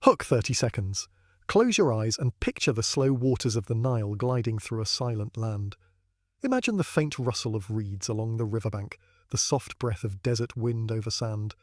Hook 30 seconds. Close your eyes and picture the slow waters of the Nile gliding through a silent land. Imagine the faint rustle of reeds along the riverbank, the soft breath of desert wind over sand,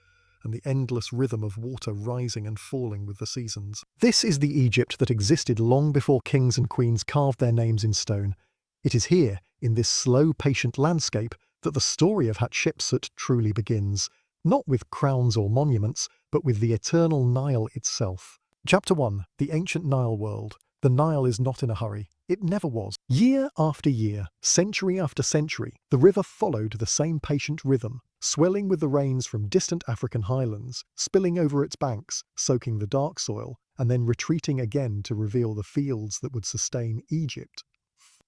and the endless rhythm of water rising and falling with the seasons. This is the Egypt that existed long before kings and queens carved their names in stone. It is here, in this slow, patient landscape, that the story of Hatshepsut truly begins, not with crowns or monuments, but with the eternal Nile itself. Chapter 1. The Ancient Nile World. The Nile is not in a hurry. It never was. Year after year, century after century, the river followed the same patient rhythm, swelling with the rains from distant African highlands, spilling over its banks, soaking the dark soil, and then retreating again to reveal the fields that would sustain Egypt.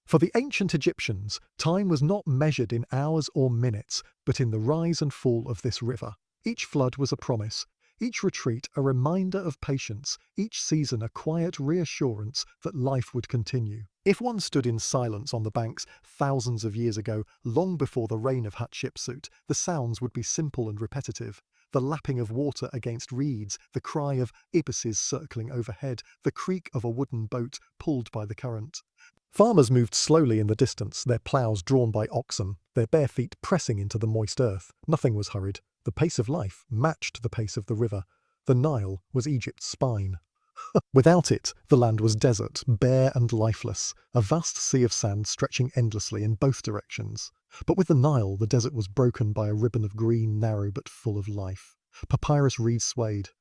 For the ancient Egyptians, time was not measured in hours or minutes, but in the rise and fall of this river. Each flood was a promise, each retreat a reminder of patience, each season a quiet reassurance that life would continue. If one stood in silence on the banks thousands of years ago, long before the reign of Hatshepsut, the sounds would be simple and repetitive. The lapping of water against reeds, the cry of ibises circling overhead, the creak of a wooden boat pulled by the current. Farmers moved slowly in the distance, their ploughs drawn by oxen, their bare feet pressing into the moist earth. Nothing was hurried. The pace of life matched the pace of the river. The Nile was Egypt's spine. Without it, the land was desert, bare and lifeless, a vast sea of sand stretching endlessly in both directions. But with the Nile, the desert was broken by a ribbon of green, narrow but full of life. Papyrus reeds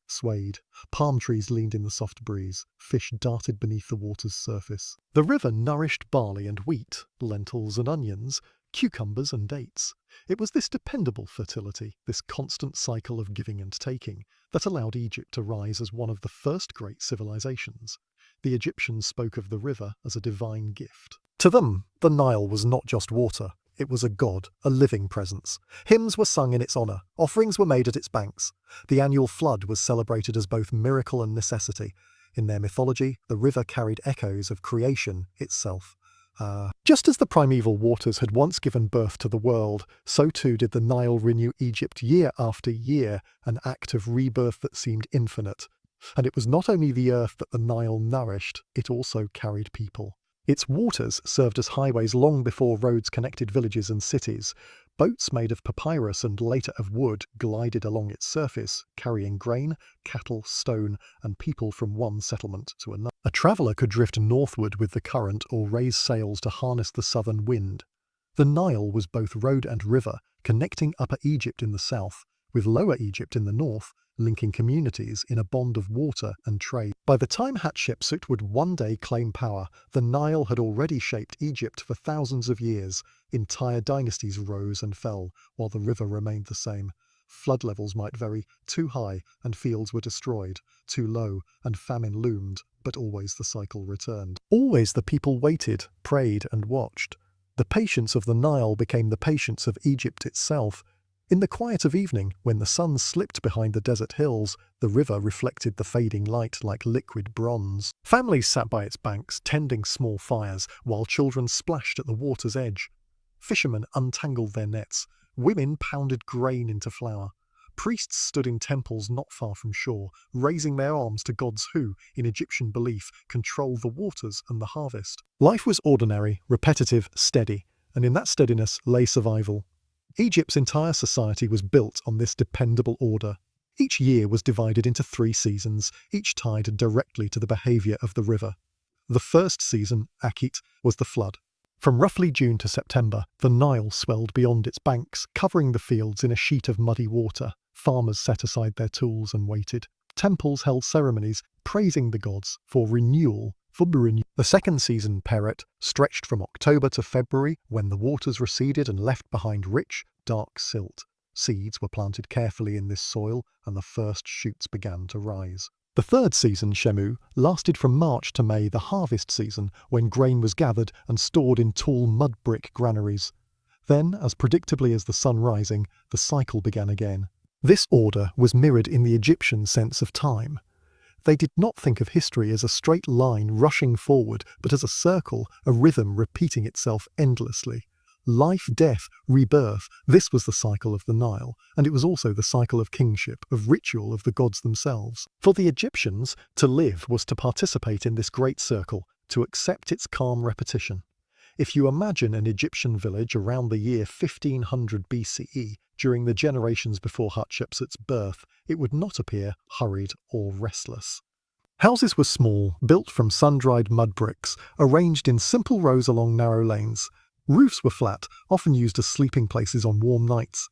swayed. Palm trees leaned in the soft breeze. Fish darted beneath the water's surface. The river nourished barley and wheat, lentils and onions, cucumbers and dates. It was this dependable fertility, this constant cycle of giving and taking, that allowed Egypt to rise as one of the first great civilizations. The Egyptians spoke of the river as a divine gift. To them, the Nile was not just water. It was a god, a living presence. Hymns were sung in its honour, offerings were made at its banks. The annual flood was celebrated as both miracle and necessity. In their mythology, the river carried echoes of creation itself. Just as the primeval waters had once given birth to the world, so too did the Nile renew Egypt year after year, an act of rebirth that seemed infinite. And it was not only the earth that the Nile nourished, it also carried people. Its waters served as highways long before roads connected villages and cities. Boats made of papyrus and later of wood glided along its surface, carrying grain, cattle, stone, and people from one settlement to another. A traveller could drift northward with the current or raise sails to harness the southern wind. The Nile was both road and river, connecting Upper Egypt in the south, with Lower Egypt in the north, linking communities in a bond of water and trade. By the time Hatshepsut would one day claim power, the Nile had already shaped Egypt for thousands of years. Entire dynasties rose and fell, while the river remained the same. Flood levels might vary, too high and fields were destroyed, too low and famine loomed, but always the cycle returned. Always the people waited, prayed and watched. The patience of the Nile became the patience of Egypt itself. In the quiet of evening, when the sun slipped behind the desert hills, the river reflected the fading light like liquid bronze. Families sat by its banks, tending small fires, while children splashed at the water's edge. Fishermen untangled their nets. Women pounded grain into flour. Priests stood in temples not far from shore, raising their arms to gods who, in Egyptian belief, control the waters and the harvest. Life was ordinary, repetitive, steady, and in that steadiness lay survival. Egypt's entire society was built on this dependable order. Each year was divided into 3 seasons, each tied directly to the behaviour of the river. The first season, Akit, was the flood. From roughly June to September, the Nile swelled beyond its banks, covering the fields in a sheet of muddy water. Farmers set aside their tools and waited. Temples held ceremonies, praising the gods for renewal. The second season, Peret, stretched from October to February, when the waters receded and left behind rich, dark silt. Seeds were planted carefully in this soil, and the first shoots began to rise. The third season, Shemu, lasted from March to May, the harvest season, when grain was gathered and stored in tall mud brick granaries. Then, as predictably as the sun rising, the cycle began again. This order was mirrored in the Egyptian sense of time. They did not think of history as a straight line rushing forward, but as a circle, a rhythm repeating itself endlessly. Life, death, rebirth, this was the cycle of the Nile, and it was also the cycle of kingship, of ritual of the gods themselves. For the Egyptians, to live was to participate in this great circle, to accept its calm repetition. If you imagine an Egyptian village around the year 1500 BCE, during the generations before Hatshepsut's birth, it would not appear hurried or restless. Houses were small, built from sun-dried mud bricks, arranged in simple rows along narrow lanes. Roofs were flat, often used as sleeping places on warm nights.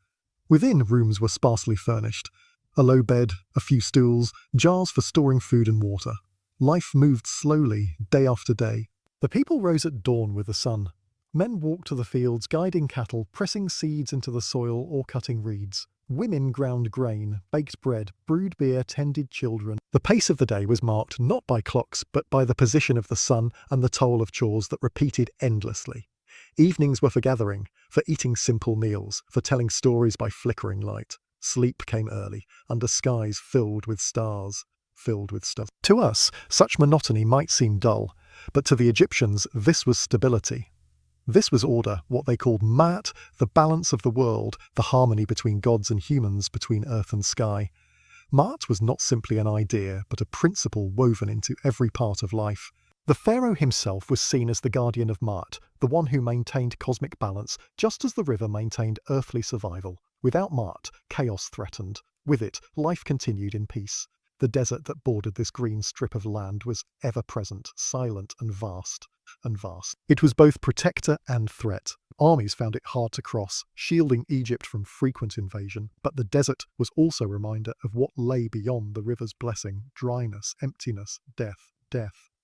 Within, rooms were sparsely furnished. A low bed, a few stools, jars for storing food and water. Life moved slowly, day after day. The people rose at dawn with the sun. Men walked to the fields, guiding cattle, pressing seeds into the soil or cutting reeds. Women ground grain, baked bread, brewed beer, tended children. The pace of the day was marked not by clocks, but by the position of the sun and the toll of chores that repeated endlessly. Evenings were for gathering, for eating simple meals, for telling stories by flickering light. Sleep came early, under skies filled with stars. To us, such monotony might seem dull, but to the Egyptians, this was stability. This was order, what they called ma'at, the balance of the world, the harmony between gods and humans, between earth and sky. Ma'at was not simply an idea, but a principle woven into every part of life. The pharaoh himself was seen as the guardian of Ma'at, the one who maintained cosmic balance, just as the river maintained earthly survival. Without Ma'at, chaos threatened. With it, life continued in peace. The desert that bordered this green strip of land was ever-present, silent and vast. It was both protector and threat. Armies found it hard to cross, shielding Egypt from frequent invasion, but the desert was also a reminder of what lay beyond the river's blessing: dryness, emptiness, death.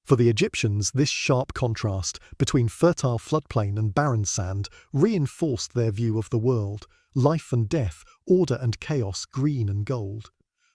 For the Egyptians, this sharp contrast between fertile floodplain and barren sand reinforced their view of the world: life and death, order and chaos, green and gold.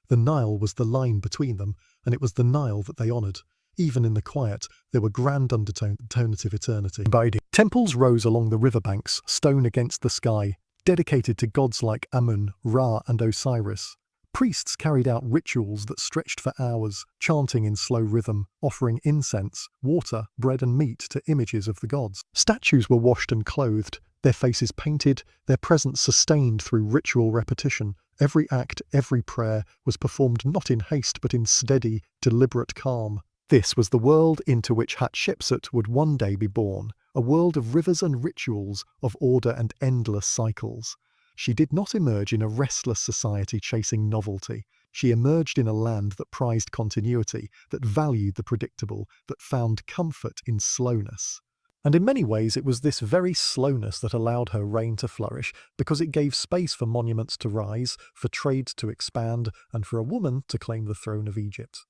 The Nile was the line between them, and it was the Nile that they honoured. Even in the quiet, there were grand undertones of eternity. Temples rose along the riverbanks, stone against the sky, dedicated to gods like Amun, Ra and Osiris. Priests carried out rituals that stretched for hours, chanting in slow rhythm, offering incense, water, bread and meat to images of the gods. Statues were washed and clothed, their faces painted, their presence sustained through ritual repetition. Every act, every prayer was performed not in haste but in steady, deliberate calm. This was the world into which Hatshepsut would one day be born, a world of rivers and rituals, of order and endless cycles. She did not emerge in a restless society chasing novelty. She emerged in a land that prized continuity, that valued the predictable, that found comfort in slowness. And in many ways it was this very slowness that allowed her reign to flourish, because it gave space for monuments to rise, for trade to expand, and for a woman to claim the throne of Egypt.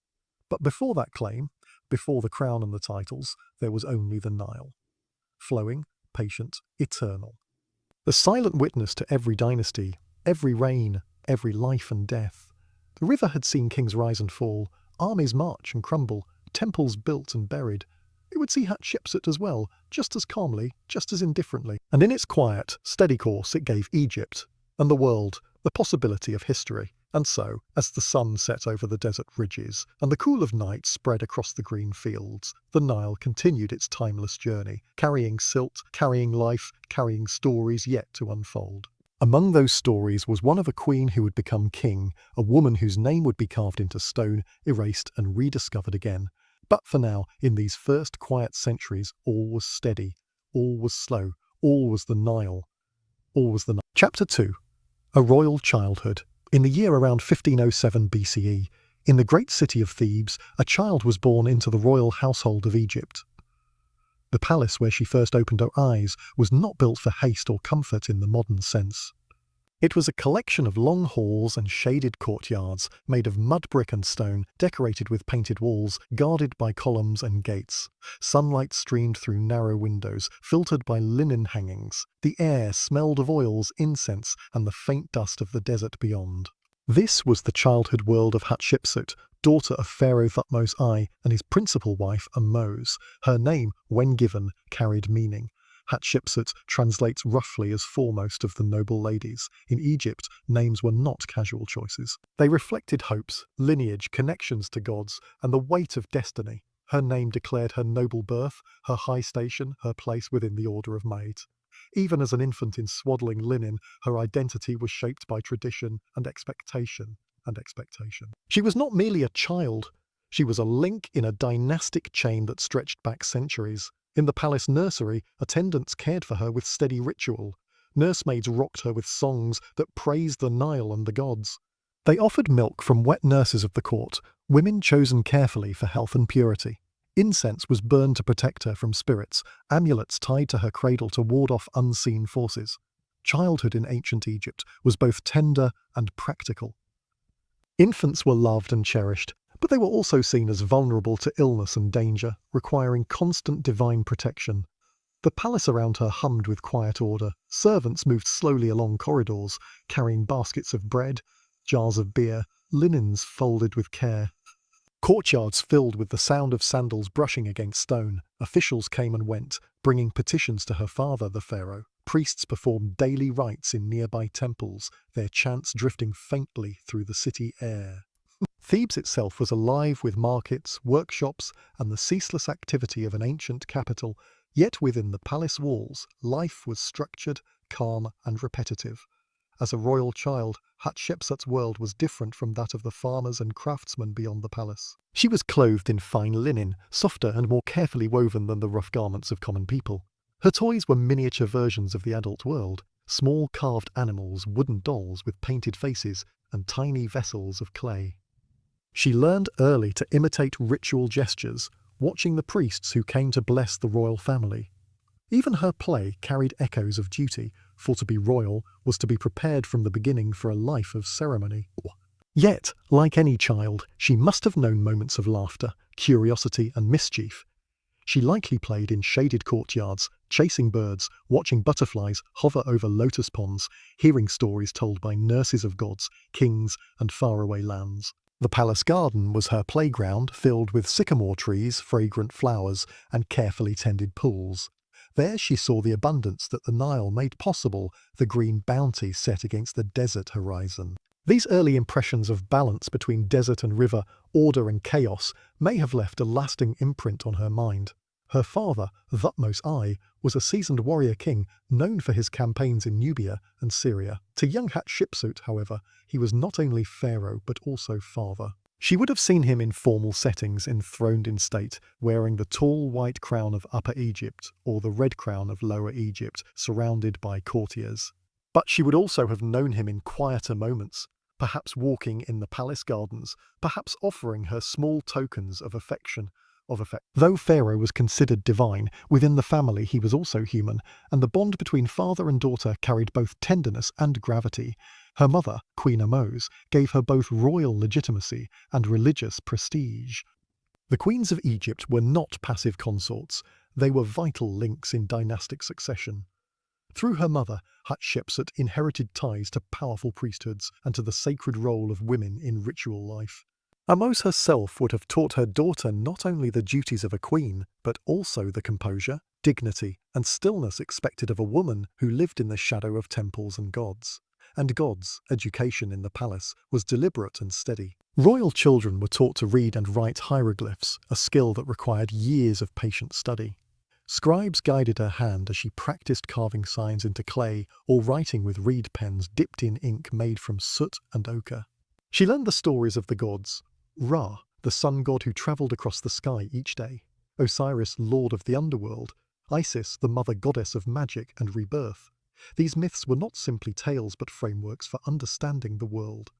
But before that claim, before the crown and the titles, there was only the Nile. Flowing, patient, eternal. The silent witness to every dynasty, every reign, every life and death. The river had seen kings rise and fall, armies march and crumble, temples built and buried. It would see Hatshepsut as well, just as calmly, just as indifferently. And in its quiet, steady course it gave Egypt, and the world, the possibility of history. And so, as the sun set over the desert ridges, and the cool of night spread across the green fields, the Nile continued its timeless journey, carrying silt, carrying life, carrying stories yet to unfold. Among those stories was one of a queen who would become king, a woman whose name would be carved into stone, erased and rediscovered again. But for now, in these first quiet centuries, all was steady, all was slow, all was the Nile. Chapter 2. A Royal Childhood. In the year around 1507 BCE, in the great city of Thebes, a child was born into the royal household of Egypt. The palace where she first opened her eyes was not built for haste or comfort in the modern sense. It was a collection of long halls and shaded courtyards, made of mud brick and stone, decorated with painted walls, guarded by columns and gates. Sunlight streamed through narrow windows, filtered by linen hangings. The air smelled of oils, incense, and the faint dust of the desert beyond. This was the childhood world of Hatshepsut, daughter of Pharaoh Thutmose I and his principal wife, Thutmose. Her name, when given, carried meaning. Hatshepsut translates roughly as foremost of the noble ladies. In Egypt, names were not casual choices. They reflected hopes, lineage, connections to gods, and the weight of destiny. Her name declared her noble birth, her high station, her place within the order of maids. Even as an infant in swaddling linen, her identity was shaped by tradition and expectation. She was not merely a child. She was a link in a dynastic chain that stretched back centuries. In the palace nursery, attendants cared for her with steady ritual. Nursemaids rocked her with songs that praised the Nile and the gods. They offered milk from wet nurses of the court, women chosen carefully for health and purity. Incense was burned to protect her from spirits, amulets tied to her cradle to ward off unseen forces. Childhood in ancient Egypt was both tender and practical. Infants were loved and cherished, but they were also seen as vulnerable to illness and danger, requiring constant divine protection. The palace around her hummed with quiet order. Servants moved slowly along corridors, carrying baskets of bread, jars of beer, linens folded with care. Courtyards filled with the sound of sandals brushing against stone. Officials came and went, bringing petitions to her father, the pharaoh. Priests performed daily rites in nearby temples, their chants drifting faintly through the city air. Thebes itself was alive with markets, workshops, and the ceaseless activity of an ancient capital, yet within the palace walls, life was structured, calm, and repetitive. As a royal child, Hatshepsut's world was different from that of the farmers and craftsmen beyond the palace. She was clothed in fine linen, softer and more carefully woven than the rough garments of common people. Her toys were miniature versions of the adult world, small carved animals, wooden dolls with painted faces, and tiny vessels of clay. She learned early to imitate ritual gestures, watching the priests who came to bless the royal family. Even her play carried echoes of duty, for to be royal was to be prepared from the beginning for a life of ceremony. Yet, like any child, she must have known moments of laughter, curiosity, and mischief. She likely played in shaded courtyards, chasing birds, watching butterflies hover over lotus ponds, hearing stories told by nurses of gods, kings, and faraway lands. The palace garden was her playground, filled with sycamore trees, fragrant flowers, and carefully tended pools. There she saw the abundance that the Nile made possible, the green bounty set against the desert horizon. These early impressions of balance between desert and river, order and chaos, may have left a lasting imprint on her mind. Her father, Thutmose I, was a seasoned warrior king known for his campaigns in Nubia and Syria. To young Hatshepsut, however, he was not only pharaoh but also father. She would have seen him in formal settings, enthroned in state, wearing the tall white crown of Upper Egypt or the red crown of Lower Egypt, surrounded by courtiers. But she would also have known him in quieter moments, perhaps walking in the palace gardens, perhaps offering her small tokens of affection. Though Pharaoh was considered divine, within the family he was also human, and the bond between father and daughter carried both tenderness and gravity. Her mother, Queen Thutmose, gave her both royal legitimacy and religious prestige. The queens of Egypt were not passive consorts, they were vital links in dynastic succession. Through her mother, Hatshepsut inherited ties to powerful priesthoods and to the sacred role of women in ritual life. Thutmose herself would have taught her daughter not only the duties of a queen, but also the composure, dignity, and stillness expected of a woman who lived in the shadow of temples and gods. And God's education in the palace was deliberate and steady. Royal children were taught to read and write hieroglyphs, a skill that required years of patient study. Scribes guided her hand as she practiced carving signs into clay or writing with reed pens dipped in ink made from soot and ochre. She learned the stories of the gods: Ra, the sun god who travelled across the sky each day; Osiris, lord of the underworld; Isis, the mother goddess of magic and rebirth. These myths were not simply tales but frameworks for understanding the world.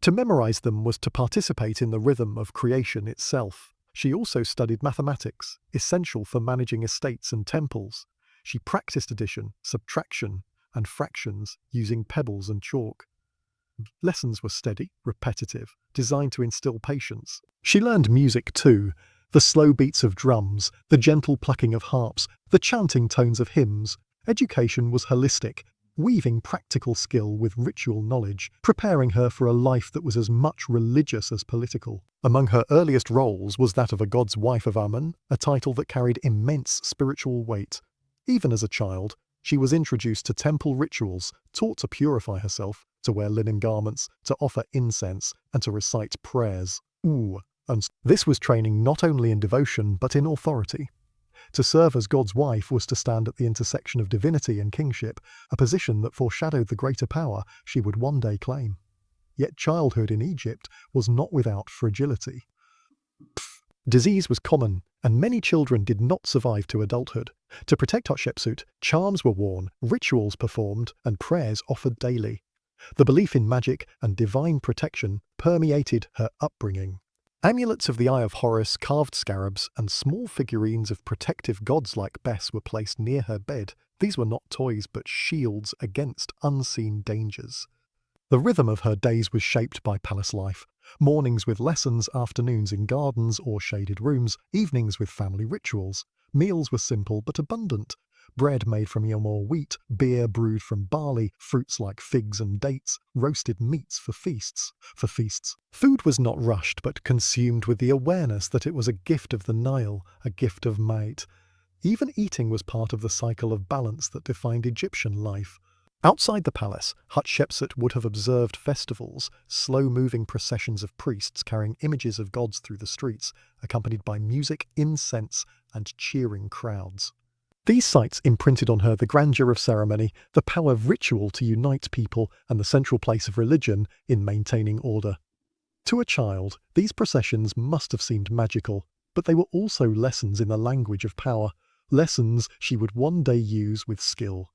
To memorize them was to participate in the rhythm of creation itself. She also studied mathematics, essential for managing estates and temples. She practiced addition, subtraction, and fractions using pebbles and chalk. Lessons were steady, repetitive, designed to instill patience. She learned music too, the slow beats of drums, the gentle plucking of harps, the chanting tones of hymns. Education was holistic, weaving practical skill with ritual knowledge, preparing her for a life that was as much religious as political. Among her earliest roles was that of a god's wife of Amun, a title that carried immense spiritual weight. Even as a child, she was introduced to temple rituals, taught to purify herself, to wear linen garments, to offer incense, and to recite prayers. And this was training not only in devotion but in authority. To serve as God's wife was to stand at the intersection of divinity and kingship, a position that foreshadowed the greater power she would one day claim. Yet childhood in Egypt was not without fragility. Disease was common, and many children did not survive to adulthood. To protect Hatshepsut, charms were worn, rituals performed, and prayers offered daily. The belief in magic and divine protection permeated her upbringing. Amulets of the Eye of Horus, carved scarabs, and small figurines of protective gods like Bes were placed near her bed. These were not toys but shields against unseen dangers. The rhythm of her days was shaped by palace life. Mornings with lessons, afternoons in gardens or shaded rooms, evenings with family rituals. Meals were simple but abundant. Bread made from yam or wheat, beer brewed from barley, fruits like figs and dates, roasted meats for feasts. Food was not rushed but consumed with the awareness that it was a gift of the Nile, a gift of might. Even eating was part of the cycle of balance that defined Egyptian life. Outside the palace, Hatshepsut would have observed festivals, slow-moving processions of priests carrying images of gods through the streets, accompanied by music, incense, and cheering crowds. These sights imprinted on her the grandeur of ceremony, the power of ritual to unite people, and the central place of religion in maintaining order. To a child, these processions must have seemed magical, but they were also lessons in the language of power, lessons she would one day use with skill.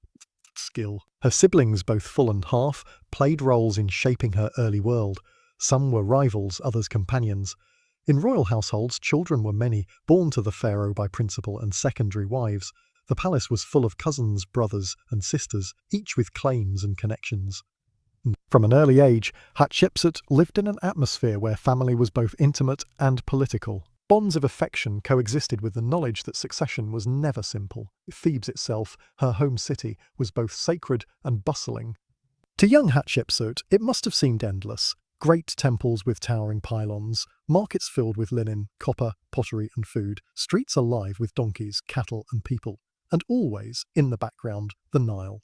Her siblings, both full and half, played roles in shaping her early world. Some were rivals, others companions. In royal households, children were many, born to the pharaoh by principal and secondary wives. The palace was full of cousins, brothers, and sisters, each with claims and connections. From an early age, Hatshepsut lived in an atmosphere where family was both intimate and political. Bonds of affection coexisted with the knowledge that succession was never simple. Thebes itself, her home city, was both sacred and bustling. To young Hatshepsut, it must have seemed endless. Great temples with towering pylons, markets filled with linen, copper, pottery and food, streets alive with donkeys, cattle and people, and always, in the background, the Nile.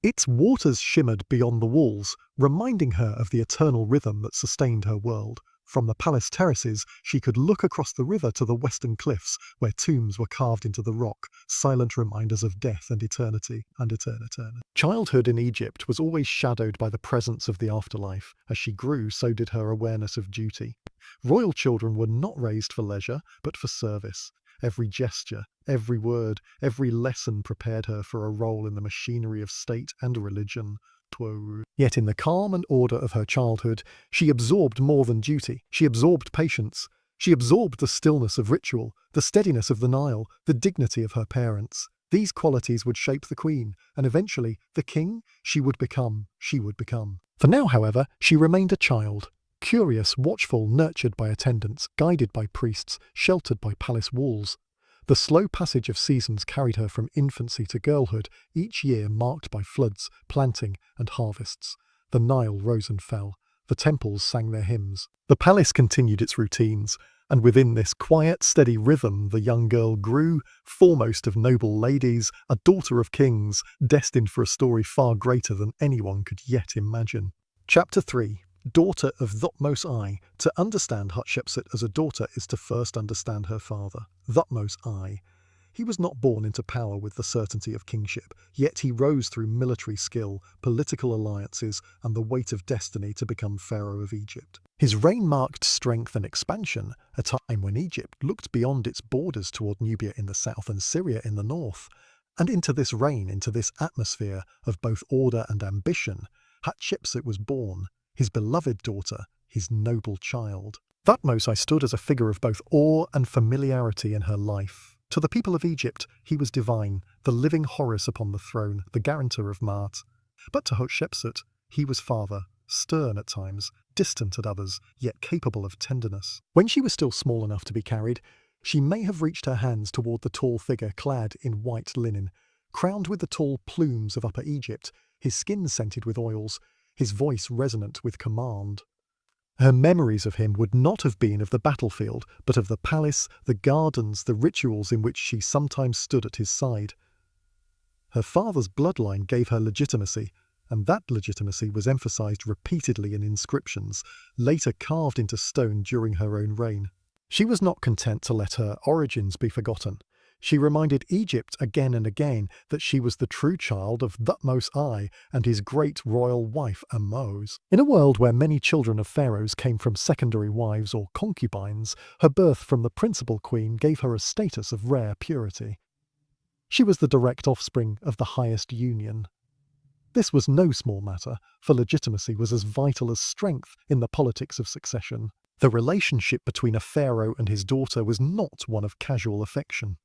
Its waters shimmered beyond the walls, reminding her of the eternal rhythm that sustained her world. From the palace terraces, she could look across the river to the western cliffs, where tombs were carved into the rock, silent reminders of death and eternity. Childhood in Egypt was always shadowed by the presence of the afterlife. As she grew, so did her awareness of duty. Royal children were not raised for leisure, but for service. Every gesture, every word, every lesson prepared her for a role in the machinery of state and religion. Yet in the calm and order of her childhood, she absorbed more than duty. She absorbed patience. She absorbed the stillness of ritual, the steadiness of the Nile, the dignity of her parents. These qualities would shape the queen, and eventually the king she would become. For now, however, she remained a child. Curious, watchful, nurtured by attendants, guided by priests, sheltered by palace walls. The slow passage of seasons carried her from infancy to girlhood, each year marked by floods, planting, and harvests. The Nile rose and fell. The temples sang their hymns. The palace continued its routines, and within this quiet, steady rhythm the young girl grew, foremost of noble ladies, a daughter of kings, destined for a story far greater than anyone could yet imagine. Chapter 3. Daughter of Thutmose I. To understand Hatshepsut as a daughter is to first understand her father, Thutmose I. He was not born into power with the certainty of kingship, yet he rose through military skill, political alliances, and the weight of destiny to become Pharaoh of Egypt. His reign marked strength and expansion, a time when Egypt looked beyond its borders toward Nubia in the south and Syria in the north. And into this reign, into this atmosphere of both order and ambition, Hatshepsut was born, his beloved daughter, his noble child. Thutmose I stood as a figure of both awe and familiarity in her life. To the people of Egypt, he was divine, the living Horus upon the throne, the guarantor of Maat. But to Hatshepsut, he was father, stern at times, distant at others, yet capable of tenderness. When she was still small enough to be carried, she may have reached her hands toward the tall figure clad in white linen, crowned with the tall plumes of Upper Egypt, his skin scented with oils, his voice resonant with command. Her memories of him would not have been of the battlefield, but of the palace, the gardens, the rituals in which she sometimes stood at his side. Her father's bloodline gave her legitimacy, and that legitimacy was emphasized repeatedly in inscriptions, later carved into stone during her own reign. She was not content to let her origins be forgotten. She reminded Egypt again and again that she was the true child of Thutmose I and his great royal wife Thutmose. In a world where many children of pharaohs came from secondary wives or concubines, her birth from the principal queen gave her a status of rare purity. She was the direct offspring of the highest union. This was no small matter, for legitimacy was as vital as strength in the politics of succession. The relationship between a pharaoh and his daughter was not one of casual affection.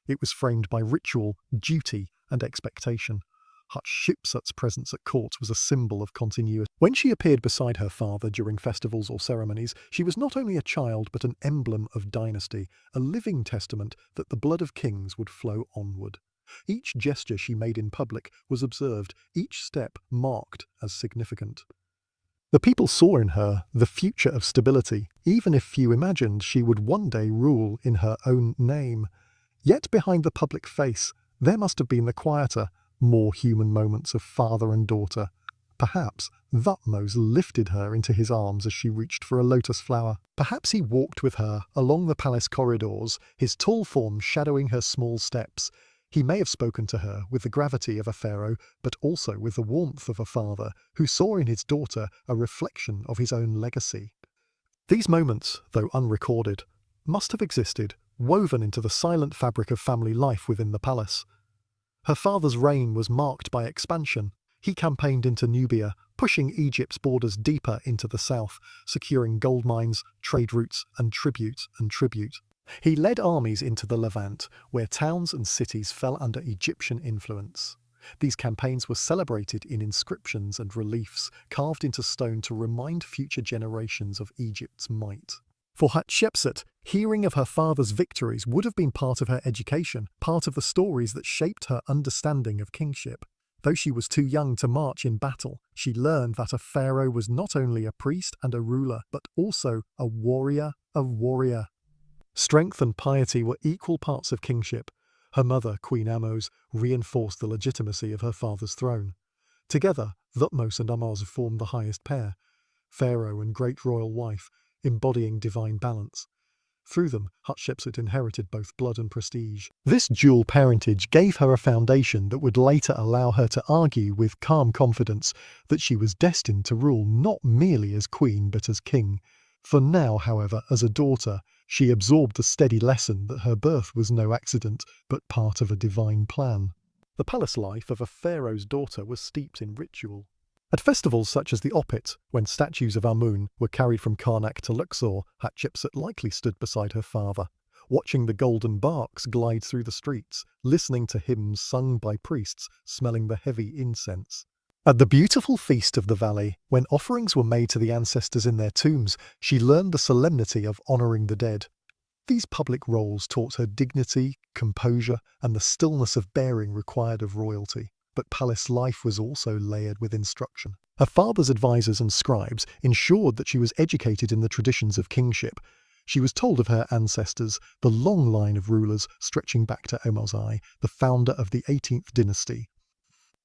It was framed by ritual, duty, and expectation. Hatshepsut's presence at court was a symbol of continuity. When she appeared beside her father during festivals or ceremonies, she was not only a child but an emblem of dynasty, a living testament that the blood of kings would flow onward. Each gesture she made in public was observed, each step marked as significant. The people saw in her the future of stability, even if few imagined she would one day rule in her own name. Yet behind the public face, there must have been the quieter, more human moments of father and daughter. Perhaps Thutmose lifted her into his arms as she reached for a lotus flower. Perhaps he walked with her along the palace corridors, his tall form shadowing her small steps. He may have spoken to her with the gravity of a pharaoh, but also with the warmth of a father who saw in his daughter a reflection of his own legacy. These moments, though unrecorded, must have existed, woven into the silent fabric of family life within the palace. Her father's reign was marked by expansion. He campaigned into Nubia, pushing Egypt's borders deeper into the south, securing gold mines, trade routes, and tribute. He led armies into the Levant, where towns and cities fell under Egyptian influence. These campaigns were celebrated in inscriptions and reliefs carved into stone to remind future generations of Egypt's might. For Hatshepsut, hearing of her father's victories would have been part of her education, part of the stories that shaped her understanding of kingship. Though she was too young to march in battle, she learned that a pharaoh was not only a priest and a ruler, but also a warrior. Strength and piety were equal parts of kingship. Her mother, Queen Thutmose, reinforced the legitimacy of her father's throne. Together, Thutmose and Thutmose formed the highest pair, pharaoh and great royal wife, embodying divine balance. Through them, Hatshepsut inherited both blood and prestige. This dual parentage gave her a foundation that would later allow her to argue with calm confidence that she was destined to rule not merely as queen but as king. For now, however, as a daughter, she absorbed the steady lesson that her birth was no accident but part of a divine plan. The palace life of a pharaoh's daughter was steeped in ritual. At festivals such as the Opit, when statues of Amun were carried from Karnak to Luxor, Hatshepsut likely stood beside her father, watching the golden barks glide through the streets, listening to hymns sung by priests, smelling the heavy incense. At the beautiful feast of the valley, when offerings were made to the ancestors in their tombs, she learned the solemnity of honouring the dead. These public roles taught her dignity, composure, and the stillness of bearing required of royalty. But palace life was also layered with instruction. Her father's advisors and scribes ensured that she was educated in the traditions of kingship. She was told of her ancestors, the long line of rulers stretching back to Thutmose I, the founder of the 18th dynasty.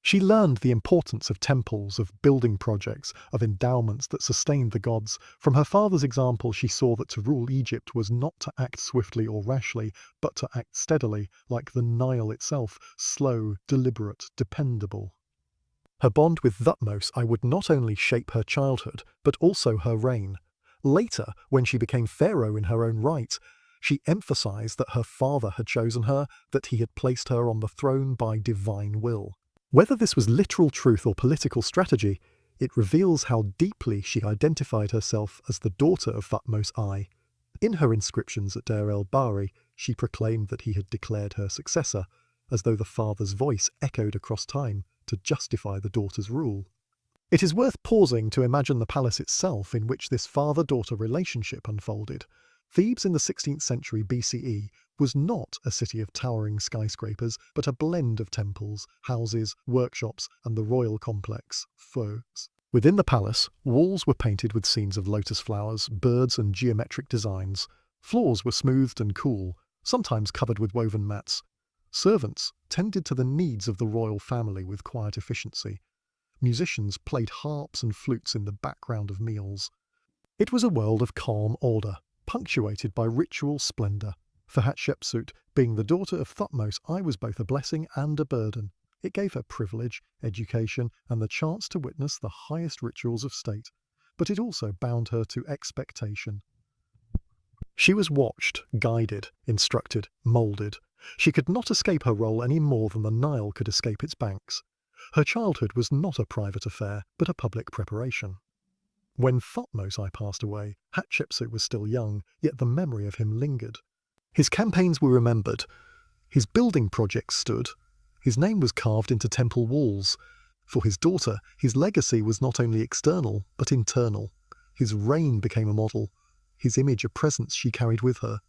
She learned the importance of temples, of building projects, of endowments that sustained the gods. From her father's example, she saw that to rule Egypt was not to act swiftly or rashly, but to act steadily, like the Nile itself, slow, deliberate, dependable. Her bond with Thutmose I would not only shape her childhood, but also her reign. Later, when she became pharaoh in her own right, she emphasized that her father had chosen her, that he had placed her on the throne by divine will. Whether this was literal truth or political strategy, it reveals how deeply she identified herself as the daughter of Thutmose I. In her inscriptions at Deir el-Bahari, she proclaimed that he had declared her successor, as though the father's voice echoed across time to justify the daughter's rule. It is worth pausing to imagine the palace itself in which this father-daughter relationship unfolded. Thebes in the 16th century BCE was not a city of towering skyscrapers, but a blend of temples, houses, workshops, and the royal complex, Pharaohs. Within the palace, walls were painted with scenes of lotus flowers, birds, and geometric designs. Floors were smoothed and cool, sometimes covered with woven mats. Servants tended to the needs of the royal family with quiet efficiency. Musicians played harps and flutes in the background of meals. It was a world of calm order, punctuated by ritual splendour. For Hatshepsut, being the daughter of Thutmose I was both a blessing and a burden. It gave her privilege, education, and the chance to witness the highest rituals of state. But it also bound her to expectation. She was watched, guided, instructed, moulded. She could not escape her role any more than the Nile could escape its banks. Her childhood was not a private affair, but a public preparation. When Thutmose I passed away, Hatshepsut was still young, yet the memory of him lingered. His campaigns were remembered. His building projects stood. His name was carved into temple walls. For his daughter, his legacy was not only external, but internal. His reign became a model, his image a presence she carried with her.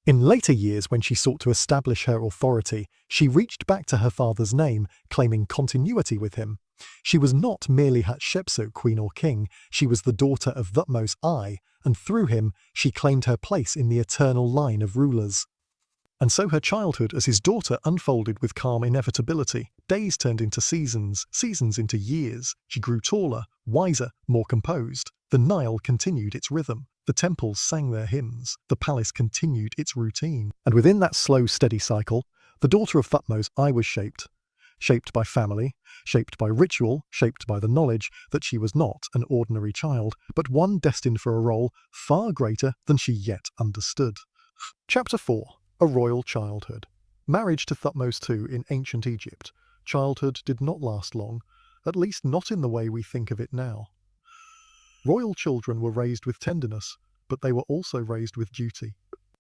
In later years, when she sought to establish her authority, she reached back to her father's name, claiming continuity with him. She was not merely Hatshepsut, queen or king, she was the daughter of Thutmose I, and through him she claimed her place in the eternal line of rulers. And so her childhood as his daughter unfolded with calm inevitability. Days turned into seasons, seasons into years. She grew taller, wiser, more composed. The Nile continued its rhythm. The temples sang their hymns. The palace continued its routine. And within that slow, steady cycle, the daughter of Thutmose I was shaped. Shaped by family, shaped by ritual, shaped by the knowledge that she was not an ordinary child, but one destined for a role far greater than she yet understood. Chapter 4. A Royal Childhood. Marriage to Thutmose II in ancient Egypt. Childhood did not last long, at least not in the way we think of it now. Royal children were raised with tenderness, but they were also raised with duty.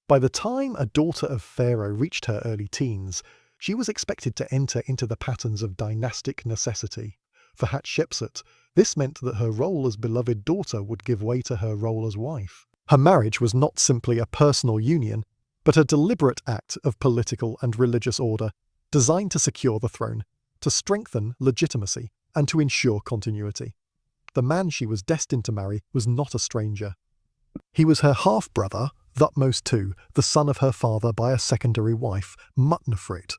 By the time a daughter of Pharaoh reached her early teens, she was expected to enter into the patterns of dynastic necessity. For Hatshepsut, this meant that her role as beloved daughter would give way to her role as wife. Her marriage was not simply a personal union, but a deliberate act of political and religious order, designed to secure the throne, to strengthen legitimacy, and to ensure continuity. The man she was destined to marry was not a stranger. He was her half-brother, Thutmose II, the son of her father by a secondary wife, Mutnefrit.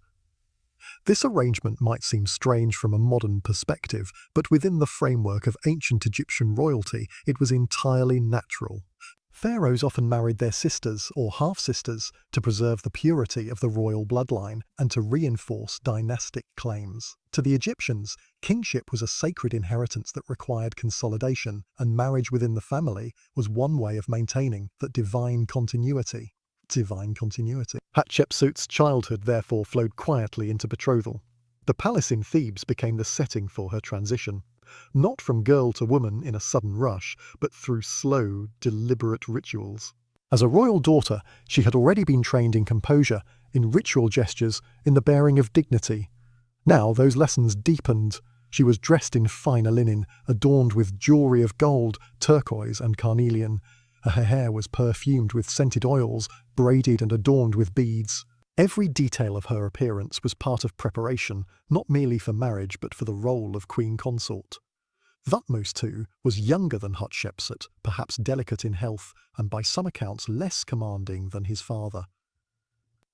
This arrangement might seem strange from a modern perspective, but within the framework of ancient Egyptian royalty, it was entirely natural. Pharaohs often married their sisters or half-sisters to preserve the purity of the royal bloodline and to reinforce dynastic claims. To the Egyptians, kingship was a sacred inheritance that required consolidation, and marriage within the family was one way of maintaining that divine continuity. Hatshepsut's childhood therefore flowed quietly into betrothal. The palace in Thebes became the setting for her transition. Not from girl to woman in a sudden rush, but through slow, deliberate rituals. As a royal daughter, she had already been trained in composure, in ritual gestures, in the bearing of dignity. Now those lessons deepened. She was dressed in finer linen, adorned with jewellery of gold, turquoise and carnelian. Her hair was perfumed with scented oils, braided and adorned with beads. Every detail of her appearance was part of preparation, not merely for marriage but for the role of queen consort. Thutmose II was younger than Hatshepsut, perhaps delicate in health, and by some accounts less commanding than his father.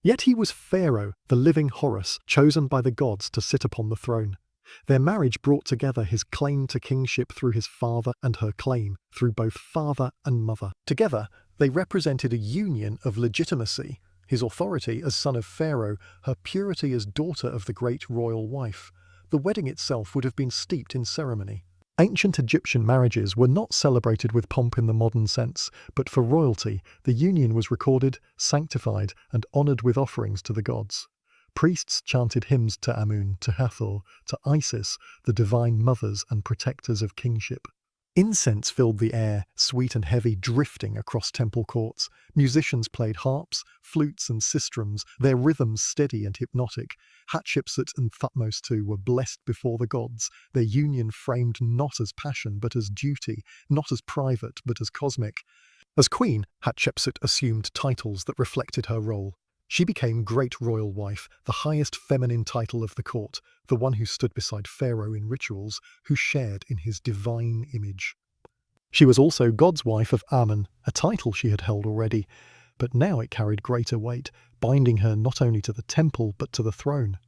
Yet he was Pharaoh, the living Horus, chosen by the gods to sit upon the throne. Their marriage brought together his claim to kingship through his father and her claim through both father and mother. Together, they represented a union of legitimacy, his authority as son of Pharaoh, her purity as daughter of the great royal wife. The wedding itself would have been steeped in ceremony. Ancient Egyptian marriages were not celebrated with pomp in the modern sense, but for royalty, the union was recorded, sanctified, and honoured with offerings to the gods. Priests chanted hymns to Amun, to Hathor, to Isis, the divine mothers and protectors of kingship. Incense filled the air, sweet and heavy, drifting across temple courts. Musicians played harps, flutes and sistrums, their rhythms steady and hypnotic. Hatshepsut and Thutmose II were blessed before the gods, their union framed not as passion but as duty, not as private but as cosmic. As queen, Hatshepsut assumed titles that reflected her role. She became Great Royal Wife, the highest feminine title of the court, the one who stood beside Pharaoh in rituals, who shared in his divine image. She was also God's wife of Amun, a title she had held already, but now it carried greater weight, binding her not only to the temple but to the throne.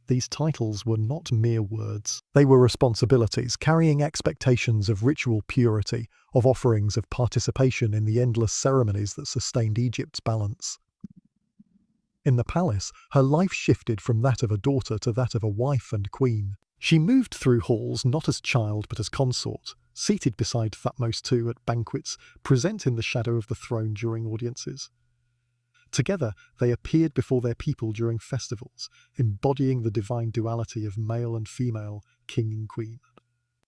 These titles were not mere words. They were responsibilities, carrying expectations of ritual purity, of offerings of participation in the endless ceremonies that sustained Egypt's balance. In the palace, her life shifted from that of a daughter to that of a wife and queen. She moved through halls not as child but as consort, seated beside Thutmose II at banquets, present in the shadow of the throne during audiences. Together, they appeared before their people during festivals, embodying the divine duality of male and female, king and queen.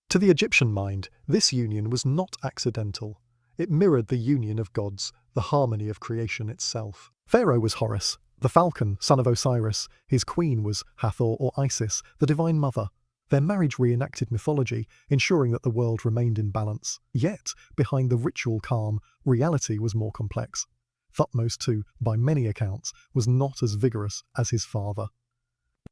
To the Egyptian mind, this union was not accidental. It mirrored the union of gods, the harmony of creation itself. Pharaoh was Horus, the falcon, son of Osiris. His queen was Hathor or Isis, the divine mother. Their marriage reenacted mythology, ensuring that the world remained in balance. Yet, behind the ritual calm, reality was more complex. Thutmose II, by many accounts, was not as vigorous as his father.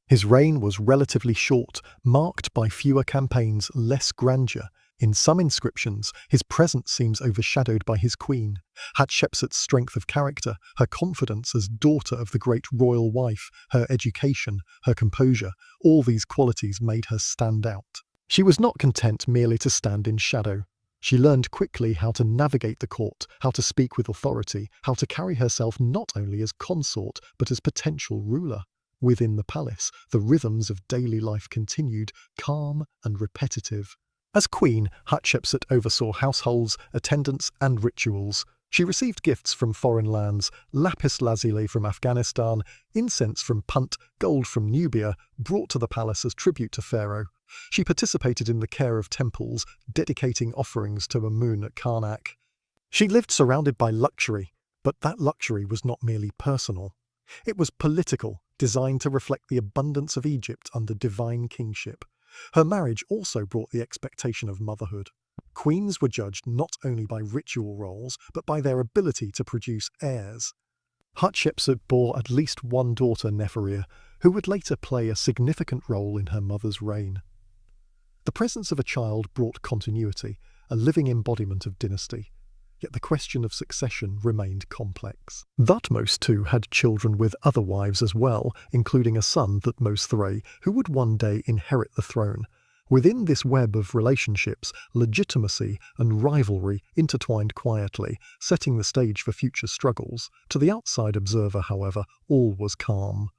His reign was relatively short, marked by fewer campaigns, less grandeur. In some inscriptions, his presence seems overshadowed by his queen. Hatshepsut's strength of character, her confidence as daughter of the great royal wife, her education, her composure, all these qualities made her stand out. She was not content merely to stand in shadow. She learned quickly how to navigate the court, how to speak with authority, how to carry herself not only as consort but as potential ruler. Within the palace, the rhythms of daily life continued, calm and repetitive. As queen, Hatshepsut oversaw households, attendants, and rituals. She received gifts from foreign lands, lapis lazuli from Afghanistan, incense from Punt, gold from Nubia, brought to the palace as tribute to Pharaoh. She participated in the care of temples, dedicating offerings to Amun at Karnak. She lived surrounded by luxury, but that luxury was not merely personal. It was political, designed to reflect the abundance of Egypt under divine kingship. Her marriage also brought the expectation of motherhood. Queens were judged not only by ritual roles, but by their ability to produce heirs. Hatshepsut bore at least one daughter, Neferir, who would later play a significant role in her mother's reign. The presence of a child brought continuity, a living embodiment of dynasty. Yet the question of succession remained complex. Thutmose II had children with other wives as well, including a son, Thutmose III, who would one day inherit the throne. Within this web of relationships, legitimacy and rivalry intertwined quietly, setting the stage for future struggles. To the outside observer, however, all was calm.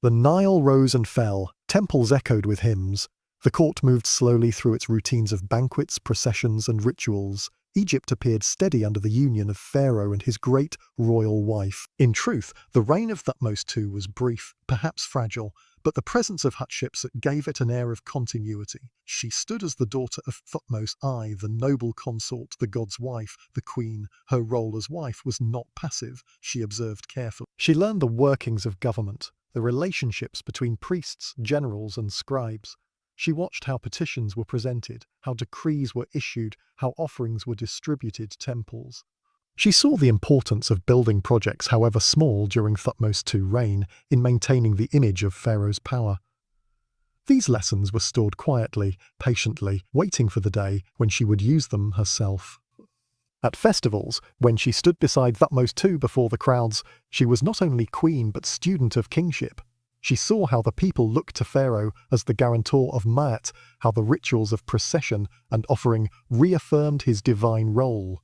The Nile rose and fell, temples echoed with hymns. The court moved slowly through its routines of banquets, processions, and rituals. Egypt appeared steady under the union of Pharaoh and his great royal wife. In truth, the reign of Thutmose II was brief, perhaps fragile, but the presence of Hatshepsut gave it an air of continuity. She stood as the daughter of Thutmose I, the noble consort, the god's wife, the queen. Her role as wife was not passive, she observed carefully. She learned the workings of government, the relationships between priests, generals, and scribes. She watched how petitions were presented, how decrees were issued, how offerings were distributed to temples. She saw the importance of building projects, however small, during Thutmose II's reign in maintaining the image of Pharaoh's power. These lessons were stored quietly, patiently, waiting for the day when she would use them herself. At festivals, when she stood beside Thutmose II before the crowds, she was not only queen but student of kingship. She saw how the people looked to Pharaoh as the guarantor of Ma'at, how the rituals of procession and offering reaffirmed his divine role.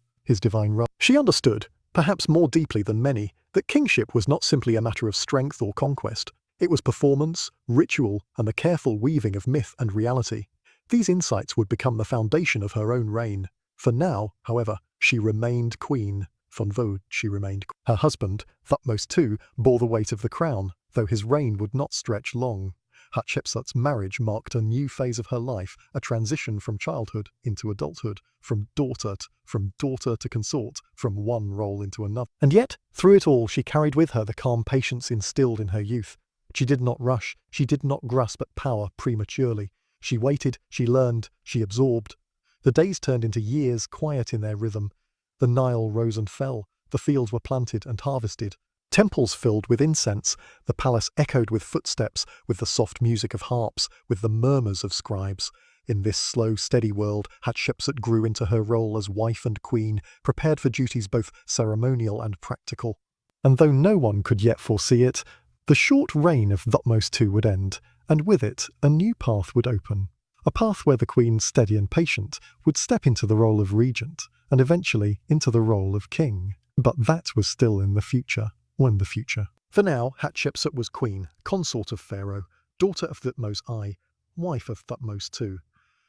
She understood, perhaps more deeply than many, that kingship was not simply a matter of strength or conquest. It was performance, ritual, and the careful weaving of myth and reality. These insights would become the foundation of her own reign. For now, however, she remained queen. Her husband, Thutmose II, bore the weight of the crown, though his reign would not stretch long. Hatshepsut's marriage marked a new phase of her life, a transition from childhood into adulthood, from daughter to consort, from one role into another. And yet, through it all, she carried with her the calm patience instilled in her youth. She did not rush, she did not grasp at power prematurely. She waited, she learned, she absorbed. The days turned into years, quiet in their rhythm. The Nile rose and fell, the fields were planted and harvested. Temples filled with incense, the palace echoed with footsteps, with the soft music of harps, with the murmurs of scribes. In this slow, steady world, Hatshepsut grew into her role as wife and queen, prepared for duties both ceremonial and practical. And though no one could yet foresee it, the short reign of Thutmose II would end, and with it, a new path would open. A path where the queen, steady and patient, would step into the role of regent, and eventually into the role of king. But that was still in the future. When the future For now, Hatshepsut was queen, consort of Pharaoh, daughter of Thutmose I, wife of Thutmose II.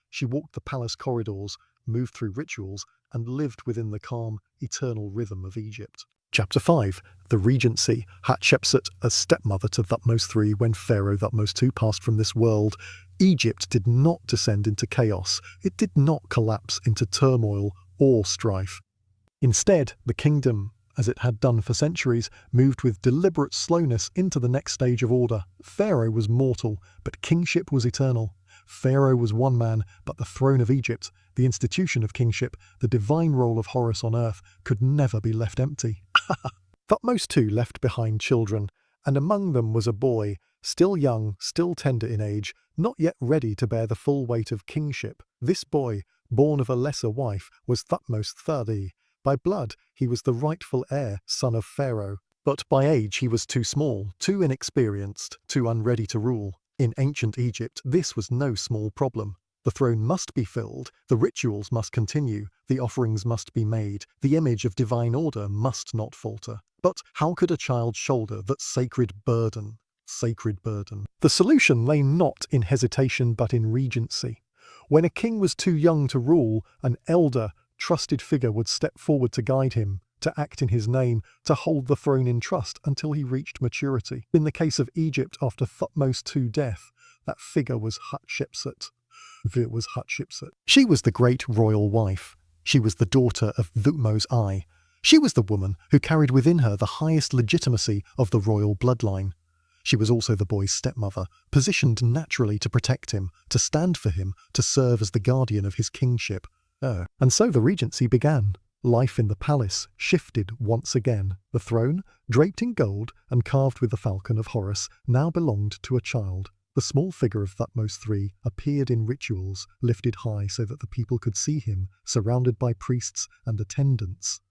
She walked the palace corridors, moved through rituals, and lived within the calm, eternal rhythm of Egypt. Chapter 5. The Regency. Hatshepsut as stepmother to Thutmose III when Pharaoh Thutmose II passed from this world. Egypt did not descend into chaos. It did not collapse into turmoil or strife. Instead, the kingdom, as it had done for centuries, moved with deliberate slowness into the next stage of order. Pharaoh was mortal, but kingship was eternal. Pharaoh was one man, but the throne of Egypt, the institution of kingship, the divine role of Horus on earth, could never be left empty. Thutmose II left behind children, and among them was a boy, still young, still tender in age, not yet ready to bear the full weight of kingship. This boy, born of a lesser wife, was Thutmose III. By blood, he was the rightful heir, son of Pharaoh. But by age he was too small, too inexperienced, too unready to rule. In ancient Egypt, this was no small problem. The throne must be filled, the rituals must continue, the offerings must be made, the image of divine order must not falter. But how could a child shoulder that sacred burden? Sacred burden. The solution lay not in hesitation but in regency. When a king was too young to rule, an elder, trusted figure would step forward to guide him, to act in his name, to hold the throne in trust until he reached maturity. In the case of Egypt after Thutmose II's death, that figure was Hatshepsut. It was Hatshepsut. She was the great royal wife. She was the daughter of Thutmose I. She was the woman who carried within her the highest legitimacy of the royal bloodline. She was also the boy's stepmother, positioned naturally to protect him, to stand for him, to serve as the guardian of his kingship. And so the regency began. Life in the palace shifted once again. The throne, draped in gold and carved with the falcon of Horus, now belonged to a child. The small figure of Thutmose III appeared in rituals, lifted high so that the people could see him, surrounded by priests and attendants.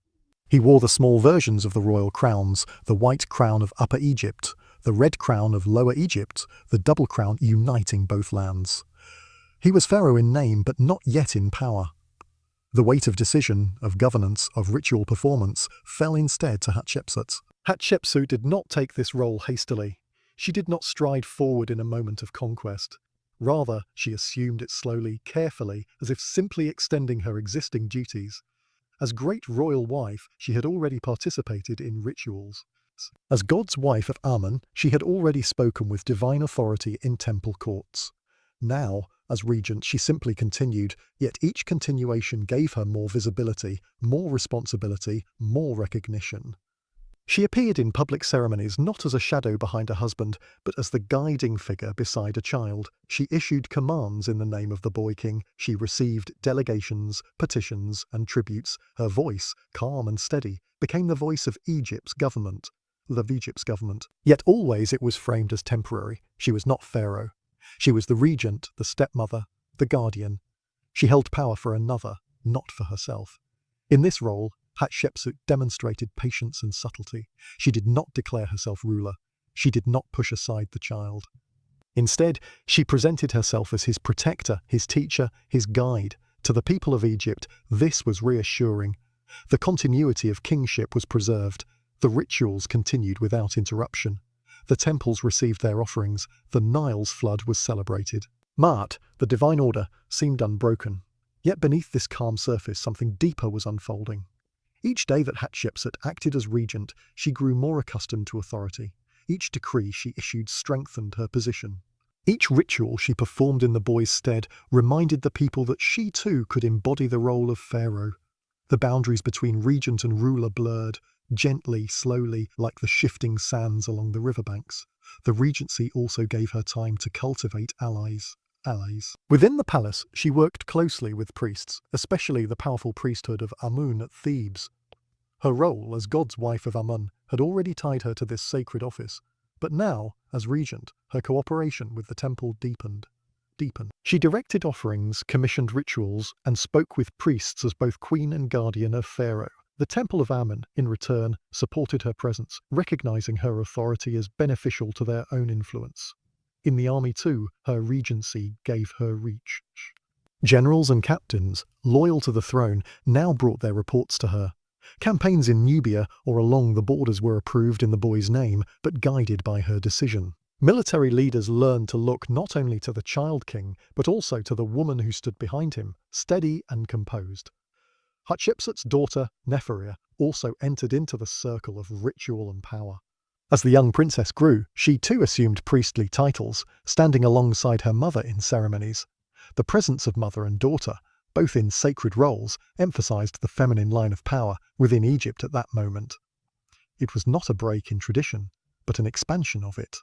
He wore the small versions of the royal crowns, the white crown of Upper Egypt, the red crown of Lower Egypt, the double crown uniting both lands. He was pharaoh in name, but not yet in power. The weight of decision, of governance, of ritual performance fell instead to Hatshepsut. Hatshepsut did not take this role hastily. She did not stride forward in a moment of conquest. Rather, she assumed it slowly, carefully, as if simply extending her existing duties. As great royal wife, she had already participated in rituals. As God's wife of Amun, she had already spoken with divine authority in temple courts. Now, as regent, she simply continued, yet each continuation gave her more visibility, more responsibility, more recognition. She appeared in public ceremonies not as a shadow behind a husband, but as the guiding figure beside a child. She issued commands in the name of the boy king. She received delegations, petitions, and tributes. Her voice, calm and steady, became the voice of Egypt's government. Yet always it was framed as temporary. She was not Pharaoh. She was the regent, the stepmother, the guardian. She held power for another, not for herself. In this role, Hatshepsut demonstrated patience and subtlety. She did not declare herself ruler. She did not push aside the child. Instead, she presented herself as his protector, his teacher, his guide. To the people of Egypt, this was reassuring. The continuity of kingship was preserved. The rituals continued without interruption. The temples received their offerings. The Nile's flood was celebrated. Ma'at, the divine order, seemed unbroken. Yet beneath this calm surface, something deeper was unfolding. Each day that Hatshepsut acted as regent, she grew more accustomed to authority. Each decree she issued strengthened her position. Each ritual she performed in the boy's stead reminded the people that she too could embody the role of pharaoh. The boundaries between regent and ruler blurred, gently, slowly, like the shifting sands along the riverbanks. The regency also gave her time to cultivate allies. Within the palace, she worked closely with priests, especially the powerful priesthood of Amun at Thebes. Her role as God's wife of Amun had already tied her to this sacred office, but now, as regent, her cooperation with the temple deepened. She directed offerings, commissioned rituals, and spoke with priests as both queen and guardian of Pharaoh. The temple of Amun, in return, supported her presence, recognizing her authority as beneficial to their own influence. In the army too, her regency gave her reach. Generals and captains, loyal to the throne, now brought their reports to her. Campaigns in Nubia or along the borders were approved in the boy's name, but guided by her decision. Military leaders learned to look not only to the child king, but also to the woman who stood behind him, steady and composed. Hatshepsut's daughter, Neferia, also entered into the circle of ritual and power. As the young princess grew, she too assumed priestly titles, standing alongside her mother in ceremonies. The presence of mother and daughter, both in sacred roles, emphasized the feminine line of power within Egypt at that moment. It was not a break in tradition, but an expansion of it.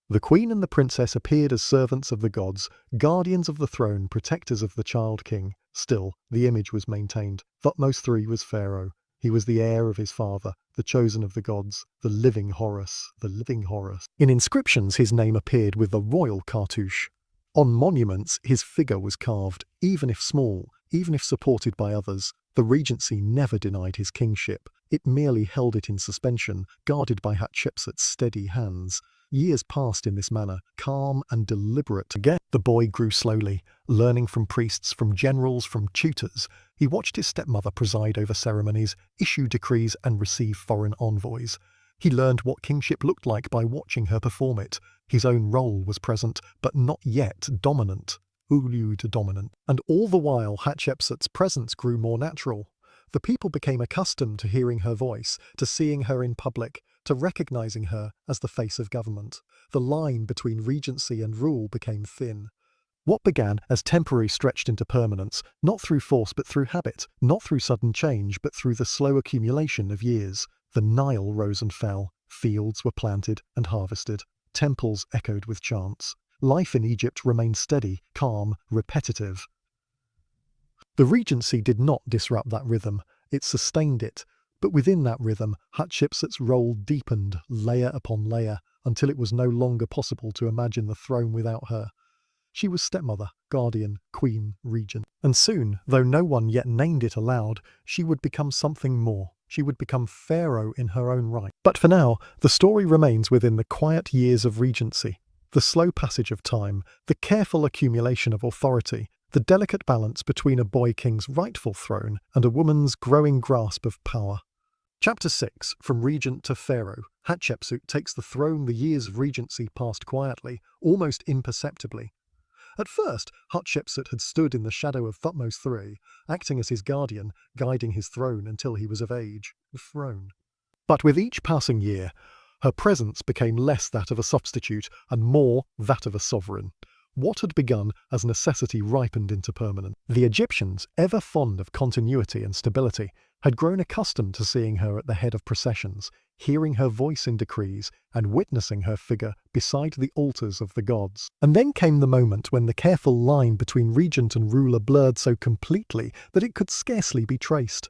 The queen and the princess appeared as servants of the gods, guardians of the throne, protectors of the child king. Still, the image was maintained. Thutmose III was Pharaoh. He was the heir of his father, the chosen of the gods, the living Horus, the living Horus. In inscriptions, his name appeared with the royal cartouche. On monuments, his figure was carved, even if small, even if supported by others. The regency never denied his kingship. It merely held it in suspension, guarded by Hatshepsut's steady hands. Years passed in this manner, calm and deliberate. Again, the boy grew slowly, learning from priests, from generals, from tutors. He watched his stepmother preside over ceremonies, issue decrees, and receive foreign envoys. He learned what kingship looked like by watching her perform it. His own role was present, but not yet dominant. Ulud dominant. And all the while, Hatshepsut's presence grew more natural. The people became accustomed to hearing her voice, to seeing her in public, to recognizing her as the face of government. The line between regency and rule became thin. What began as temporary stretched into permanence, not through force but through habit, not through sudden change but through the slow accumulation of years. The Nile rose and fell, fields were planted and harvested, temples echoed with chants. Life in Egypt remained steady, calm, repetitive. The regency did not disrupt that rhythm, it sustained it. But within that rhythm, Hatshepsut's role deepened, layer upon layer, until it was no longer possible to imagine the throne without her. She was stepmother, guardian, queen, regent. And soon, though no one yet named it aloud, she would become something more. She would become Pharaoh in her own right. But for now, the story remains within the quiet years of regency. The slow passage of time, the careful accumulation of authority, the delicate balance between a boy king's rightful throne and a woman's growing grasp of power. Chapter 6, From Regent to Pharaoh. Hatshepsut takes the throne. The years of regency passed quietly, almost imperceptibly. At first, Hatshepsut had stood in the shadow of Thutmose III, acting as his guardian, guiding his throne until he was of age. The throne. But with each passing year, her presence became less that of a substitute and more that of a sovereign. What had begun as necessity ripened into permanence. The Egyptians, ever fond of continuity and stability, had grown accustomed to seeing her at the head of processions, hearing her voice in decrees, and witnessing her figure beside the altars of the gods. And then came the moment when the careful line between regent and ruler blurred so completely that it could scarcely be traced.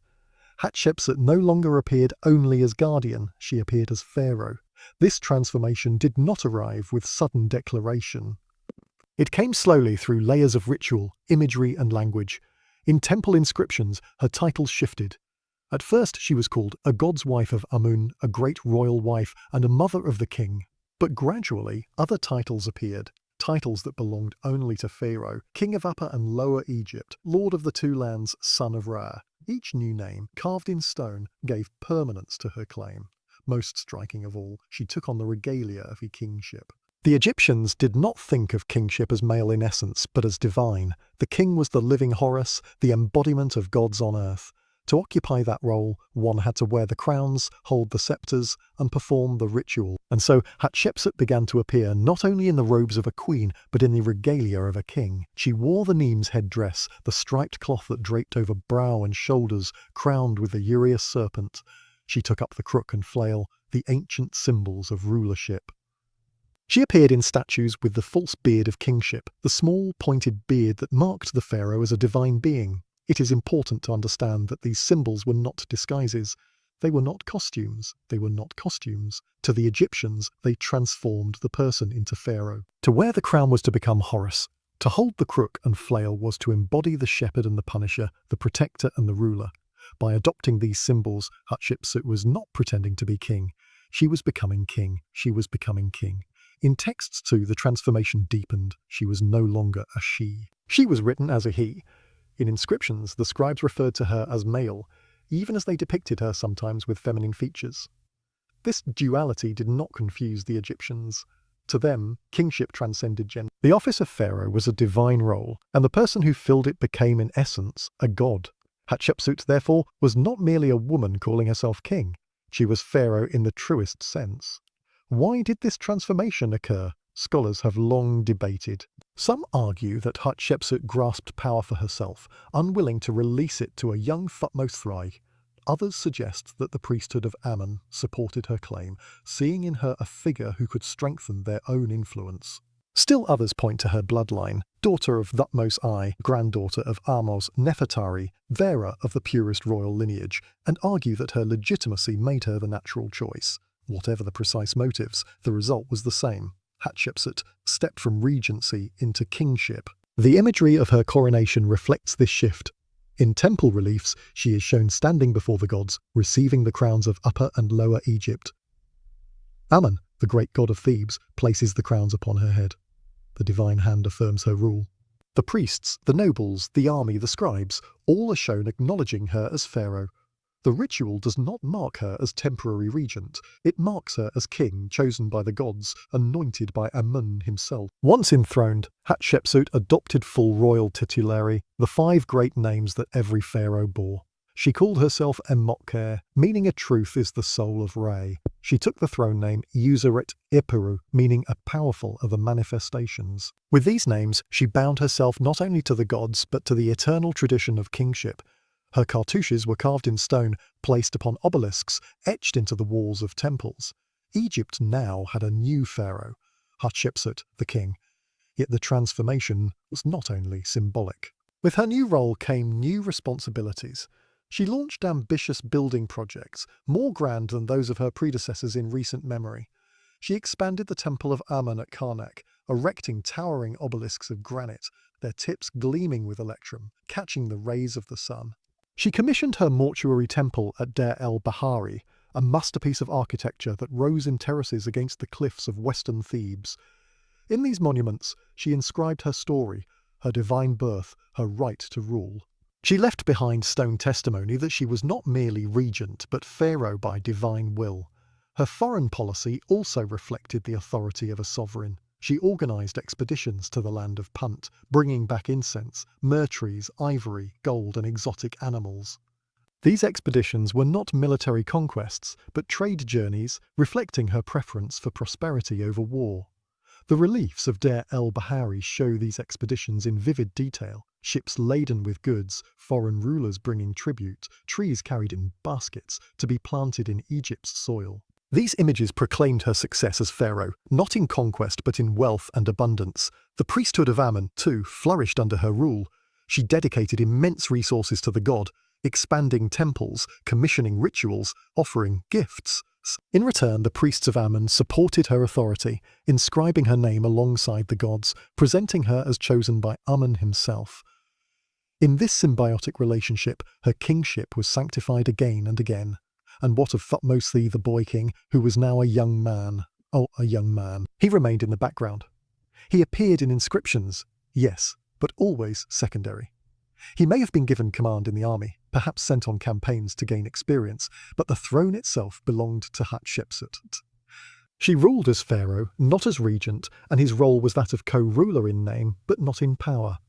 Hatshepsut no longer appeared only as guardian, she appeared as Pharaoh. This transformation did not arrive with sudden declaration. It came slowly through layers of ritual, imagery and language. In temple inscriptions, her titles shifted. At first she was called a god's wife of Amun, a great royal wife, and a mother of the king. But gradually, other titles appeared, titles that belonged only to Pharaoh, king of Upper and Lower Egypt, lord of the two lands, son of Ra. Each new name, carved in stone, gave permanence to her claim. Most striking of all, she took on the regalia of her kingship. The Egyptians did not think of kingship as male in essence, but as divine. The king was the living Horus, the embodiment of gods on earth. To occupy that role, one had to wear the crowns, hold the scepters, and perform the ritual. And so Hatshepsut began to appear not only in the robes of a queen, but in the regalia of a king. She wore the Nemes headdress, the striped cloth that draped over brow and shoulders, crowned with the uraeus serpent. She took up the crook and flail, the ancient symbols of rulership. She appeared in statues with the false beard of kingship, the small pointed beard that marked the pharaoh as a divine being. It is important to understand that these symbols were not disguises. They were not costumes. They were not costumes. To the Egyptians, they transformed the person into Pharaoh. To wear the crown was to become Horus. To hold the crook and flail was to embody the shepherd and the punisher, the protector and the ruler. By adopting these symbols, Hatshepsut was not pretending to be king. She was becoming king. She was becoming king. In texts too, the transformation deepened. She was no longer a she. She was written as a he. In inscriptions, the scribes referred to her as male. even as they depicted her sometimes with feminine features. This duality did not confuse the Egyptians. To them, kingship transcended gender. The office of pharaoh was a divine role, and the person who filled it became, in essence, a god. Hatshepsut, therefore, was not merely a woman calling herself king. She was pharaoh in the truest sense. Why did this transformation occur? Scholars have long debated. Some argue that Hatshepsut grasped power for herself, unwilling to release it to a young Thutmose III. Others suggest that the priesthood of Ammon supported her claim, seeing in her a figure who could strengthen their own influence. Still others point to her bloodline, daughter of Thutmose I, granddaughter of Ahmose Nefertari, bearer of the purest royal lineage, and argue that her legitimacy made her the natural choice. Whatever the precise motives, the result was the same. Hatshepsut stepped from regency into kingship. The imagery of her coronation reflects this shift. In temple reliefs, she is shown standing before the gods, receiving the crowns of Upper and Lower Egypt. Ammon, the great god of Thebes, places the crowns upon her head. The divine hand affirms her rule. The priests, the nobles, the army, the scribes, all are shown acknowledging her as pharaoh. The ritual does not mark her as temporary regent. It marks her as king, chosen by the gods, anointed by Amun himself. Once enthroned, Hatshepsut adopted full royal titulary, the 5 great names that every pharaoh bore. She called herself Emmokher, meaning a truth is the soul of Re. She took the throne name Useret Ipiru, meaning a powerful of the manifestations. With these names, she bound herself not only to the gods, but to the eternal tradition of kingship. Her cartouches were carved in stone, placed upon obelisks, etched into the walls of temples. Egypt now had a new pharaoh, Hatshepsut, the king. Yet the transformation was not only symbolic. With her new role came new responsibilities. She launched ambitious building projects, more grand than those of her predecessors in recent memory. She expanded the temple of Ammon at Karnak, erecting towering obelisks of granite, their tips gleaming with electrum, catching the rays of the sun. She commissioned her mortuary temple at Deir el-Bahari, a masterpiece of architecture that rose in terraces against the cliffs of western Thebes. In these monuments, she inscribed her story, her divine birth, her right to rule. She left behind stone testimony that she was not merely regent, but pharaoh by divine will. Her foreign policy also reflected the authority of a sovereign. She organised expeditions to the land of Punt, bringing back incense, myrrh trees, ivory, gold and exotic animals. These expeditions were not military conquests, but trade journeys, reflecting her preference for prosperity over war. The reliefs of Deir el-Bahari show these expeditions in vivid detail. Ships laden with goods, foreign rulers bringing tribute, trees carried in baskets to be planted in Egypt's soil. These images proclaimed her success as pharaoh, not in conquest but in wealth and abundance. The priesthood of Ammon, too, flourished under her rule. She dedicated immense resources to the god, expanding temples, commissioning rituals, offering gifts. In return, the priests of Ammon supported her authority, inscribing her name alongside the gods, presenting her as chosen by Ammon himself. In this symbiotic relationship, her kingship was sanctified again and again. And what of Thutmose III, the boy king, who was now a young man? Oh, a young man. He remained in the background. He appeared in inscriptions, yes, but always secondary. He may have been given command in the army, perhaps sent on campaigns to gain experience, but the throne itself belonged to Hatshepsut. She ruled as pharaoh, not as regent, and his role was that of co-ruler in name, but not in power.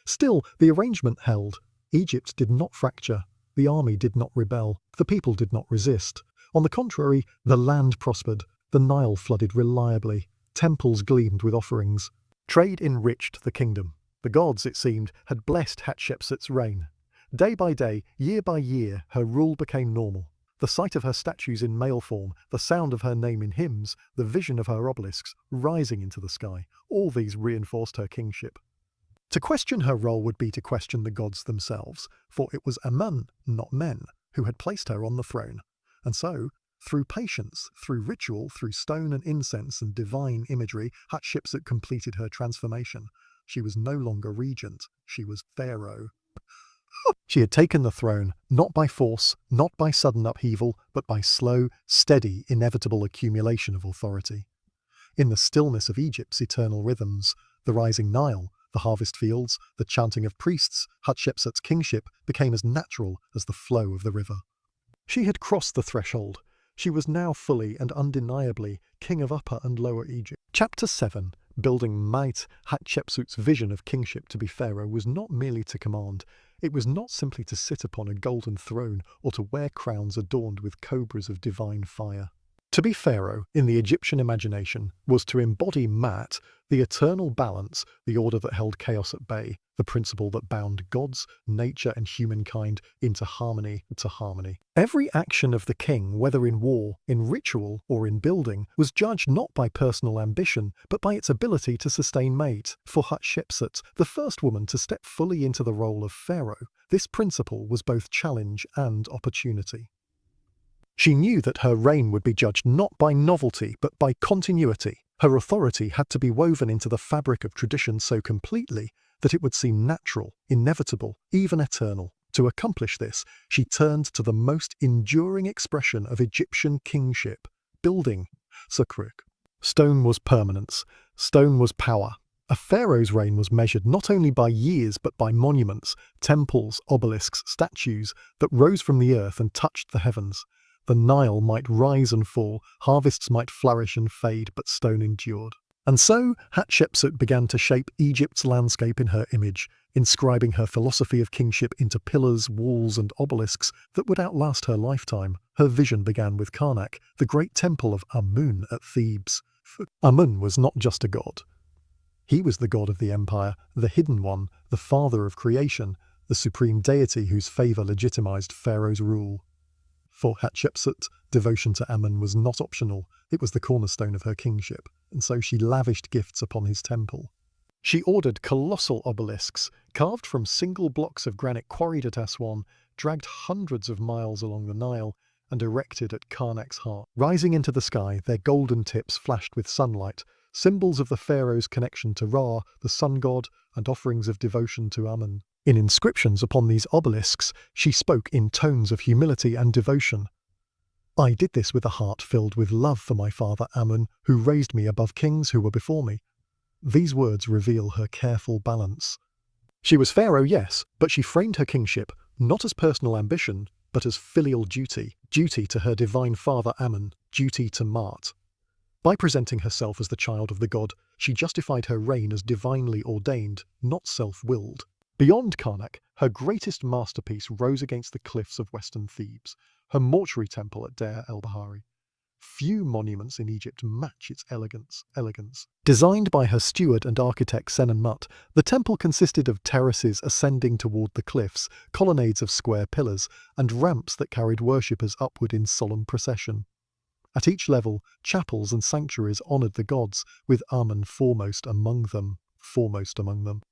Still, the arrangement held. Egypt did not fracture. The army did not rebel. The people did not resist. On the contrary, the land prospered. The Nile flooded reliably. Temples gleamed with offerings. Trade enriched the kingdom. The gods, it seemed, had blessed Hatshepsut's reign. Day by day, year by year, her rule became normal. The sight of her statues in male form, the sound of her name in hymns, the vision of her obelisks rising into the sky, all these reinforced her kingship. To question her role would be to question the gods themselves, for it was Amun, not men, who had placed her on the throne. And so, through patience, through ritual, through stone and incense and divine imagery, Hatshepsut completed her transformation. She was no longer regent, she was pharaoh. She had taken the throne, not by force, not by sudden upheaval, but by slow, steady, inevitable accumulation of authority. In the stillness of Egypt's eternal rhythms, the rising Nile, the harvest fields, the chanting of priests, Hatshepsut's kingship became as natural as the flow of the river. She had crossed the threshold. She was now fully and undeniably king of Upper and Lower Egypt. Chapter 7, building might. Hatshepsut's vision of kingship to be pharaoh was not merely to command. It was not simply to sit upon a golden throne or to wear crowns adorned with cobras of divine fire. To be pharaoh, in the Egyptian imagination, was to embody Mat, the eternal balance, the order that held chaos at bay, the principle that bound gods, nature and humankind into harmony to harmony. Every action of the king, whether in war, in ritual, or in building, was judged not by personal ambition, but by its ability to sustain mate. For Hatshepsut, the first woman to step fully into the role of pharaoh, this principle was both challenge and opportunity. She knew that her reign would be judged not by novelty, but by continuity. Her authority had to be woven into the fabric of tradition so completely that it would seem natural, inevitable, even eternal. To accomplish this, she turned to the most enduring expression of Egyptian kingship, building, sukruk. Stone was permanence. Stone was power. A pharaoh's reign was measured not only by years but by monuments, temples, obelisks, statues that rose from the earth and touched the heavens. The Nile might rise and fall, harvests might flourish and fade, but stone endured. And so Hatshepsut began to shape Egypt's landscape in her image, inscribing her philosophy of kingship into pillars, walls and obelisks that would outlast her lifetime. Her vision began with Karnak, the great temple of Amun at Thebes. Amun was not just a god. He was the god of the empire, the hidden one, the father of creation, the supreme deity whose favour legitimized Pharaoh's rule. For Hatshepsut, devotion to Amun was not optional, it was the cornerstone of her kingship, and so she lavished gifts upon his temple. She ordered colossal obelisks, carved from single blocks of granite quarried at Aswan, dragged hundreds of miles along the Nile, and erected at Karnak's heart. Rising into the sky, their golden tips flashed with sunlight, symbols of the pharaoh's connection to Ra, the sun god, and offerings of devotion to Amun. In inscriptions upon these obelisks, she spoke in tones of humility and devotion. I did this with a heart filled with love for my father Amun, who raised me above kings who were before me. These words reveal her careful balance. She was pharaoh, yes, but she framed her kingship not as personal ambition, but as filial duty, duty to her divine father Amun, duty to Mart. By presenting herself as the child of the god, she justified her reign as divinely ordained, not self-willed. Beyond Karnak, her greatest masterpiece rose against the cliffs of western Thebes, her mortuary temple at Deir el-Bahari. Few monuments in Egypt match its elegance. Designed by her steward and architect Senenmut, the temple consisted of terraces ascending toward the cliffs, colonnades of square pillars, and ramps that carried worshippers upward in solemn procession. At each level, chapels and sanctuaries honoured the gods, with Amun foremost among them.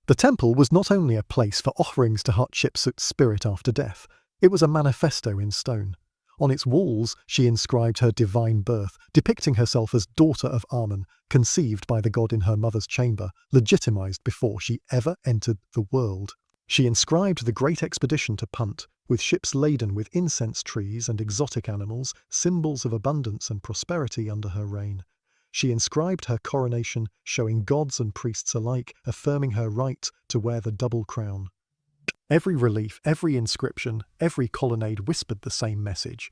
The temple was not only a place for offerings to Hatshepsut's spirit after death, it was a manifesto in stone. On its walls she inscribed her divine birth, depicting herself as daughter of Amun, conceived by the god in her mother's chamber, legitimized before she ever entered the world. She inscribed the great expedition to Punt, with ships laden with incense trees and exotic animals, symbols of abundance and prosperity under her reign. She inscribed her coronation, showing gods and priests alike, affirming her right to wear the double crown. Every relief, every inscription, every colonnade whispered the same message.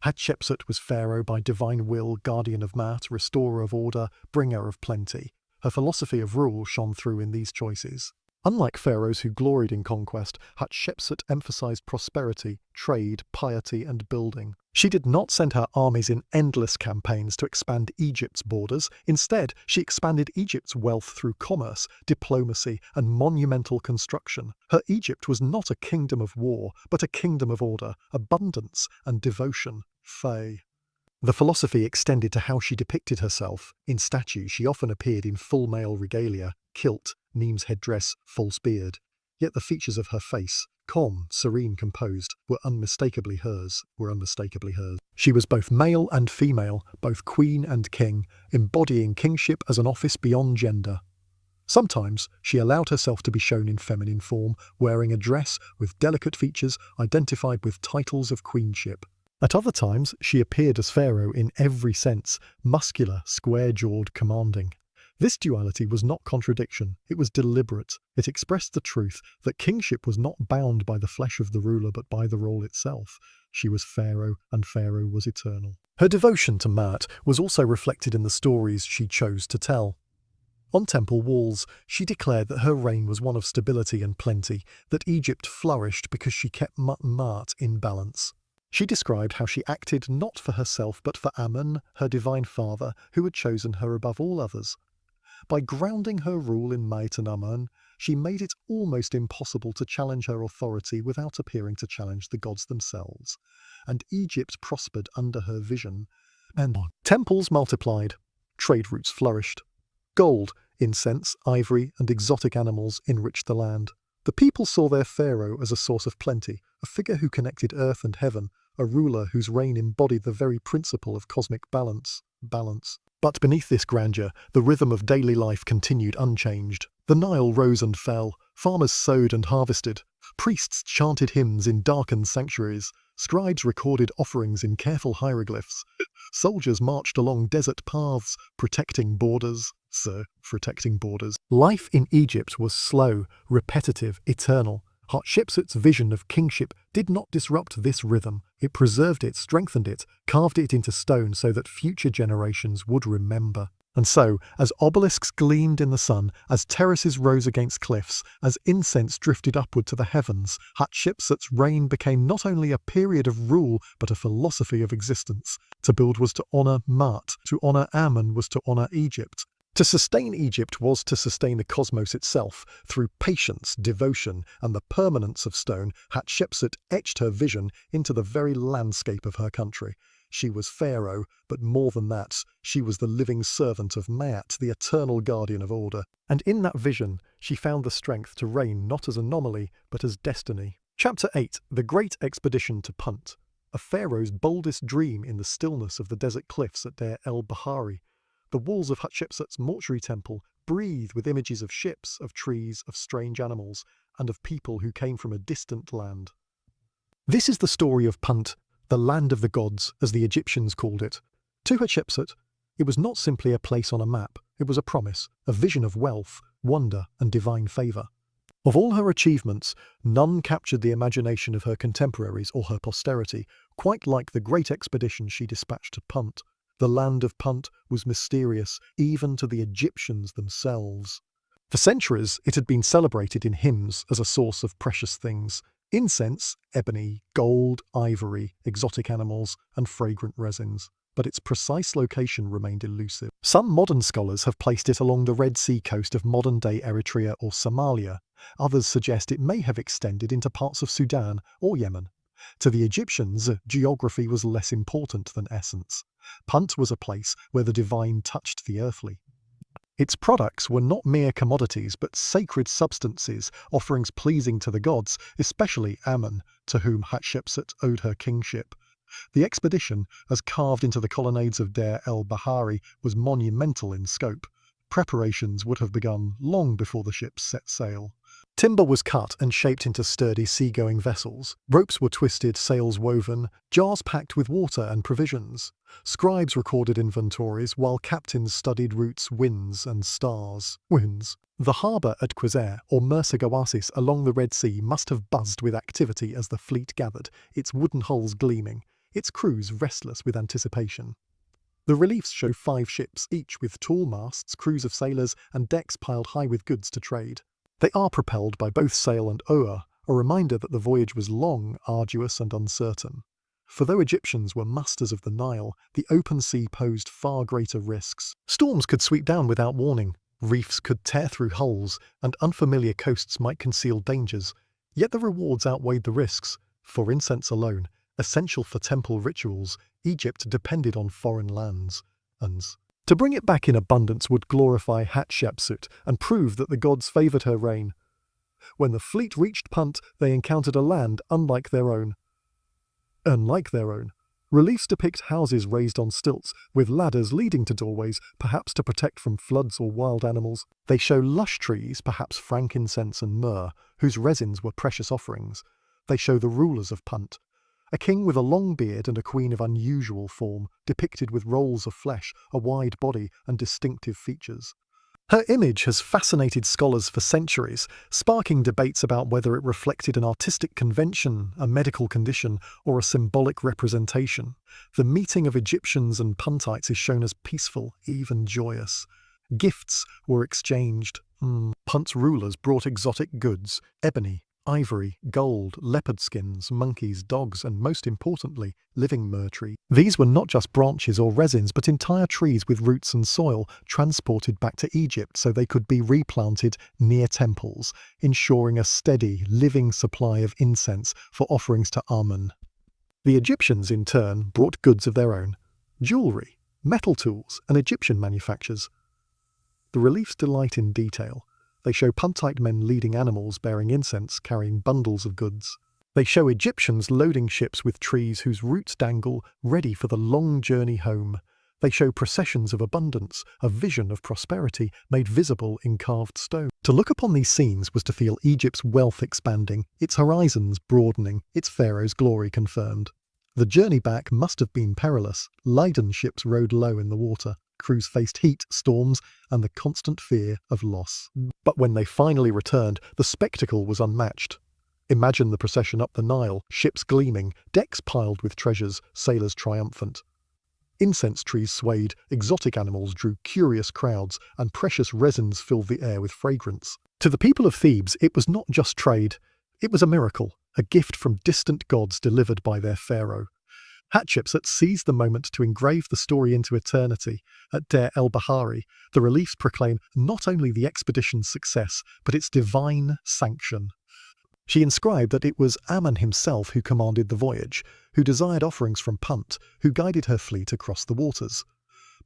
Hatshepsut was pharaoh by divine will, guardian of Maat, restorer of order, bringer of plenty. Her philosophy of rule shone through in these choices. Unlike pharaohs who gloried in conquest, Hatshepsut emphasized prosperity, trade, piety, and building. She did not send her armies in endless campaigns to expand Egypt's borders. Instead, she expanded Egypt's wealth through commerce, diplomacy, and monumental construction. Her Egypt was not a kingdom of war, but a kingdom of order, abundance, and devotion. The philosophy extended to how she depicted herself. In statues, she often appeared in full male regalia, kilt, Neem's headdress, false beard. Yet the features of her face, calm, serene, composed, were unmistakably hers. She was both male and female, both queen and king, embodying kingship as an office beyond gender. Sometimes she allowed herself to be shown in feminine form, wearing a dress with delicate features identified with titles of queenship. At other times, she appeared as pharaoh in every sense, muscular, square-jawed, commanding. This duality was not contradiction, it was deliberate. It expressed the truth that kingship was not bound by the flesh of the ruler but by the role itself. She was Pharaoh, and Pharaoh was eternal. Her devotion to Maat was also reflected in the stories she chose to tell. On temple walls, she declared that her reign was one of stability and plenty, that Egypt flourished because she kept Maat in balance. She described how she acted not for herself but for Amun, her divine father, who had chosen her above all others. By grounding her rule in Maat and Amun, she made it almost impossible to challenge her authority without appearing to challenge the gods themselves. And Egypt prospered under her vision, and temples multiplied, trade routes flourished. Gold, incense, ivory, and exotic animals enriched the land. The people saw their pharaoh as a source of plenty, a figure who connected earth and heaven, a ruler whose reign embodied the very principle of cosmic balance. But beneath this grandeur, the rhythm of daily life continued unchanged. The Nile rose and fell, farmers sowed and harvested, priests chanted hymns in darkened sanctuaries, scribes recorded offerings in careful hieroglyphs, soldiers marched along desert paths, protecting borders. Life in Egypt was slow, repetitive, eternal. Hatshepsut's vision of kingship did not disrupt this rhythm. It preserved it, strengthened it, carved it into stone so that future generations would remember. And so, as obelisks gleamed in the sun, as terraces rose against cliffs, as incense drifted upward to the heavens, Hatshepsut's reign became not only a period of rule, but a philosophy of existence. To build was to honour Maat, to honour Amun was to honour Egypt. To sustain Egypt was to sustain the cosmos itself. Through patience, devotion, and the permanence of stone, Hatshepsut etched her vision into the very landscape of her country. She was Pharaoh, but more than that, she was the living servant of Maat, the eternal guardian of order. And in that vision, she found the strength to reign not as anomaly, but as destiny. Chapter 8. The Great Expedition to Punt. A pharaoh's boldest dream in the stillness of the desert cliffs at Deir el-Bahari. The walls of Hatshepsut's mortuary temple breathe with images of ships, of trees, of strange animals, and of people who came from a distant land. This is the story of Punt, the land of the gods, as the Egyptians called it. To Hatshepsut, it was not simply a place on a map, it was a promise, a vision of wealth, wonder, and divine favour. Of all her achievements, none captured the imagination of her contemporaries or her posterity, quite like the great expedition she dispatched to Punt. The land of Punt was mysterious, even to the Egyptians themselves. For centuries, it had been celebrated in hymns as a source of precious things. Incense, ebony, gold, ivory, exotic animals, and fragrant resins. But its precise location remained elusive. Some modern scholars have placed it along the Red Sea coast of modern-day Eritrea or Somalia. Others suggest it may have extended into parts of Sudan or Yemen. To the Egyptians, geography was less important than essence. Punt was a place where the divine touched the earthly. Its products were not mere commodities, but sacred substances, offerings pleasing to the gods, especially Amun, to whom Hatshepsut owed her kingship. The expedition, as carved into the colonnades of Deir el-Bahari, was monumental in scope. Preparations would have begun long before the ships set sail. Timber was cut and shaped into sturdy seagoing vessels. Ropes were twisted, sails woven, jars packed with water and provisions. Scribes recorded inventories, while captains studied routes, winds, and stars. The harbour at Qusair, or Mersagoasis along the Red Sea, must have buzzed with activity as the fleet gathered, its wooden hulls gleaming, its crews restless with anticipation. The reliefs show 5 ships, each with tall masts, crews of sailors, and decks piled high with goods to trade. They are propelled by both sail and oar, a reminder that the voyage was long, arduous, and uncertain. For though Egyptians were masters of the Nile, the open sea posed far greater risks. Storms could sweep down without warning, reefs could tear through hulls, and unfamiliar coasts might conceal dangers. Yet the rewards outweighed the risks. For incense alone, essential for temple rituals, Egypt depended on foreign lands. To bring it back in abundance would glorify Hatshepsut and prove that the gods favoured her reign. When the fleet reached Punt, they encountered a land unlike their own. Reliefs depict houses raised on stilts, with ladders leading to doorways, perhaps to protect from floods or wild animals. They show lush trees, perhaps frankincense and myrrh, whose resins were precious offerings. They show the rulers of Punt. A king with a long beard and a queen of unusual form, depicted with rolls of flesh, a wide body, and distinctive features. Her image has fascinated scholars for centuries, sparking debates about whether it reflected an artistic convention, a medical condition, or a symbolic representation. The meeting of Egyptians and Puntites is shown as peaceful, even joyous. Gifts were exchanged. Punt's rulers brought exotic goods: ebony, ivory, gold, leopard skins, monkeys, dogs, and most importantly, living myrrh trees. These were not just branches or resins, but entire trees with roots and soil transported back to Egypt so they could be replanted near temples, ensuring a steady, living supply of incense for offerings to Amun. The Egyptians, in turn, brought goods of their own: jewellery, metal tools, and Egyptian manufactures. The reliefs delight in detail. They show Puntite men leading animals bearing incense, carrying bundles of goods. They show Egyptians loading ships with trees whose roots dangle, ready for the long journey home. They show processions of abundance, a vision of prosperity made visible in carved stone. To look upon these scenes was to feel Egypt's wealth expanding, its horizons broadening, its pharaoh's glory confirmed. The journey back must have been perilous. Laden ships rode low in the water. Crews faced heat, storms, and the constant fear of loss. But when they finally returned, the spectacle was unmatched. Imagine the procession up the Nile, ships gleaming, decks piled with treasures, sailors triumphant. Incense trees swayed, exotic animals drew curious crowds, and precious resins filled the air with fragrance. To the people of Thebes, it was not just trade. It was a miracle, a gift from distant gods delivered by their pharaoh. Hatshepsut seized the moment to engrave the story into eternity. At Deir el-Bahari, the reliefs proclaim not only the expedition's success, but its divine sanction. She inscribed that it was Amun himself who commanded the voyage, who desired offerings from Punt, who guided her fleet across the waters.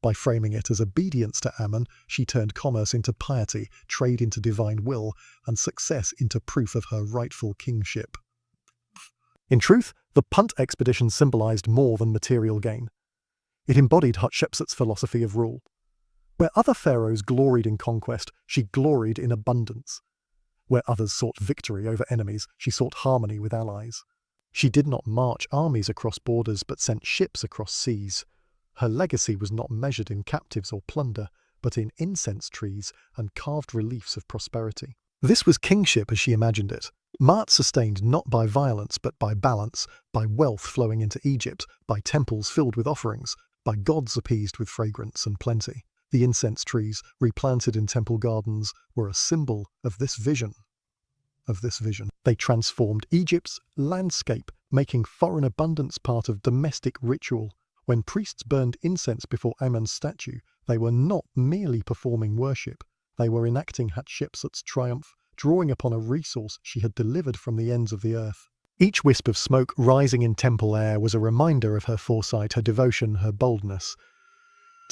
By framing it as obedience to Amun, she turned commerce into piety, trade into divine will, and success into proof of her rightful kingship. In truth, the Punt expedition symbolized more than material gain. It embodied Hatshepsut's philosophy of rule. Where other pharaohs gloried in conquest, she gloried in abundance. Where others sought victory over enemies, she sought harmony with allies. She did not march armies across borders, but sent ships across seas. Her legacy was not measured in captives or plunder, but in incense trees and carved reliefs of prosperity. This was kingship as she imagined it. Maat sustained not by violence but by balance, by wealth flowing into Egypt, by temples filled with offerings, by gods appeased with fragrance and plenty. The incense trees, replanted in temple gardens, were a symbol of this vision. They transformed Egypt's landscape, making foreign abundance part of domestic ritual. When priests burned incense before Amun's statue, they were not merely performing worship. They were enacting Hatshepsut's triumph, drawing upon a resource she had delivered from the ends of the earth. Each wisp of smoke rising in temple air was a reminder of her foresight, her devotion, her boldness.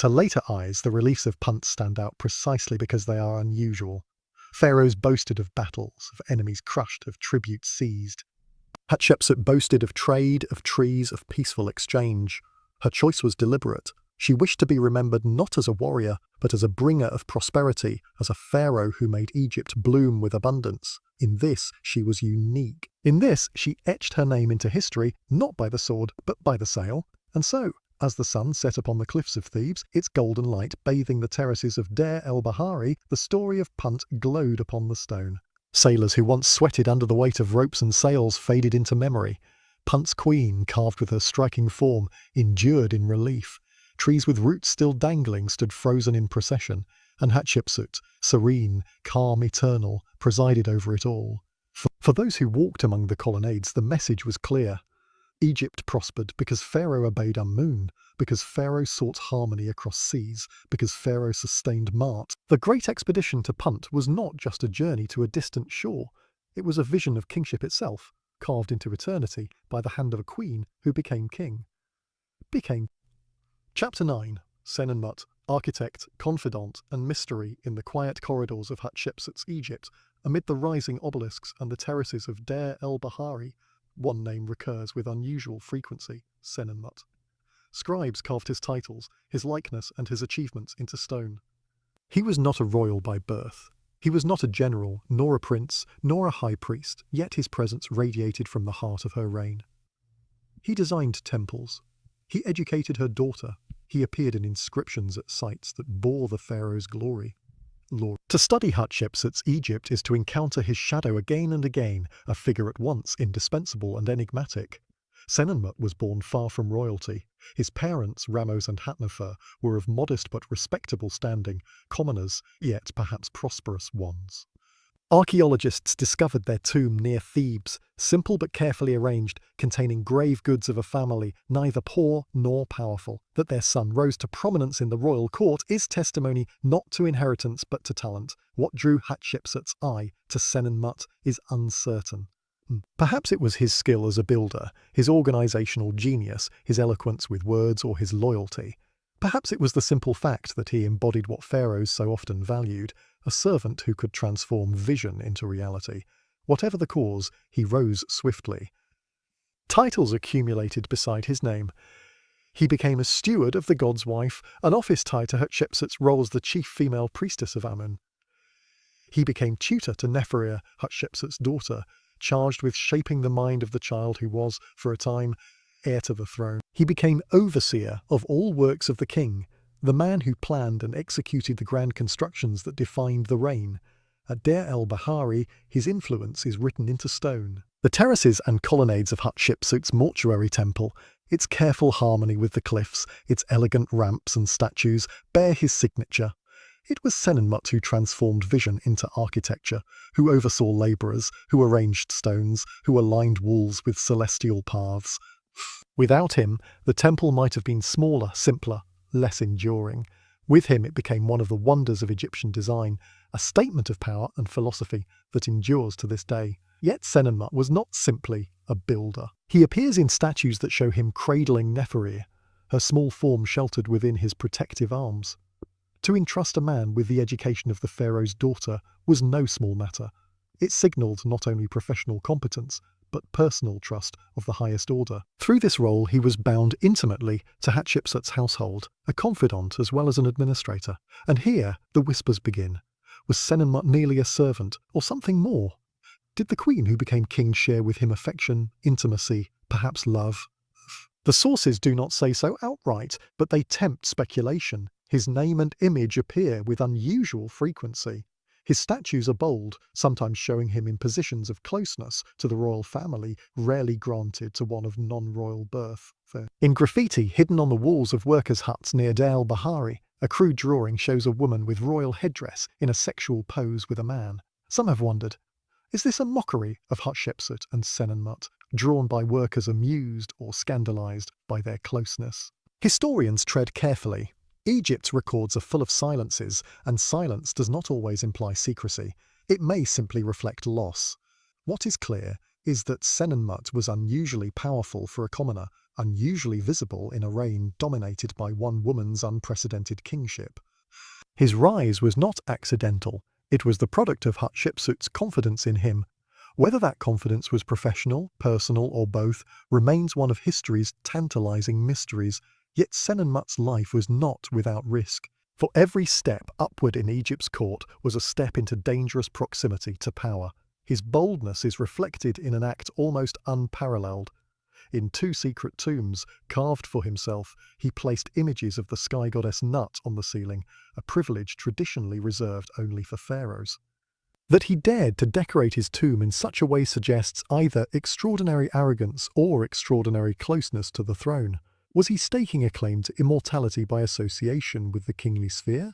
To later eyes, the reliefs of Punt stand out precisely because they are unusual. Pharaohs boasted of battles, of enemies crushed, of tributes seized. Hatshepsut boasted of trade, of trees, of peaceful exchange. Her choice was deliberate. She wished to be remembered not as a warrior, but as a bringer of prosperity, as a pharaoh who made Egypt bloom with abundance. In this, she was unique. In this, she etched her name into history, not by the sword, but by the sail. And so, as the sun set upon the cliffs of Thebes, its golden light bathing the terraces of Deir el-Bahari, the story of Punt glowed upon the stone. Sailors who once sweated under the weight of ropes and sails faded into memory. Punt's queen, carved with her striking form, endured in relief. Trees with roots still dangling stood frozen in procession, and Hatshepsut, serene, calm, eternal, presided over it all. For those who walked among the colonnades, the message was clear. Egypt prospered because Pharaoh obeyed Amun, because Pharaoh sought harmony across seas, because Pharaoh sustained Maat. The great expedition to Punt was not just a journey to a distant shore. It was a vision of kingship itself, carved into eternity by the hand of a queen who became king. Chapter 9. Senenmut, architect, confidant, and mystery in the quiet corridors of Hatshepsut's Egypt, amid the rising obelisks and the terraces of Deir el-Bahari. One name recurs with unusual frequency: Senenmut. Scribes carved his titles, his likeness, and his achievements into stone. He was not a royal by birth. He was not a general, nor a prince, nor a high priest, yet his presence radiated from the heart of her reign. He designed temples. He educated her daughter. He appeared in inscriptions at sites that bore the pharaoh's glory. lore. To study Hatshepsut's Egypt is to encounter his shadow again and again, a figure at once indispensable and enigmatic. Senenmut was born far from royalty. His parents, Ramos and Hatnefer, were of modest but respectable standing, commoners, yet perhaps prosperous ones. Archaeologists discovered their tomb near Thebes, simple but carefully arranged, containing grave goods of a family neither poor nor powerful. That their son rose to prominence in the royal court is testimony not to inheritance but to talent. What drew Hatshepsut's eye to Senenmut is uncertain. Perhaps it was his skill as a builder, his organisational genius, his eloquence with words, or his loyalty. Perhaps it was the simple fact that he embodied what pharaohs so often valued, a servant who could transform vision into reality. Whatever the cause, he rose swiftly. Titles accumulated beside his name. He became a steward of the god's wife, an office tied to Hatshepsut's role as the chief female priestess of Amun. He became tutor to Neferia, Hatshepsut's daughter, charged with shaping the mind of the child who was, for a time, heir to the throne. He became overseer of all works of the king, the man who planned and executed the grand constructions that defined the reign. At Deir el-Bahari, his influence is written into stone. The terraces and colonnades of Hatshepsut's mortuary temple, its careful harmony with the cliffs, its elegant ramps and statues, bear his signature. It was Senenmut who transformed vision into architecture, who oversaw labourers, who arranged stones, who aligned walls with celestial paths. Without him, the temple might have been smaller, simpler, less enduring. With him it became one of the wonders of Egyptian design, a statement of power and philosophy that endures to this day. Yet Senenmut was not simply a builder. He appears in statues that show him cradling Neferia, her small form sheltered within his protective arms. To entrust a man with the education of the pharaoh's daughter was no small matter. It signalled not only professional competence, but personal trust of the highest order. Through this role he was bound intimately to Hatshepsut's household, a confidant as well as an administrator. And here the whispers begin. Was Senenmut merely a servant, or something more? Did the queen who became king share with him affection, intimacy, perhaps love? The sources do not say so outright, but they tempt speculation. His name and image appear with unusual frequency. His statues are bold, sometimes showing him in positions of closeness to the royal family, rarely granted to one of non-royal birth. In graffiti hidden on the walls of workers' huts near Deir el-Bahari, a crude drawing shows a woman with royal headdress in a sexual pose with a man. Some have wondered, is this a mockery of Hatshepsut and Senenmut, drawn by workers amused or scandalised by their closeness? Historians tread carefully. Egypt's records are full of silences, and silence does not always imply secrecy. It may simply reflect loss. What is clear is that Senenmut was unusually powerful for a commoner, unusually visible in a reign dominated by one woman's unprecedented kingship. His rise was not accidental. It was the product of Hatshepsut's confidence in him. Whether that confidence was professional, personal, or both, remains one of history's tantalising mysteries. Yet Senenmut's life was not without risk. For every step upward in Egypt's court was a step into dangerous proximity to power. His boldness is reflected in an act almost unparalleled. In 2 secret tombs, carved for himself, he placed images of the sky goddess Nut on the ceiling, a privilege traditionally reserved only for pharaohs. That he dared to decorate his tomb in such a way suggests either extraordinary arrogance or extraordinary closeness to the throne. Was he staking a claim to immortality by association with the kingly sphere?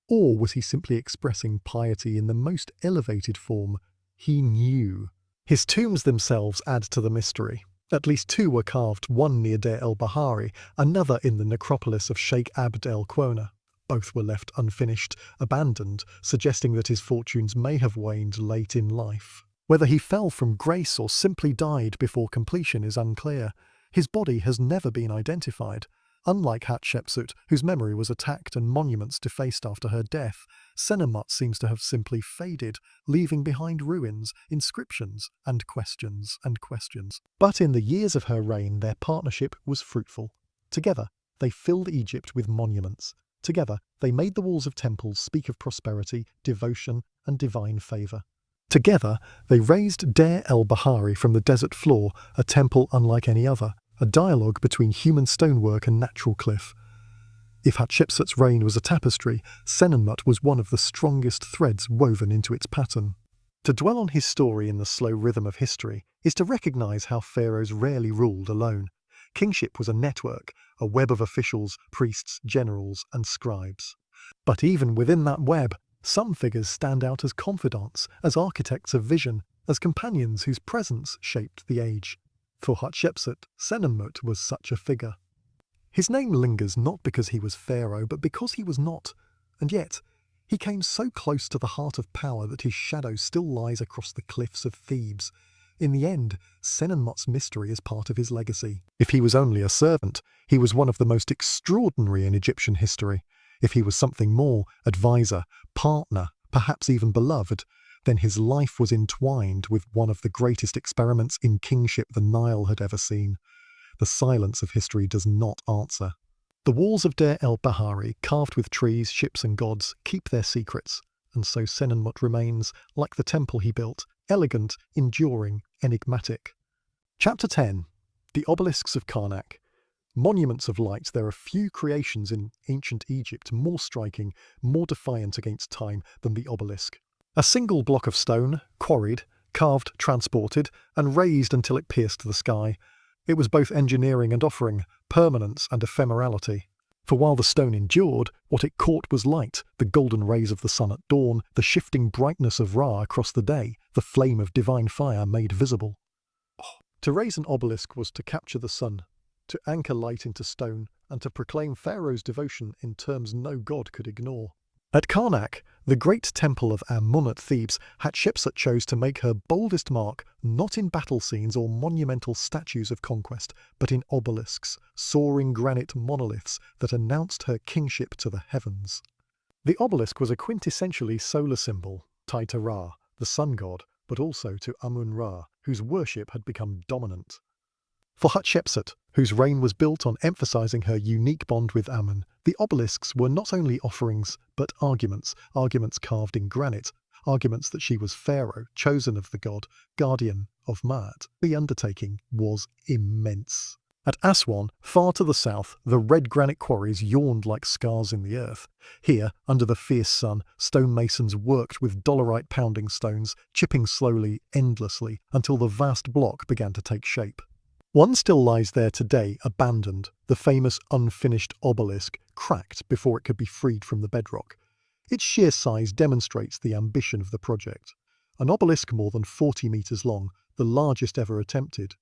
Or was he simply expressing piety in the most elevated form? He knew. His tombs themselves add to the mystery. At least 2 were carved, one near Deir el-Bahari, another in the necropolis of Sheikh Abd el-Qona. Both were left unfinished, abandoned, suggesting that his fortunes may have waned late in life. Whether he fell from grace or simply died before completion is unclear. His body has never been identified. Unlike Hatshepsut, whose memory was attacked and monuments defaced after her death, Senenmut seems to have simply faded, leaving behind ruins, inscriptions, and questions and questions. But in the years of her reign, their partnership was fruitful. Together, they filled Egypt with monuments. Together, they made the walls of temples speak of prosperity, devotion, and divine favour. Together, they raised Deir el-Bahari from the desert floor, a temple unlike any other, a dialogue between human stonework and natural cliff. If Hatshepsut's reign was a tapestry, Senenmut was one of the strongest threads woven into its pattern. To dwell on his story in the slow rhythm of history is to recognize how pharaohs rarely ruled alone. Kingship was a network, a web of officials, priests, generals, and scribes. But even within that web, some figures stand out as confidants, as architects of vision, as companions whose presence shaped the age. For Hatshepsut, Senenmut was such a figure. His name lingers not because he was pharaoh, but because he was not. And yet, he came so close to the heart of power that his shadow still lies across the cliffs of Thebes. In the end, Senenmut's mystery is part of his legacy. If he was only a servant, he was one of the most extraordinary in Egyptian history. If he was something more, advisor, partner, perhaps even beloved, then his life was entwined with one of the greatest experiments in kingship the Nile had ever seen. The silence of history does not answer. The walls of Deir el-Bahari, carved with trees, ships and gods, keep their secrets, and so Senenmut remains, like the temple he built, elegant, enduring, enigmatic. Chapter 10. The Obelisks of Karnak. Monuments of light, there are few creations in ancient Egypt more striking, more defiant against time than the obelisk. A single block of stone, quarried, carved, transported, and raised until it pierced the sky. It was both engineering and offering, permanence and ephemerality. For while the stone endured, what it caught was light, the golden rays of the sun at dawn, the shifting brightness of Ra across the day, the flame of divine fire made visible. To raise an obelisk was to capture the sun, to anchor light into stone, and to proclaim Pharaoh's devotion in terms no god could ignore. At Karnak, the great temple of Amun at Thebes, Hatshepsut chose to make her boldest mark not in battle scenes or monumental statues of conquest, but in obelisks, soaring granite monoliths that announced her kingship to the heavens. The obelisk was a quintessentially solar symbol, tied to Ra, the sun god, but also to Amun-Ra, whose worship had become dominant. For Hatshepsut, whose reign was built on emphasizing her unique bond with Amun, the obelisks were not only offerings, but arguments carved in granite, arguments that she was pharaoh, chosen of the god, guardian of Maat. The undertaking was immense. At Aswan, far to the south, the red granite quarries yawned like scars in the earth. Here, under the fierce sun, stonemasons worked with dolerite pounding stones, chipping slowly, endlessly, until the vast block began to take shape. One still lies there today, abandoned, the famous unfinished obelisk, cracked before it could be freed from the bedrock. Its sheer size demonstrates the ambition of the project. An obelisk more than 40 metres long, the largest ever attempted.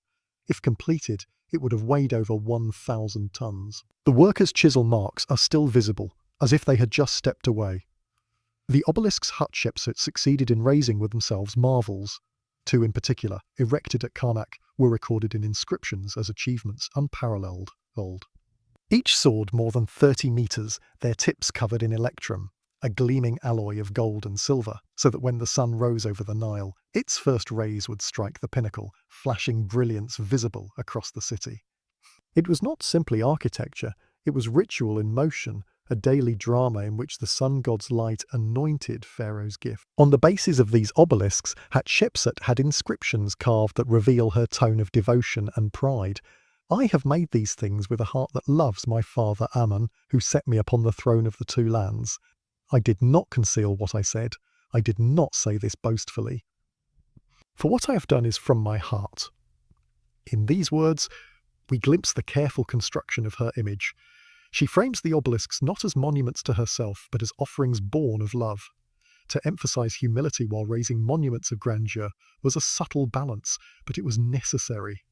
If completed, it would have weighed over 1,000 tons. The workers' chisel marks are still visible, as if they had just stepped away. The obelisks Hatshepsut succeeded in raising were themselves marvels. Two in particular, erected at Karnak, were recorded in inscriptions as achievements unparalleled. Each soared more than 30 metres, their tips covered in electrum, a gleaming alloy of gold and silver, so that when the sun rose over the Nile, its first rays would strike the pinnacle, flashing brilliance visible across the city. It was not simply architecture, it was ritual in motion, a daily drama in which the sun god's light anointed Pharaoh's gift. On the bases of these obelisks, Hatshepsut had inscriptions carved that reveal her tone of devotion and pride. I have made these things with a heart that loves my father Amun, who set me upon the throne of the two lands. I did not conceal what I said. I did not say this boastfully. For what I have done is from my heart. In these words, we glimpse the careful construction of her image. She frames the obelisks not as monuments to herself, but as offerings born of love. To emphasize humility while raising monuments of grandeur was a subtle balance, but it was necessary.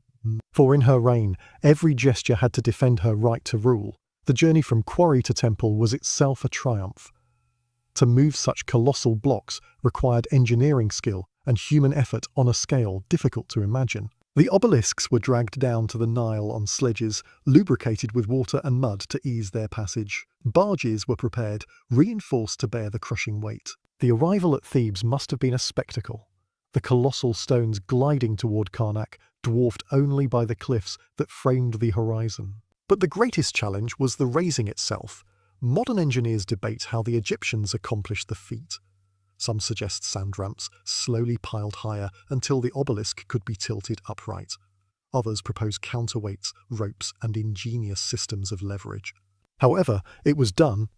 For in her reign, every gesture had to defend her right to rule. The journey from quarry to temple was itself a triumph. To move such colossal blocks required engineering skill and human effort on a scale difficult to imagine. The obelisks were dragged down to the Nile on sledges, lubricated with water and mud to ease their passage. Barges were prepared, reinforced to bear the crushing weight. The arrival at Thebes must have been a spectacle. The colossal stones gliding toward Karnak, dwarfed only by the cliffs that framed the horizon. But the greatest challenge was the raising itself. Modern engineers debate how the Egyptians accomplished the feat. Some suggest sand ramps, slowly piled higher until the obelisk could be tilted upright. Others propose counterweights, ropes, and ingenious systems of leverage. However, it was done.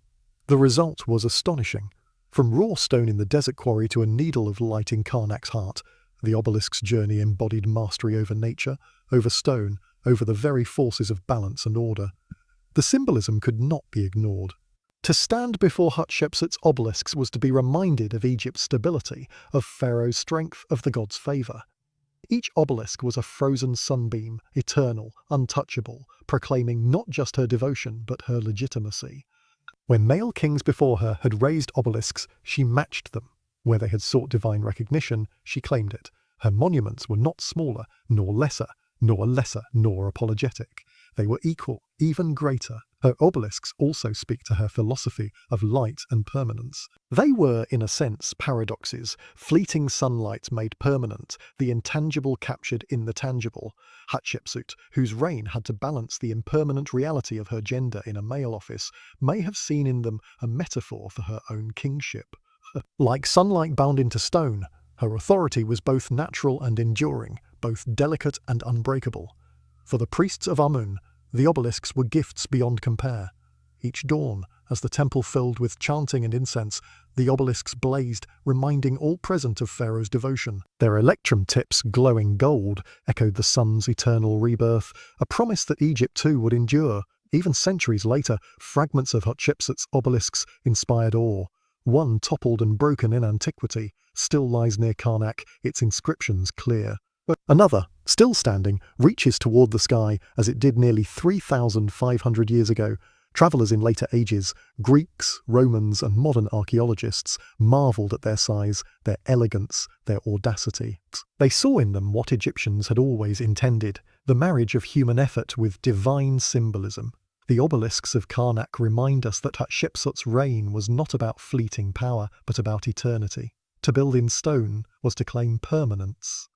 The result was astonishing. From raw stone in the desert quarry to a needle of light in Karnak's heart, the obelisk's journey embodied mastery over nature, over stone, over the very forces of balance and order. The symbolism could not be ignored. To stand before Hatshepsut's obelisks was to be reminded of Egypt's stability, of Pharaoh's strength, of the god's favour. Each obelisk was a frozen sunbeam, eternal, untouchable, proclaiming not just her devotion but her legitimacy. When male kings before her had raised obelisks, she matched them. Where they had sought divine recognition, she claimed it. Her monuments were not smaller, nor lesser, nor apologetic. They were equal, even greater. Her obelisks also speak to her philosophy of light and permanence. They were, in a sense, paradoxes, fleeting sunlight made permanent, the intangible captured in the tangible. Hatshepsut, whose reign had to balance the impermanent reality of her gender in a male office, may have seen in them a metaphor for her own kingship. Like sunlight bound into stone, her authority was both natural and enduring, both delicate and unbreakable. For the priests of Amun, the obelisks were gifts beyond compare. Each dawn, as the temple filled with chanting and incense, the obelisks blazed, reminding all present of Pharaoh's devotion. Their electrum tips, glowing gold, echoed the sun's eternal rebirth, a promise that Egypt too would endure. Even centuries later, fragments of Hatshepsut's obelisks inspired awe. One, toppled and broken in antiquity, still lies near Karnak, its inscriptions clear. But another, still standing, reaches toward the sky as it did nearly 3,500 years ago. Travellers in later ages, Greeks, Romans and modern archaeologists, marvelled at their size, their elegance, their audacity. They saw in them what Egyptians had always intended, the marriage of human effort with divine symbolism. The obelisks of Karnak remind us that Hatshepsut's reign was not about fleeting power, but about eternity. To build in stone was to claim permanence.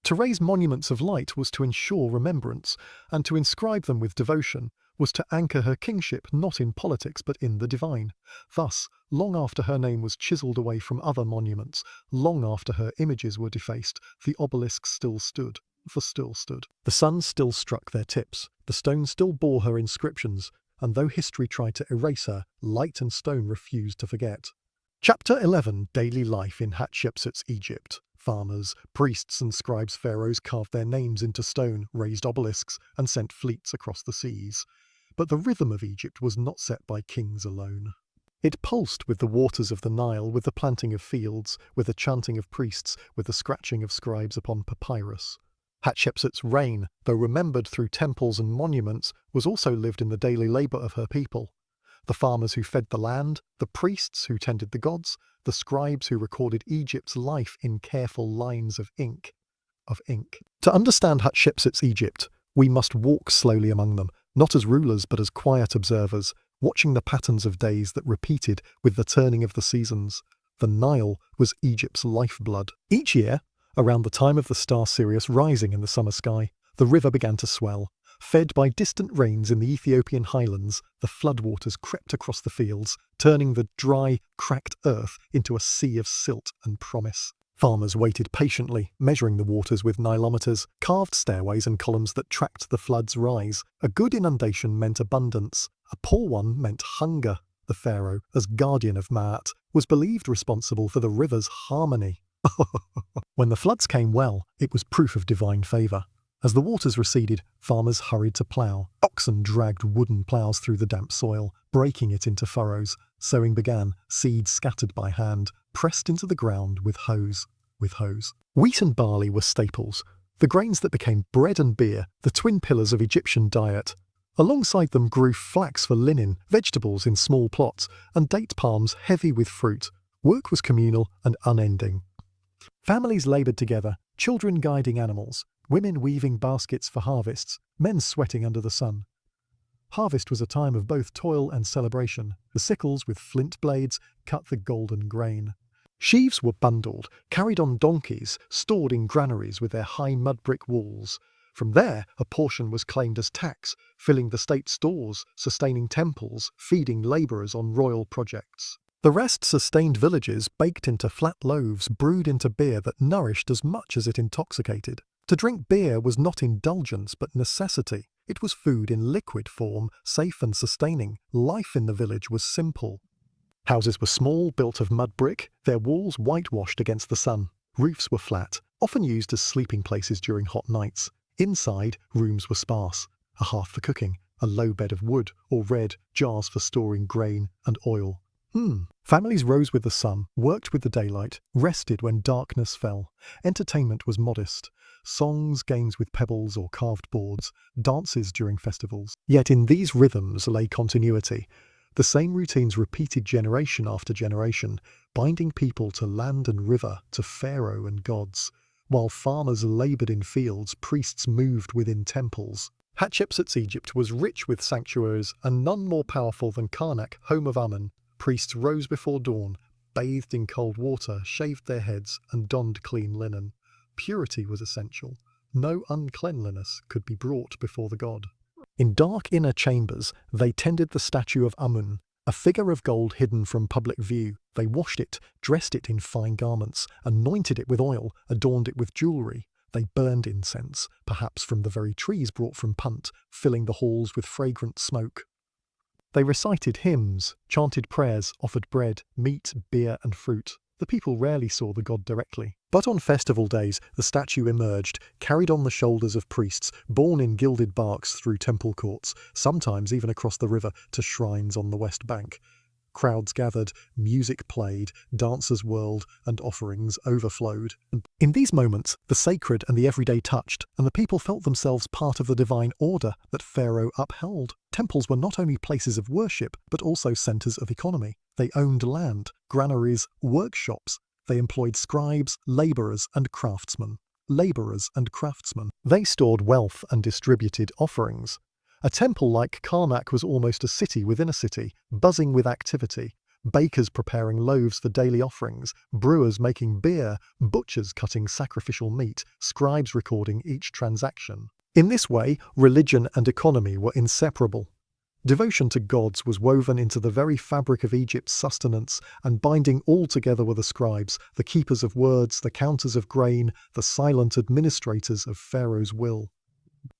To raise monuments of light was to ensure remembrance, and to inscribe them with devotion was to anchor her kingship not in politics but in the divine. Thus, long after her name was chiselled away from other monuments, long after her images were defaced, the obelisks still stood. The sun still struck their tips, the stone still bore her inscriptions, and though history tried to erase her, light and stone refused to forget. Chapter 11. Daily life in Hatshepsut's Egypt. Farmers, priests and scribes pharaohs carved their names into stone, raised obelisks, and sent fleets across the seas. But the rhythm of Egypt was not set by kings alone. It pulsed with the waters of the Nile, with the planting of fields, with the chanting of priests, with the scratching of scribes upon papyrus. Hatshepsut's reign, though remembered through temples and monuments, was also lived in the daily labour of her people. The farmers who fed the land, the priests who tended the gods, the scribes who recorded Egypt's life in careful lines of ink. To understand Hatshepsut's Egypt, we must walk slowly among them, not as rulers but as quiet observers, watching the patterns of days that repeated with the turning of the seasons. The Nile was Egypt's lifeblood. Each year, around the time of the star Sirius rising in the summer sky, the river began to swell. Fed by distant rains in the Ethiopian highlands, the floodwaters crept across the fields, turning the dry, cracked earth into a sea of silt and promise. Farmers waited patiently, measuring the waters with nilometers, carved stairways and columns that tracked the flood's rise. A good inundation meant abundance. A poor one meant hunger. The pharaoh, as guardian of Maat, was believed responsible for the river's harmony. When the floods came well, it was proof of divine favour. As the waters receded, farmers hurried to plough. Oxen dragged wooden ploughs through the damp soil, breaking it into furrows. Sowing began, seeds scattered by hand, pressed into the ground with hoes. Wheat and barley were staples, the grains that became bread and beer, the twin pillars of Egyptian diet. Alongside them grew flax for linen, vegetables in small plots, and date palms heavy with fruit. Work was communal and unending. Families laboured together, children guiding animals, women weaving baskets for harvests, men sweating under the sun. Harvest was a time of both toil and celebration. The sickles with flint blades cut the golden grain. Sheaves were bundled, carried on donkeys, stored in granaries with their high mud brick walls. From there, a portion was claimed as tax, filling the state stores, sustaining temples, feeding labourers on royal projects. The rest sustained villages baked into flat loaves, brewed into beer that nourished as much as it intoxicated. To drink beer was not indulgence but necessity. It was food in liquid form, safe and sustaining. Life in the village was simple. Houses were small, built of mud brick, their walls whitewashed against the sun. Roofs were flat, often used as sleeping places during hot nights. Inside, rooms were sparse, a hearth for cooking, a low bed of wood or red, jars for storing grain and oil. Families rose with the sun, worked with the daylight, rested when darkness fell. Entertainment was modest. Songs, games with pebbles or carved boards, dances during festivals. Yet in these rhythms lay continuity. The same routines repeated generation after generation, binding people to land and river, to Pharaoh and gods. While farmers laboured in fields, priests moved within temples. Hatshepsut's Egypt was rich with sanctuaries, and none more powerful than Karnak, home of Amun. Priests rose before dawn, bathed in cold water, shaved their heads, and donned clean linen. Purity was essential. No uncleanliness could be brought before the god. In dark inner chambers, they tended the statue of Amun, a figure of gold hidden from public view. They washed it, dressed it in fine garments, anointed it with oil, adorned it with jewellery. They burned incense, perhaps from the very trees brought from Punt, filling the halls with fragrant smoke. They recited hymns, chanted prayers, offered bread, meat, beer and fruit. The people rarely saw the god directly. But on festival days, the statue emerged, carried on the shoulders of priests, borne in gilded barks through temple courts, sometimes even across the river to shrines on the west bank. Crowds gathered, music played, dancers whirled, and offerings overflowed. In these moments, the sacred and the everyday touched, and the people felt themselves part of the divine order that Pharaoh upheld. Temples were not only places of worship, but also centres of economy. They owned land, granaries, workshops. They employed scribes, labourers and craftsmen. They stored wealth and distributed offerings. A temple like Karnak was almost a city within a city, buzzing with activity. Bakers preparing loaves for daily offerings, brewers making beer, butchers cutting sacrificial meat, scribes recording each transaction. In this way, religion and economy were inseparable. Devotion to gods was woven into the very fabric of Egypt's sustenance, and binding all together were the scribes, the keepers of words, the counters of grain, the silent administrators of Pharaoh's will.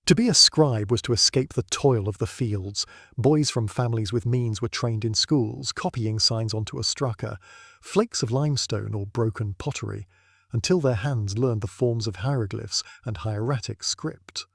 To be a scribe was to escape the toil of the fields. Boys from families with means were trained in schools, copying signs onto a straka, flakes of limestone or broken pottery, until their hands learned the forms of hieroglyphs and hieratic script.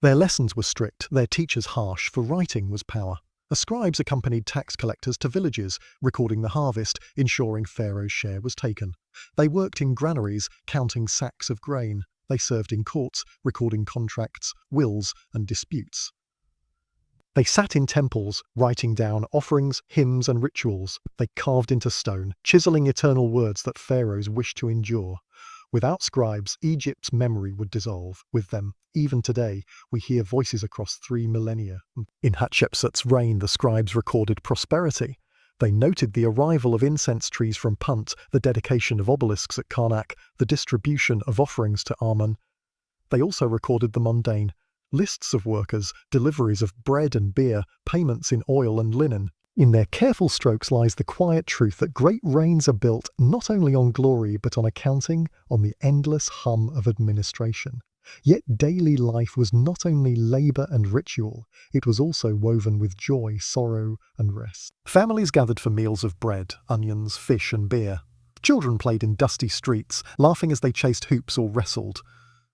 Their lessons were strict, their teachers harsh, for writing was power. The scribes accompanied tax collectors to villages, recording the harvest, ensuring Pharaoh's share was taken. They worked in granaries, counting sacks of grain. They served in courts, recording contracts, wills, and disputes. They sat in temples, writing down offerings, hymns, and rituals. They carved into stone, chiseling eternal words that pharaohs wished to endure. Without scribes, Egypt's memory would dissolve. With them, even today, we hear voices across 3 millennia. In Hatshepsut's reign, the scribes recorded prosperity. They noted the arrival of incense trees from Punt, the dedication of obelisks at Karnak, the distribution of offerings to Amun. They also recorded the mundane, lists of workers, deliveries of bread and beer, payments in oil and linen. In their careful strokes lies the quiet truth that great reigns are built not only on glory but on accounting, on the endless hum of administration. Yet daily life was not only labour and ritual, it was also woven with joy, sorrow and rest. Families gathered for meals of bread, onions, fish and beer. Children played in dusty streets, laughing as they chased hoops or wrestled.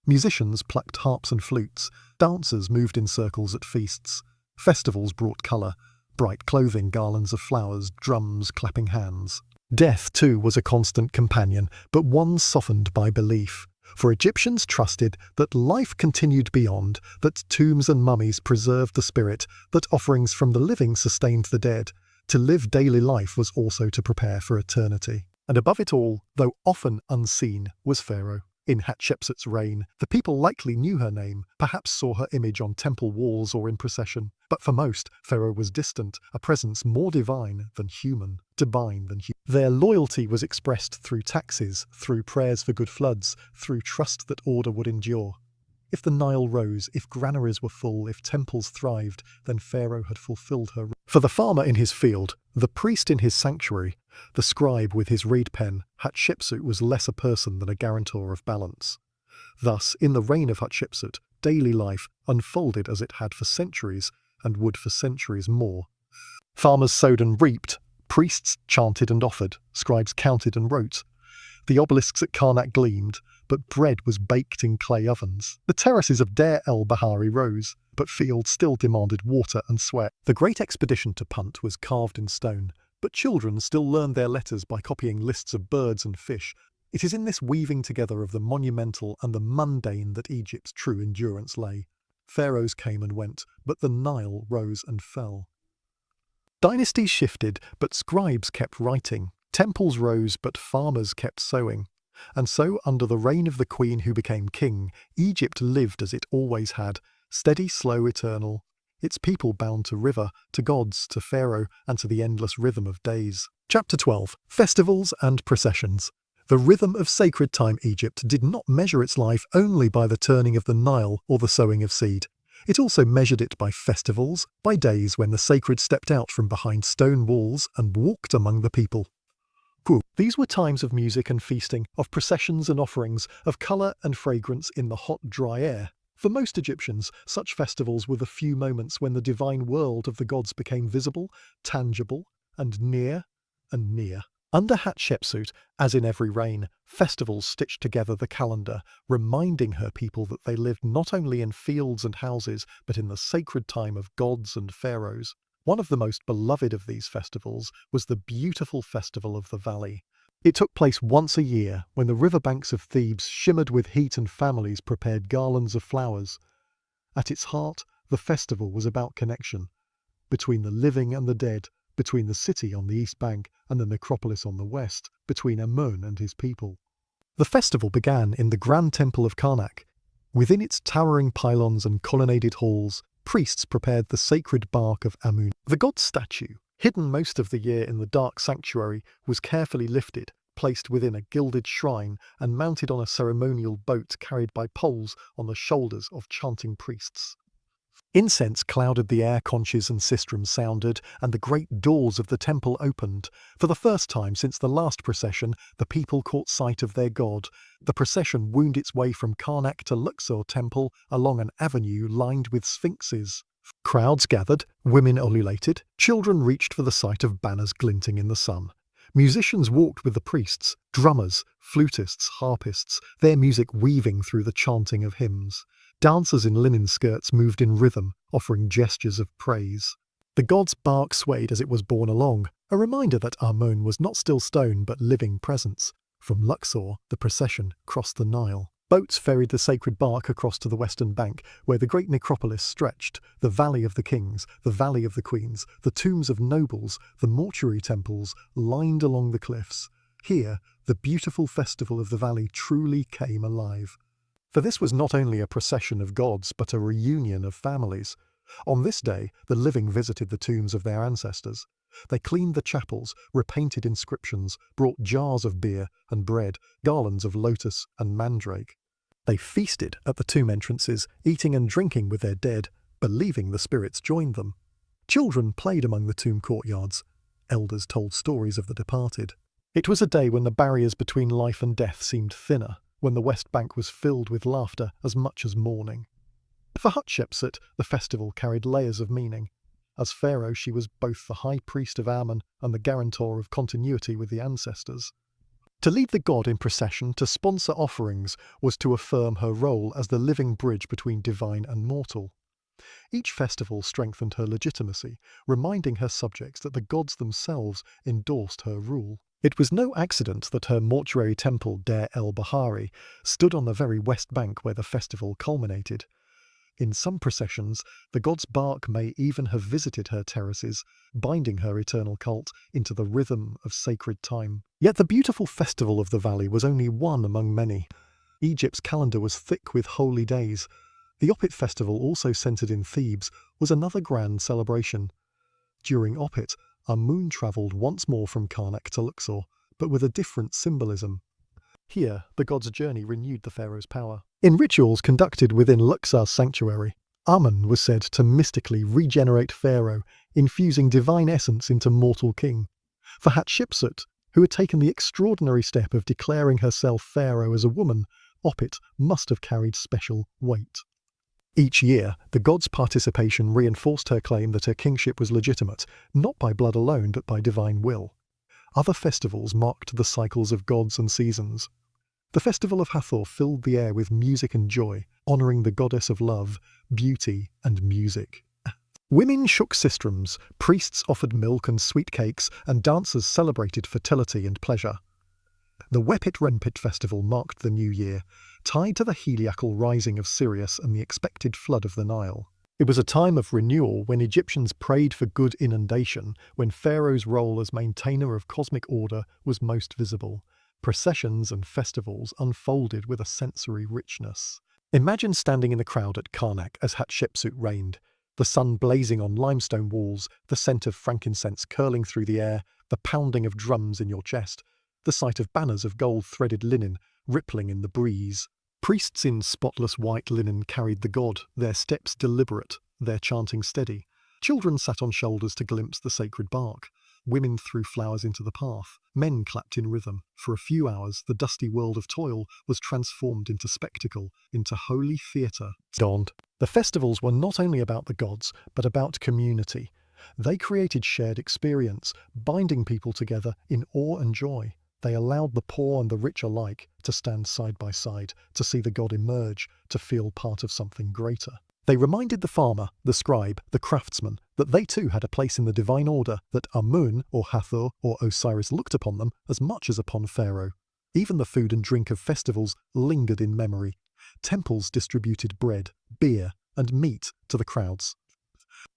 Musicians plucked harps and flutes. Dancers moved in circles at feasts. Festivals brought colour. Bright clothing, garlands of flowers, drums, clapping hands. Death, too, was a constant companion, but one softened by belief. For Egyptians trusted that life continued beyond, that tombs and mummies preserved the spirit, that offerings from the living sustained the dead. To live daily life was also to prepare for eternity. And above it all, though often unseen, was Pharaoh. In Hatshepsut's reign, the people likely knew her name, perhaps saw her image on temple walls or in procession. But for most, Pharaoh was distant, a presence more divine than human. Their loyalty was expressed through taxes, through prayers for good floods, through trust that order would endure. If the Nile rose, if granaries were full, if temples thrived, then Pharaoh had fulfilled her. For the farmer in his field, the priest in his sanctuary, the scribe with his reed pen, Hatshepsut was less a person than a guarantor of balance. Thus, in the reign of Hatshepsut, daily life unfolded as it had for centuries and would for centuries more. Farmers sowed and reaped, priests chanted and offered, scribes counted and wrote. The obelisks at Karnak gleamed, but bread was baked in clay ovens. The terraces of Deir el-Bahari rose, but fields still demanded water and sweat. The great expedition to Punt was carved in stone, but children still learned their letters by copying lists of birds and fish. It is in this weaving together of the monumental and the mundane that Egypt's true endurance lay. Pharaohs came and went, but the Nile rose and fell. Dynasties shifted, but scribes kept writing. Temples rose, but farmers kept sowing. And so, under the reign of the queen who became king, Egypt lived as it always had, steady, slow, eternal, its people bound to river, to gods, to Pharaoh, and to the endless rhythm of days. Chapter 12. Festivals and Processions. The rhythm of sacred time Egypt did not measure its life only by the turning of the Nile or the sowing of seed. It also measured it by festivals, by days when the sacred stepped out from behind stone walls and walked among the people. These were times of music and feasting, of processions and offerings, of colour and fragrance in the hot, dry air. For most Egyptians, such festivals were the few moments when the divine world of the gods became visible, tangible, and near and near. Under Hatshepsut, as in every reign, festivals stitched together the calendar, reminding her people that they lived not only in fields and houses, but in the sacred time of gods and pharaohs. One of the most beloved of these festivals was the beautiful Festival of the Valley. It took place once a year, when the riverbanks of Thebes shimmered with heat and families prepared garlands of flowers. At its heart, the festival was about connection, between the living and the dead, between the city on the east bank and the necropolis on the west, between Amun and his people. The festival began in the Grand Temple of Karnak. Within its towering pylons and colonnaded halls, priests prepared the sacred bark of Amun. The god's statue, hidden most of the year in the dark sanctuary, was carefully lifted, placed within a gilded shrine, and mounted on a ceremonial boat carried by poles on the shoulders of chanting priests. Incense clouded the air, conches and sistrums sounded, and the great doors of the temple opened. For the first time since the last procession, the people caught sight of their god. The procession wound its way from Karnak to Luxor temple along an avenue lined with sphinxes. Crowds gathered, women ululated, children reached for the sight of banners glinting in the sun. Musicians walked with the priests, drummers, flutists, harpists, their music weaving through the chanting of hymns. Dancers in linen skirts moved in rhythm, offering gestures of praise. The god's bark swayed as it was borne along, a reminder that Amun was not still stone but living presence. From Luxor, the procession crossed the Nile. Boats ferried the sacred bark across to the western bank, where the great necropolis stretched, the Valley of the Kings, the Valley of the Queens, the tombs of nobles, the mortuary temples, lined along the cliffs. Here, the beautiful festival of the valley truly came alive. For this was not only a procession of gods, but a reunion of families. On this day, the living visited the tombs of their ancestors. They cleaned the chapels, repainted inscriptions, brought jars of beer and bread, garlands of lotus and mandrake. They feasted at the tomb entrances, eating and drinking with their dead, believing the spirits joined them. Children played among the tomb courtyards. Elders told stories of the departed. It was a day when the barriers between life and death seemed thinner, when the West Bank was filled with laughter as much as mourning. For Hatshepsut, the festival carried layers of meaning. As pharaoh, she was both the high priest of Amun and the guarantor of continuity with the ancestors. To lead the god in procession, to sponsor offerings, was to affirm her role as the living bridge between divine and mortal. Each festival strengthened her legitimacy, reminding her subjects that the gods themselves endorsed her rule. It was no accident that her mortuary temple, Deir el-Bahari, stood on the very west bank where the festival culminated. In some processions, the god's bark may even have visited her terraces, binding her eternal cult into the rhythm of sacred time. Yet the beautiful festival of the valley was only one among many. Egypt's calendar was thick with holy days. The Opit festival, also centered in Thebes, was another grand celebration. During Opit, Amun travelled once more from Karnak to Luxor, but with a different symbolism. Here, the god's journey renewed the pharaoh's power. In rituals conducted within Luxor's sanctuary, Amun was said to mystically regenerate Pharaoh, infusing divine essence into mortal king. For Hatshepsut, who had taken the extraordinary step of declaring herself pharaoh as a woman, Opit must have carried special weight. Each year, the god's participation reinforced her claim that her kingship was legitimate, not by blood alone but by divine will. Other festivals marked the cycles of gods and seasons. The festival of Hathor filled the air with music and joy, honouring the goddess of love, beauty, and music. Women shook sistrums, priests offered milk and sweet cakes, and dancers celebrated fertility and pleasure. The Wepit-Renpit festival marked the new year, tied to the heliacal rising of Sirius and the expected flood of the Nile. It was a time of renewal when Egyptians prayed for good inundation, when Pharaoh's role as maintainer of cosmic order was most visible. Processions and festivals unfolded with a sensory richness. Imagine standing in the crowd at Karnak as Hatshepsut reigned, the sun blazing on limestone walls, the scent of frankincense curling through the air, the pounding of drums in your chest, the sight of banners of gold-threaded linen rippling in the breeze. Priests in spotless white linen carried the god, their steps deliberate, their chanting steady. Children sat on shoulders to glimpse the sacred bark. Women threw flowers into the path. Men clapped in rhythm. For a few hours, the dusty world of toil was transformed into spectacle, into holy theatre. Dawned. The festivals were not only about the gods, but about community. They created shared experience, binding people together in awe and joy. They allowed the poor and the rich alike to stand side by side, to see the god emerge, to feel part of something greater. They reminded the farmer, the scribe, the craftsman, that they too had a place in the divine order, that Amun or Hathor or Osiris looked upon them as much as upon Pharaoh. Even the food and drink of festivals lingered in memory. Temples distributed bread, beer, and meat to the crowds.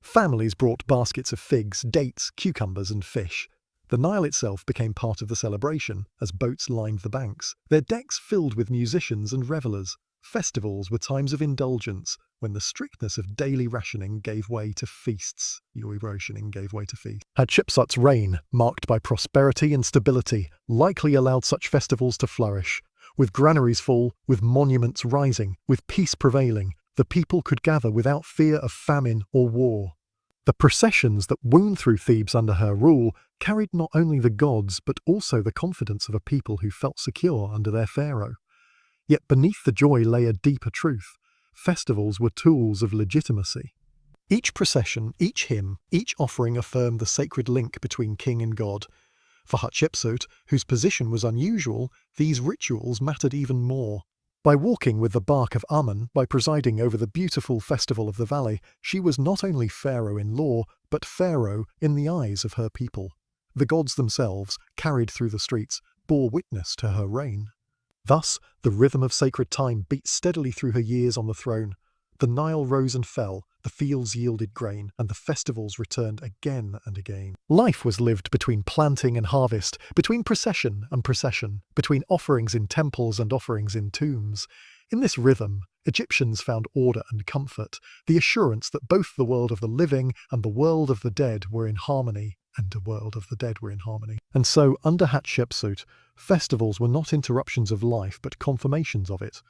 Families brought baskets of figs, dates, cucumbers, and fish. The Nile itself became part of the celebration as boats lined the banks, their decks filled with musicians and revellers. Festivals were times of indulgence, when the strictness of daily rationing gave way to feasts. Hatshepsut's reign, marked by prosperity and stability, likely allowed such festivals to flourish. With granaries full, with monuments rising, with peace prevailing, the people could gather without fear of famine or war. The processions that wound through Thebes under her rule carried not only the gods but also the confidence of a people who felt secure under their pharaoh. Yet beneath the joy lay a deeper truth. Festivals were tools of legitimacy. Each procession, each hymn, each offering affirmed the sacred link between king and god. For Hatshepsut, whose position was unusual, these rituals mattered even more. By walking with the bark of Amun, by presiding over the beautiful festival of the valley, she was not only pharaoh in law, but pharaoh in the eyes of her people. The gods themselves, carried through the streets, bore witness to her reign. Thus, the rhythm of sacred time beat steadily through her years on the throne. The Nile rose and fell, the fields yielded grain, and the festivals returned again and again. Life was lived between planting and harvest, between procession and procession, between offerings in temples and offerings in tombs. In this rhythm, Egyptians found order and comfort, the assurance that both the world of the living and the world of the dead were in harmony. And so, under Hatshepsut, festivals were not interruptions of life, but confirmations of it.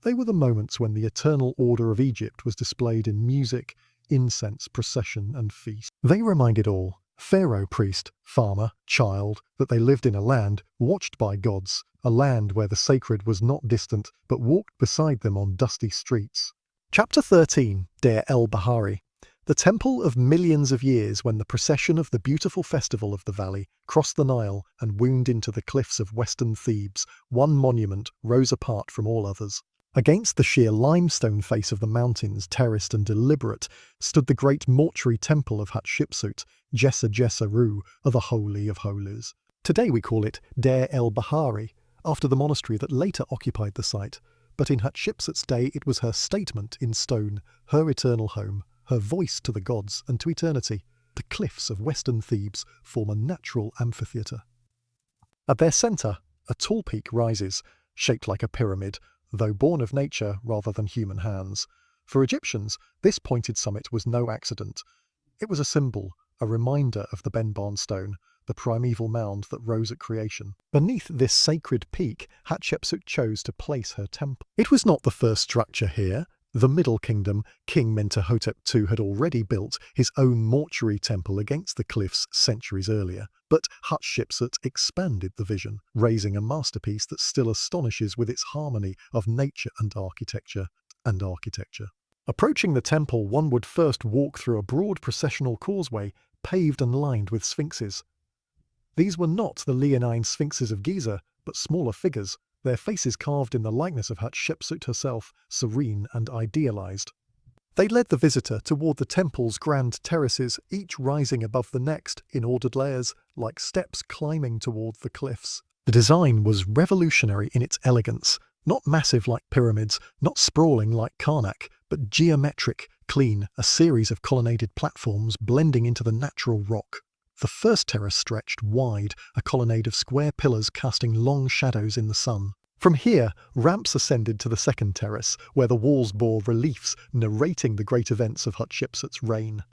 They were the moments when the eternal order of Egypt was displayed in music, incense, procession, and feast. They reminded all, pharaoh, priest, farmer, child, that they lived in a land watched by gods, a land where the sacred was not distant, but walked beside them on dusty streets. Chapter 13, Deir el-Bahari. The temple of millions of years when the procession of the beautiful festival of the valley crossed the Nile and wound into the cliffs of western Thebes, one monument rose apart from all others. Against the sheer limestone face of the mountains, terraced and deliberate, stood the great mortuary temple of Hatshepsut, Jesa-Jesa-Ru, or the Holy of Holies. Today we call it Deir el-Bahari, after the monastery that later occupied the site, but in Hatshepsut's day it was her statement in stone, her eternal home, her voice to the gods and to eternity. The cliffs of western Thebes form a natural amphitheatre. At their centre, a tall peak rises, shaped like a pyramid, though born of nature rather than human hands. For Egyptians, this pointed summit was no accident. It was a symbol, a reminder of the Benban stone, the primeval mound that rose at creation. Beneath this sacred peak, Hatshepsut chose to place her temple. It was not the first structure here. The Middle Kingdom, King Mentuhotep II had already built his own mortuary temple against the cliffs centuries earlier, but Hatshepsut expanded the vision, raising a masterpiece that still astonishes with its harmony of nature and architecture. Approaching the temple, one would first walk through a broad processional causeway paved and lined with sphinxes. These were not the leonine sphinxes of Giza, but smaller figures, their faces carved in the likeness of Hatshepsut herself, serene and idealized. They led the visitor toward the temple's grand terraces, each rising above the next in ordered layers, like steps climbing toward the cliffs. The design was revolutionary in its elegance, not massive like pyramids, not sprawling like Karnak, but geometric, clean, a series of colonnaded platforms blending into the natural rock. The first terrace stretched wide, a colonnade of square pillars casting long shadows in the sun. From here, ramps ascended to the second terrace, where the walls bore reliefs narrating the great events of Hatshepsut's reign.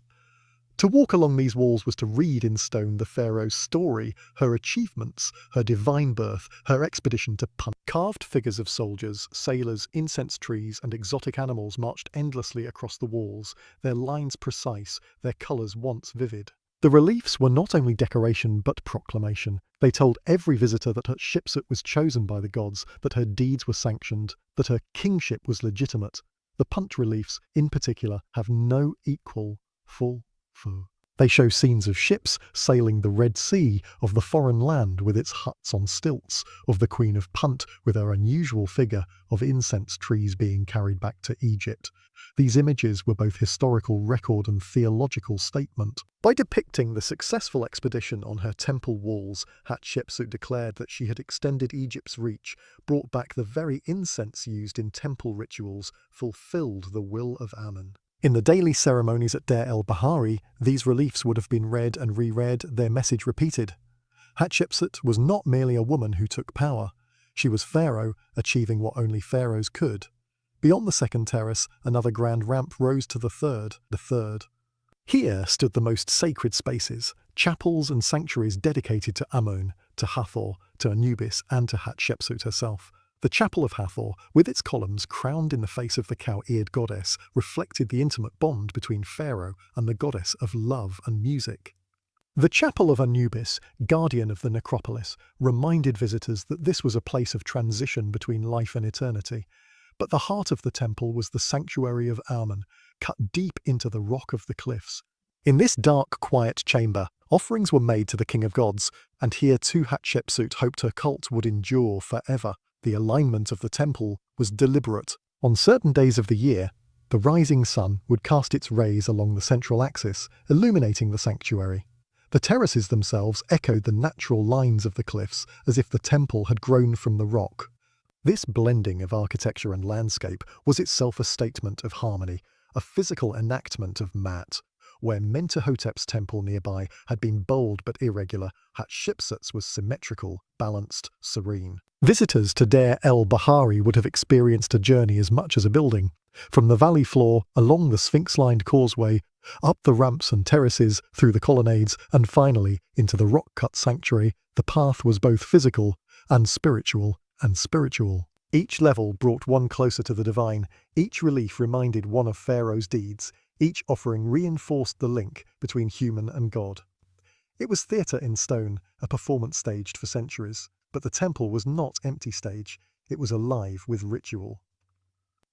To walk along these walls was to read in stone the pharaoh's story, her achievements, her divine birth, her expedition to Punt. Carved figures of soldiers, sailors, incense trees, and exotic animals marched endlessly across the walls, their lines precise, their colours once vivid. The reliefs were not only decoration but proclamation. They told every visitor that Hatshepsut was chosen by the gods, that her deeds were sanctioned, that her kingship was legitimate. The Punt reliefs, in particular, have no equal. They show scenes of ships sailing the Red Sea, of the foreign land with its huts on stilts, of the Queen of Punt with her unusual figure, of incense trees being carried back to Egypt. These images were both historical record and theological statement. By depicting the successful expedition on her temple walls, Hatshepsut declared that she had extended Egypt's reach, brought back the very incense used in temple rituals, fulfilled the will of Amun. In the daily ceremonies at Deir el-Bahari, these reliefs would have been read and reread, their message repeated. Hatshepsut was not merely a woman who took power. She was Pharaoh, achieving what only pharaohs could. Beyond the second terrace, another grand ramp rose to the third. Here stood the most sacred spaces, chapels and sanctuaries dedicated to Amun, to Hathor, to Anubis, and to Hatshepsut herself. The Chapel of Hathor, with its columns crowned in the face of the cow-eared goddess, reflected the intimate bond between Pharaoh and the goddess of love and music. The Chapel of Anubis, guardian of the necropolis, reminded visitors that this was a place of transition between life and eternity. But the heart of the temple was the sanctuary of Amun, cut deep into the rock of the cliffs. In this dark, quiet chamber, offerings were made to the king of gods, and here too Hatshepsut hoped her cult would endure forever. The alignment of the temple was deliberate. On certain days of the year, the rising sun would cast its rays along the central axis, illuminating the sanctuary. The terraces themselves echoed the natural lines of the cliffs, as if the temple had grown from the rock. This blending of architecture and landscape was itself a statement of harmony, a physical enactment of Mat. Where Mentuhotep's temple nearby had been bold but irregular, Hatshepsut's was symmetrical, balanced, serene. Visitors to Deir el-Bahari would have experienced a journey as much as a building. From the valley floor, along the sphinx-lined causeway, up the ramps and terraces, through the colonnades, and finally into the rock-cut sanctuary, the path was both physical and spiritual. Each level brought one closer to the divine, each relief reminded one of Pharaoh's deeds, each offering reinforced the link between human and God. It was theatre in stone, a performance staged for centuries, but the temple was not empty stage, it was alive with ritual.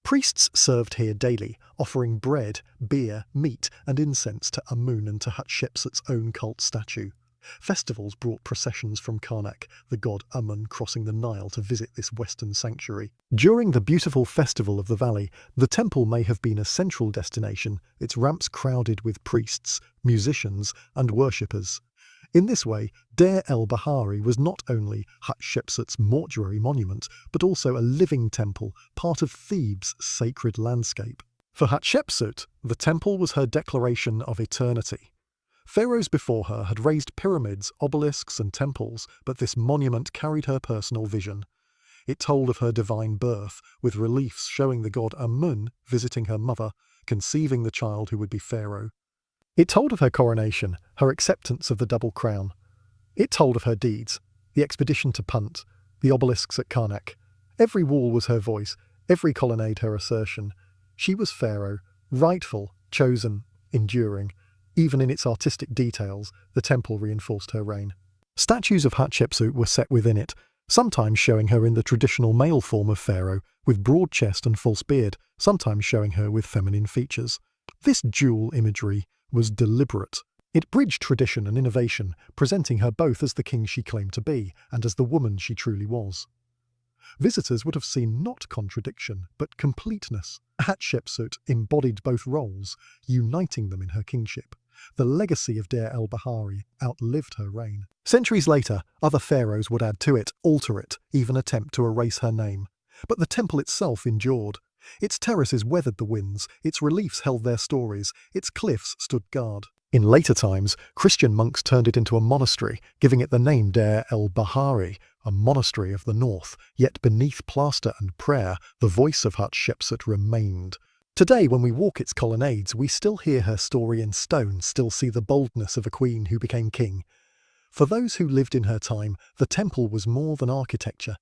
Priests served here daily, offering bread, beer, meat, and incense to Amun and to Hatshepsut's own cult statue. Festivals brought processions from Karnak, the god Amun crossing the Nile to visit this western sanctuary. During the beautiful festival of the valley, the temple may have been a central destination, its ramps crowded with priests, musicians, and worshippers. In this way, Deir el-Bahari was not only Hatshepsut's mortuary monument, but also a living temple, part of Thebes' sacred landscape. For Hatshepsut, the temple was her declaration of eternity. Pharaohs before her had raised pyramids, obelisks, and temples, but this monument carried her personal vision. It told of her divine birth, with reliefs showing the god Amun visiting her mother, conceiving the child who would be Pharaoh. It told of her coronation, her acceptance of the double crown. It told of her deeds, the expedition to Punt, the obelisks at Karnak. Every wall was her voice, every colonnade her assertion. She was Pharaoh, rightful, chosen, enduring. Even in its artistic details, the temple reinforced her reign. Statues of Hatshepsut were set within it, sometimes showing her in the traditional male form of pharaoh, with broad chest and false beard, sometimes showing her with feminine features. This dual imagery was deliberate. It bridged tradition and innovation, presenting her both as the king she claimed to be and as the woman she truly was. Visitors would have seen not contradiction, but completeness. Hatshepsut embodied both roles, uniting them in her kingship. The legacy of Deir el-Bahari outlived her reign. Centuries later, other pharaohs would add to it, alter it, even attempt to erase her name. But the temple itself endured. Its terraces weathered the winds, its reliefs held their stories, its cliffs stood guard. In later times, Christian monks turned it into a monastery, giving it the name Deir el-Bahari, a monastery of the north, yet beneath plaster and prayer, the voice of Hatshepsut remained. Today, when we walk its colonnades, we still hear her story in stone, still see the boldness of a queen who became king. For those who lived in her time, the temple was more than architecture.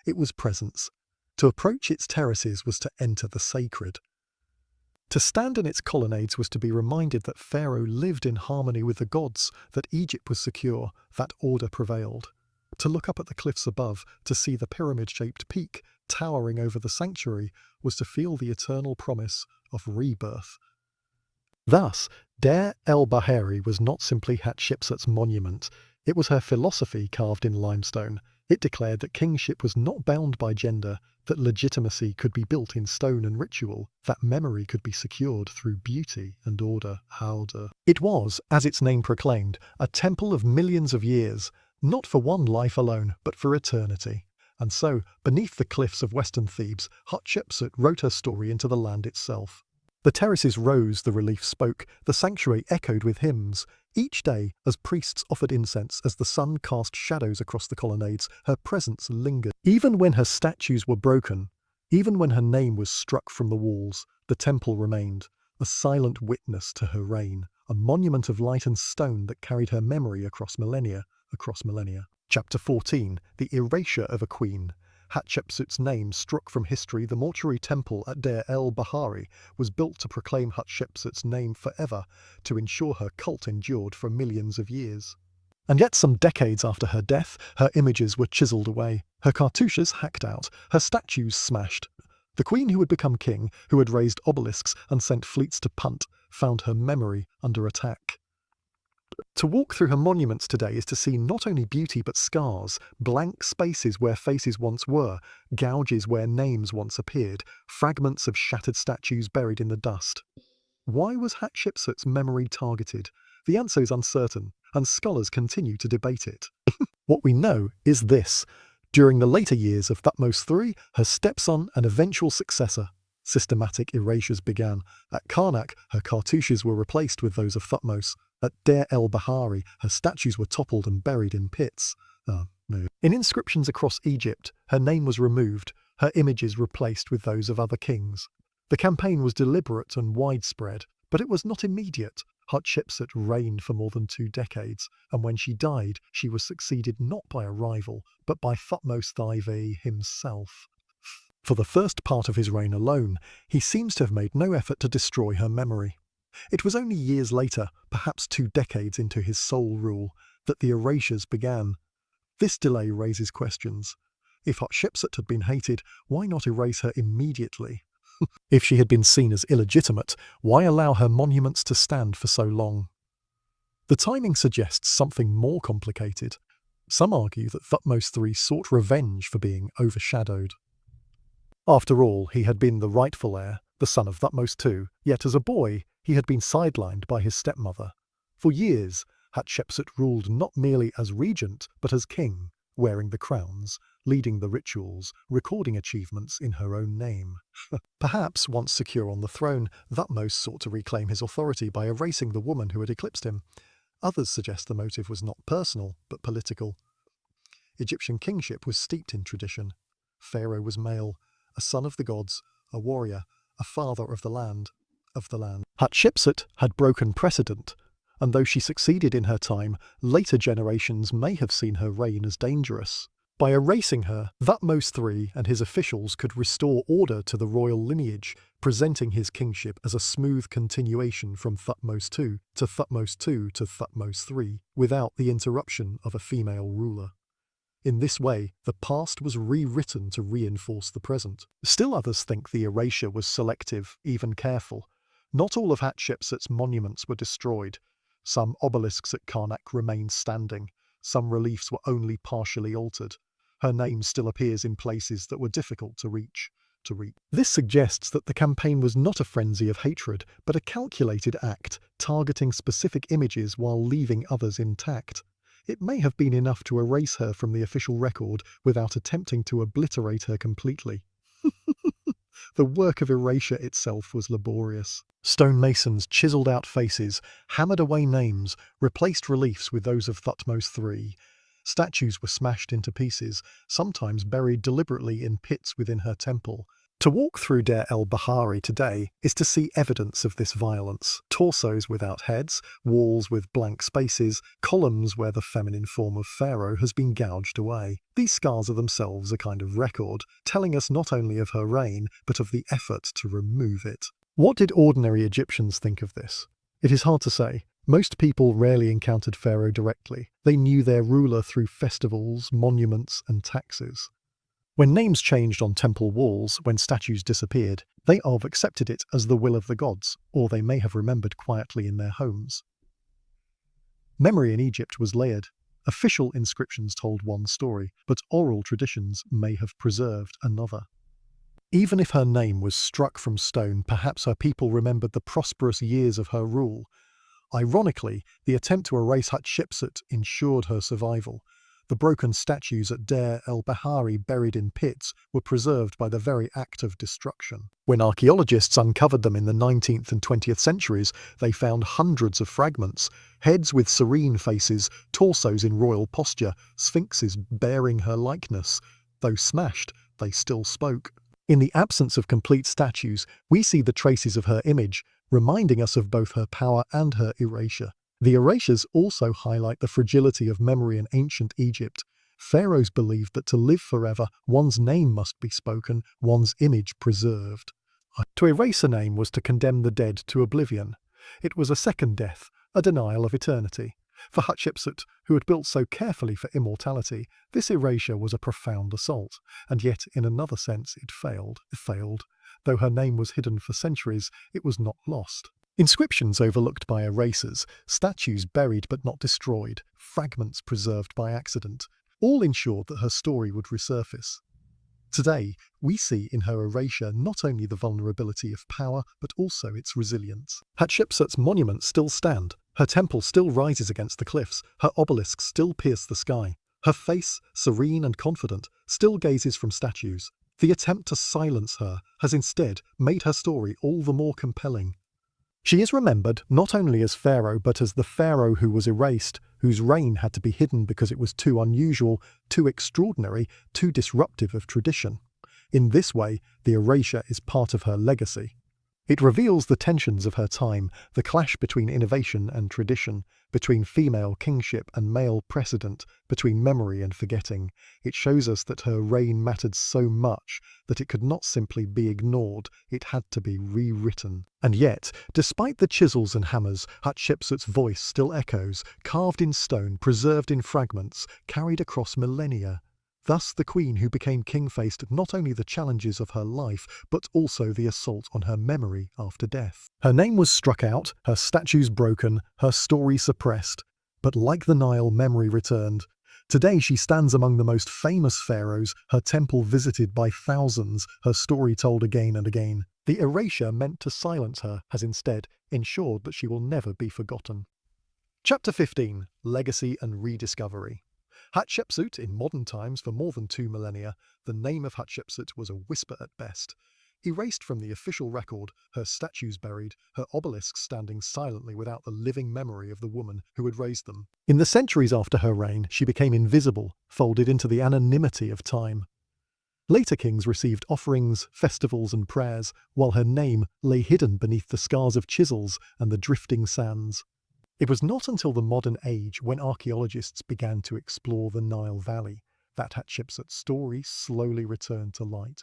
It was presence. To approach its terraces was to enter the sacred. To stand in its colonnades was to be reminded that Pharaoh lived in harmony with the gods, that Egypt was secure, that order prevailed. To look up at the cliffs above, to see the pyramid-shaped peak towering over the sanctuary, was to feel the eternal promise of rebirth. Thus, Deir el-Bahari was not simply Hatshepsut's monument, it was her philosophy carved in limestone. It declared that kingship was not bound by gender, that legitimacy could be built in stone and ritual, that memory could be secured through beauty and order. It was, as its name proclaimed, a temple of millions of years, not for one life alone, but for eternity. And so, beneath the cliffs of western Thebes, Hatshepsut wrote her story into the land itself. The terraces rose, the relief spoke, the sanctuary echoed with hymns. Each day, as priests offered incense, as the sun cast shadows across the colonnades, her presence lingered. Even when her statues were broken, even when her name was struck from the walls, the temple remained, a silent witness to her reign, a monument of light and stone that carried her memory across millennia. Chapter 14. The Erasure of a Queen. Hatshepsut's name struck from history. The mortuary temple at Deir el-Bahari was built to proclaim Hatshepsut's name forever, to ensure her cult endured for millions of years. And yet some decades after her death, her images were chiselled away, her cartouches hacked out, her statues smashed. The queen who had become king, who had raised obelisks and sent fleets to Punt, found her memory under attack. To walk through her monuments today is to see not only beauty but scars, blank spaces where faces once were, gouges where names once appeared, fragments of shattered statues buried in the dust. Why was Hatshepsut's memory targeted? The answer is uncertain, and scholars continue to debate it. What we know is this. During the later years of Thutmose III, her stepson and eventual successor, systematic erasures began. At Karnak, her cartouches were replaced with those of Thutmose. At Deir el-Bahari, her statues were toppled and buried in pits. In inscriptions across Egypt, her name was removed, her images replaced with those of other kings. The campaign was deliberate and widespread, but it was not immediate. Hatshepsut reigned for more than 2 decades, and when she died, she was succeeded not by a rival, but by Thutmose III himself. For the first part of his reign alone, he seems to have made no effort to destroy her memory. It was only years later, perhaps 2 decades into his sole rule, that the erasures began. This delay raises questions. If Hatshepsut had been hated, why not erase her immediately? If she had been seen as illegitimate, why allow her monuments to stand for so long? The timing suggests something more complicated. Some argue that Thutmose III sought revenge for being overshadowed. After all, he had been the rightful heir, the son of Thutmose II, yet as a boy, he had been sidelined by his stepmother. For years, Hatshepsut ruled not merely as regent, but as king, wearing the crowns, leading the rituals, recording achievements in her own name. Perhaps, once secure on the throne, Thutmose sought to reclaim his authority by erasing the woman who had eclipsed him. Others suggest the motive was not personal, but political. Egyptian kingship was steeped in tradition. Pharaoh was male, a son of the gods, a warrior, a father of the land. Hatshepsut had broken precedent, and though she succeeded in her time, later generations may have seen her reign as dangerous. By erasing her, Thutmose III and his officials could restore order to the royal lineage, presenting his kingship as a smooth continuation from Thutmose II to Thutmose III, without the interruption of a female ruler. In this way, the past was rewritten to reinforce the present. Still others think the erasure was selective, even careful. Not all of Hatshepsut's monuments were destroyed. Some obelisks at Karnak remain standing. Some reliefs were only partially altered. Her name still appears in places that were difficult to reach. This suggests that the campaign was not a frenzy of hatred, but a calculated act, targeting specific images while leaving others intact. It may have been enough to erase her from the official record without attempting to obliterate her completely. The work of erasure itself was laborious. Stonemasons chiselled out faces, hammered away names, replaced reliefs with those of Thutmose III. Statues were smashed into pieces, sometimes buried deliberately in pits within her temple. To walk through Deir el-Bahari today is to see evidence of this violence. Torsos without heads, walls with blank spaces, columns where the feminine form of Pharaoh has been gouged away. These scars are themselves a kind of record, telling us not only of her reign, but of the effort to remove it. What did ordinary Egyptians think of this? It is hard to say. Most people rarely encountered Pharaoh directly. They knew their ruler through festivals, monuments, and taxes. When names changed on temple walls, when statues disappeared, they have accepted it as the will of the gods, or they may have remembered quietly in their homes. Memory in Egypt was layered. Official inscriptions told one story, but oral traditions may have preserved another. Even if her name was struck from stone, perhaps her people remembered the prosperous years of her rule. Ironically, the attempt to erase Hatshepsut ensured her survival. The broken statues at Deir el-Bahari buried in pits were preserved by the very act of destruction. When archaeologists uncovered them in the 19th and 20th centuries, they found hundreds of fragments, heads with serene faces, torsos in royal posture, sphinxes bearing her likeness. Though smashed, they still spoke. In the absence of complete statues, we see the traces of her image, reminding us of both her power and her erasure. The erasures also highlight the fragility of memory in ancient Egypt. Pharaohs believed that to live forever, one's name must be spoken, one's image preserved. To erase a name was to condemn the dead to oblivion. It was a second death, a denial of eternity. For Hatshepsut, who had built so carefully for immortality, this erasure was a profound assault, and yet in another sense it failed. Though her name was hidden for centuries, it was not lost. Inscriptions overlooked by erasers, statues buried but not destroyed, fragments preserved by accident, all ensured that her story would resurface. Today, we see in her erasure not only the vulnerability of power, but also its resilience. Hatshepsut's monuments still stand, her temple still rises against the cliffs, her obelisks still pierce the sky. Her face, serene and confident, still gazes from statues. The attempt to silence her has instead made her story all the more compelling. She is remembered not only as Pharaoh, but as the Pharaoh who was erased, whose reign had to be hidden because it was too unusual, too extraordinary, too disruptive of tradition. In this way, the erasure is part of her legacy. It reveals the tensions of her time, the clash between innovation and tradition, between female kingship and male precedent, between memory and forgetting. It shows us that her reign mattered so much that it could not simply be ignored, it had to be rewritten. And yet, despite the chisels and hammers, Hatshepsut's voice still echoes, carved in stone, preserved in fragments, carried across millennia. Thus the queen who became king faced not only the challenges of her life, but also the assault on her memory after death. Her name was struck out, her statues broken, her story suppressed. But like the Nile, memory returned. Today she stands among the most famous pharaohs, her temple visited by thousands, her story told again and again. The erasure meant to silence her has instead ensured that she will never be forgotten. Chapter 15. Legacy and Rediscovery. Hatshepsut, in modern times for more than 2 millennia, the name of Hatshepsut was a whisper at best. Erased from the official record, her statues buried, her obelisks standing silently without the living memory of the woman who had raised them. In the centuries after her reign, she became invisible, folded into the anonymity of time. Later kings received offerings, festivals and prayers, while her name lay hidden beneath the scars of chisels and the drifting sands. It was not until the modern age, when archaeologists began to explore the Nile Valley, that Hatshepsut's story slowly returned to light.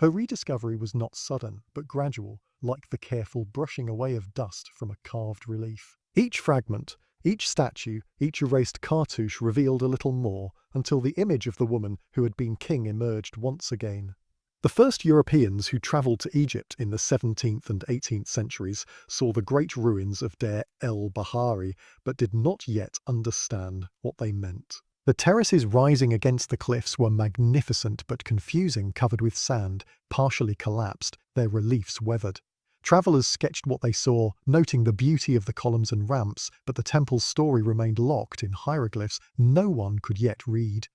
Her rediscovery was not sudden, but gradual, like the careful brushing away of dust from a carved relief. Each fragment, Each statue, each erased cartouche revealed a little more, until the image of the woman who had been king emerged once again. The first Europeans who travelled to Egypt in the 17th and 18th centuries saw the great ruins of Deir el-Bahari, but did not yet understand what they meant. The terraces rising against the cliffs were magnificent but confusing, covered with sand, partially collapsed, their reliefs weathered. Travellers sketched what they saw, noting the beauty of the columns and ramps, but the temple's story remained locked in hieroglyphs no one could yet read.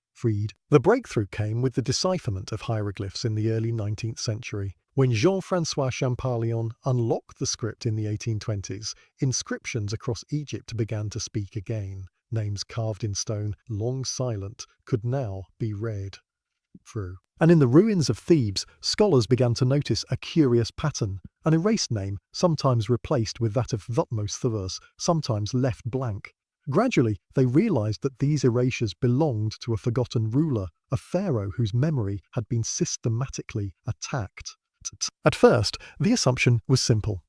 The breakthrough came with the decipherment of hieroglyphs in the early 19th century. When Jean-François Champollion unlocked the script in the 1820s, inscriptions across Egypt began to speak again. Names carved in stone, long silent, could now be read through. And in the ruins of Thebes, scholars began to notice a curious pattern. An erased name, sometimes replaced with that of Thutmose III, sometimes left blank. Gradually, they realized that these erasures belonged to a forgotten ruler, a pharaoh whose memory had been systematically attacked. At first, the assumption was simple.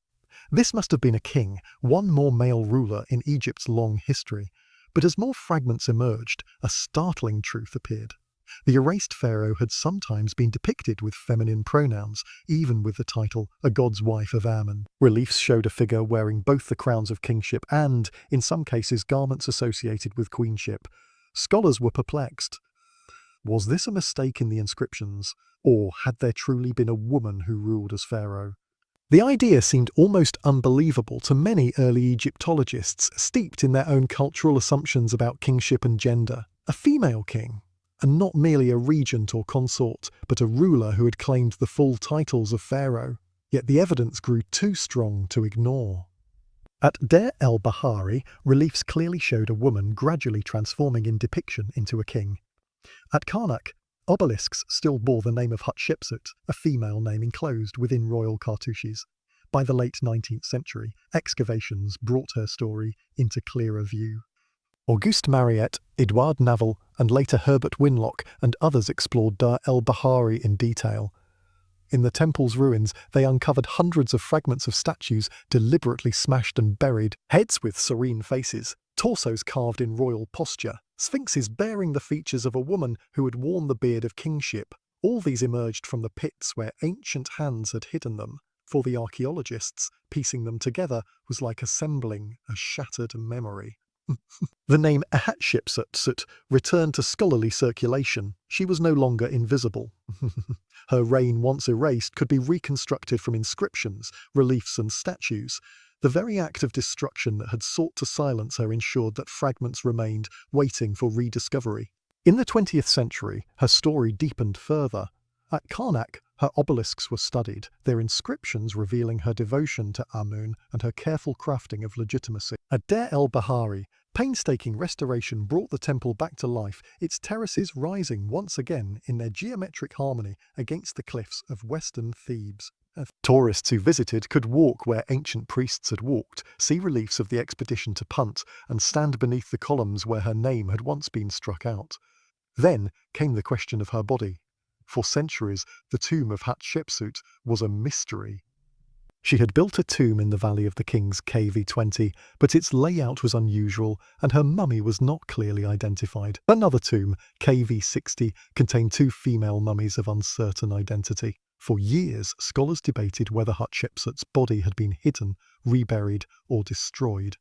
This must have been a king, one more male ruler in Egypt's long history. But as more fragments emerged, a startling truth appeared. The erased pharaoh had sometimes been depicted with feminine pronouns, even with the title, a god's wife of Ammon. Reliefs showed a figure wearing both the crowns of kingship and, in some cases, garments associated with queenship. Scholars were perplexed. Was this a mistake in the inscriptions, or had there truly been a woman who ruled as pharaoh? The idea seemed almost unbelievable to many early Egyptologists, steeped in their own cultural assumptions about kingship and gender. A female king, and not merely a regent or consort, but a ruler who had claimed the full titles of pharaoh. Yet the evidence grew too strong to ignore. At Deir el-Bahari, reliefs clearly showed a woman gradually transforming in depiction into a king. At Karnak, Obelisks still bore the name of Hatshepsut, a female name enclosed within royal cartouches. By the late 19th century, excavations brought her story into clearer view. Auguste Mariette, Edouard Navel, and later Herbert Winlock and others explored Deir el-Bahari in detail. In the temple's ruins, they uncovered hundreds of fragments of statues deliberately smashed and buried, heads with serene faces, torsos carved in royal posture, sphinxes bearing the features of a woman who had worn the beard of kingship. All these emerged from the pits where ancient hands had hidden them. For the archaeologists, piecing them together was like assembling a shattered memory. The name Hatshepsut returned to scholarly circulation. She was no longer invisible. Her reign, once erased, could be reconstructed from inscriptions, reliefs and statues. The very act of destruction that had sought to silence her ensured that fragments remained, waiting for rediscovery. In the 20th century, her story deepened further. At Karnak, her obelisks were studied, their inscriptions revealing her devotion to Amun and her careful crafting of legitimacy. At Deir el-Bahari, painstaking restoration brought the temple back to life, its terraces rising once again in their geometric harmony against the cliffs of western Thebes. Tourists who visited could walk where ancient priests had walked, see reliefs of the expedition to Punt, and stand beneath the columns where her name had once been struck out. Then came the question of her body. For centuries, the tomb of Hatshepsut was a mystery. She had built a tomb in the Valley of the Kings KV20, but its layout was unusual and her mummy was not clearly identified. Another tomb, KV60, contained two female mummies of uncertain identity. For years, scholars debated whether Hatshepsut's body had been hidden, reburied, or destroyed.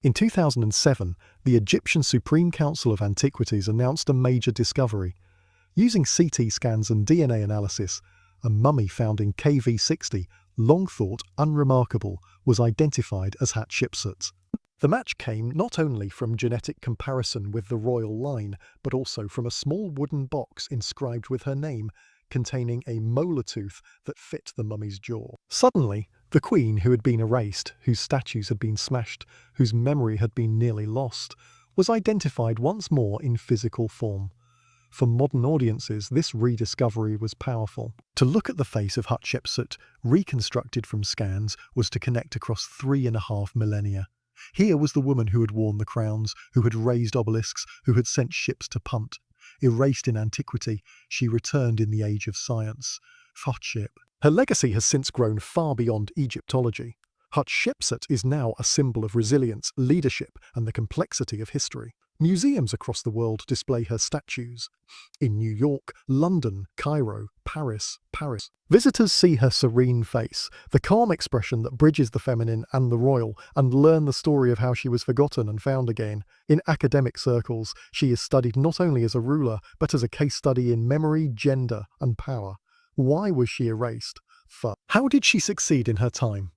In 2007, the Egyptian Supreme Council of Antiquities announced a major discovery. Using CT scans and DNA analysis, a mummy found in KV60, long thought unremarkable, was identified as Hatshepsut. The match came not only from genetic comparison with the royal line, but also from a small wooden box inscribed with her name, containing a molar tooth that fit the mummy's jaw. Suddenly, the queen who had been erased, whose statues had been smashed, whose memory had been nearly lost, was identified once more in physical form. For modern audiences, this rediscovery was powerful. To look at the face of Hatshepsut, reconstructed from scans, was to connect across 3.5 millennia. Here was the woman who had worn the crowns, who had raised obelisks, who had sent ships to Punt. Erased in antiquity, she returned in the age of science. Hatshep. Her legacy has since grown far beyond Egyptology. Hatshepsut is now a symbol of resilience, leadership, and the complexity of history. Museums across the world display her statues. In New York, London, Cairo, Paris. Visitors see her serene face, the calm expression that bridges the feminine and the royal, and learn the story of how she was forgotten and found again. In academic circles, she is studied not only as a ruler, but as a case study in memory, gender, and power. Why was she erased? How did she succeed in her time?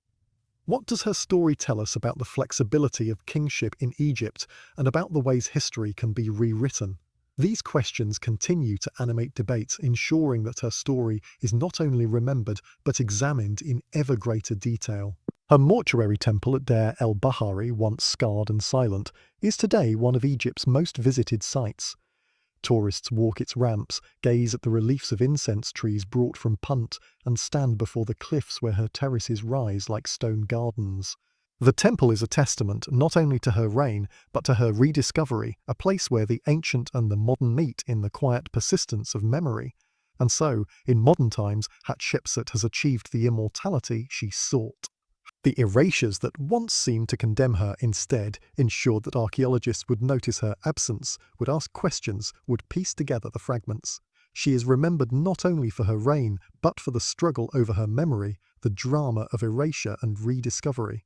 What does her story tell us about the flexibility of kingship in Egypt and about the ways history can be rewritten? These questions continue to animate debates, ensuring that her story is not only remembered but examined in ever greater detail. Her mortuary temple at Deir el-Bahari, once scarred and silent, is today one of Egypt's most visited sites. Tourists walk its ramps, gaze at the reliefs of incense trees brought from Punt, and stand before the cliffs where her terraces rise like stone gardens. The temple is a testament not only to her reign, but to her rediscovery, a place where the ancient and the modern meet in the quiet persistence of memory. And so, in modern times, Hatshepsut has achieved the immortality she sought. The erasures that once seemed to condemn her instead ensured that archaeologists would notice her absence, would ask questions, would piece together the fragments. She is remembered not only for her reign, but for the struggle over her memory, the drama of erasure and rediscovery.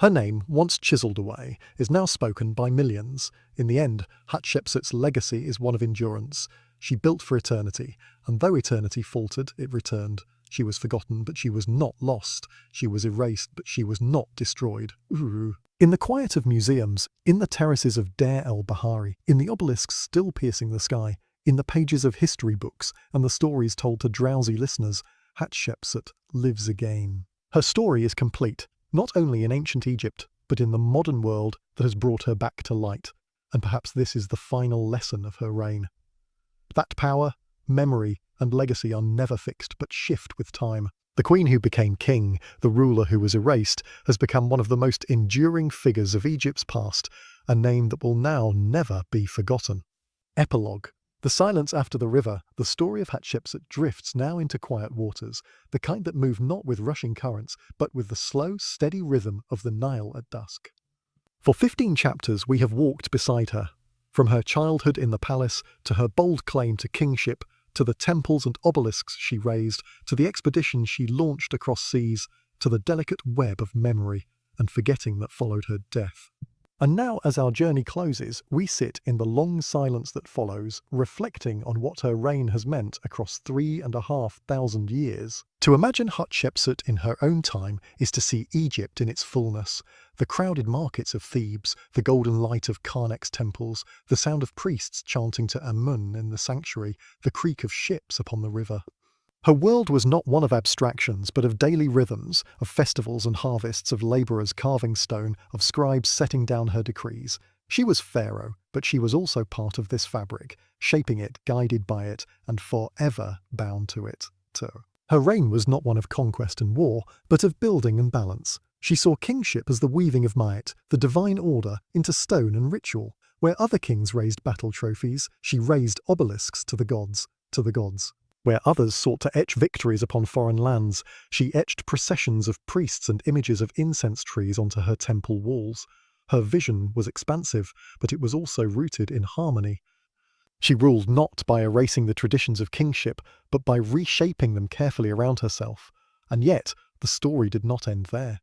Her name, once chiselled away, is now spoken by millions. In the end, Hatshepsut's legacy is one of endurance. She built for eternity, and though eternity faltered, it returned. She was forgotten, but she was not lost. She was erased, but she was not destroyed. Ooh. In the quiet of museums, in the terraces of Deir el-Bahari, in the obelisks still piercing the sky, in the pages of history books and the stories told to drowsy listeners, Hatshepsut lives again. Her story is complete, not only in ancient Egypt, but in the modern world that has brought her back to light. And perhaps this is the final lesson of her reign. That power, memory, and legacy are never fixed but shift with time. The queen who became king, the ruler who was erased, has become one of the most enduring figures of Egypt's past, a name that will now never be forgotten. Epilogue. The silence after the river, the story of Hatshepsut drifts now into quiet waters, the kind that move not with rushing currents, but with the slow, steady rhythm of the Nile at dusk. For 15 chapters we have walked beside her, from her childhood in the palace to her bold claim to kingship, to the temples and obelisks she raised, to the expeditions she launched across seas, to the delicate web of memory and forgetting that followed her death. And now, as our journey closes, we sit in the long silence that follows, reflecting on what her reign has meant across 3,500 years. To imagine Hatshepsut in her own time is to see Egypt in its fullness, the crowded markets of Thebes, the golden light of Karnak's temples, the sound of priests chanting to Amun in the sanctuary, the creak of ships upon the river. Her world was not one of abstractions, but of daily rhythms, of festivals and harvests, of labourers carving stone, of scribes setting down her decrees. She was Pharaoh, but she was also part of this fabric, shaping it, guided by it, and forever bound to it, too. Her reign was not one of conquest and war, but of building and balance. She saw kingship as the weaving of might, the divine order, into stone and ritual. Where other kings raised battle trophies, she raised obelisks to the gods. Where others sought to etch victories upon foreign lands, she etched processions of priests and images of incense trees onto her temple walls. Her vision was expansive, but it was also rooted in harmony. She ruled not by erasing the traditions of kingship, but by reshaping them carefully around herself. And yet, the story did not end there.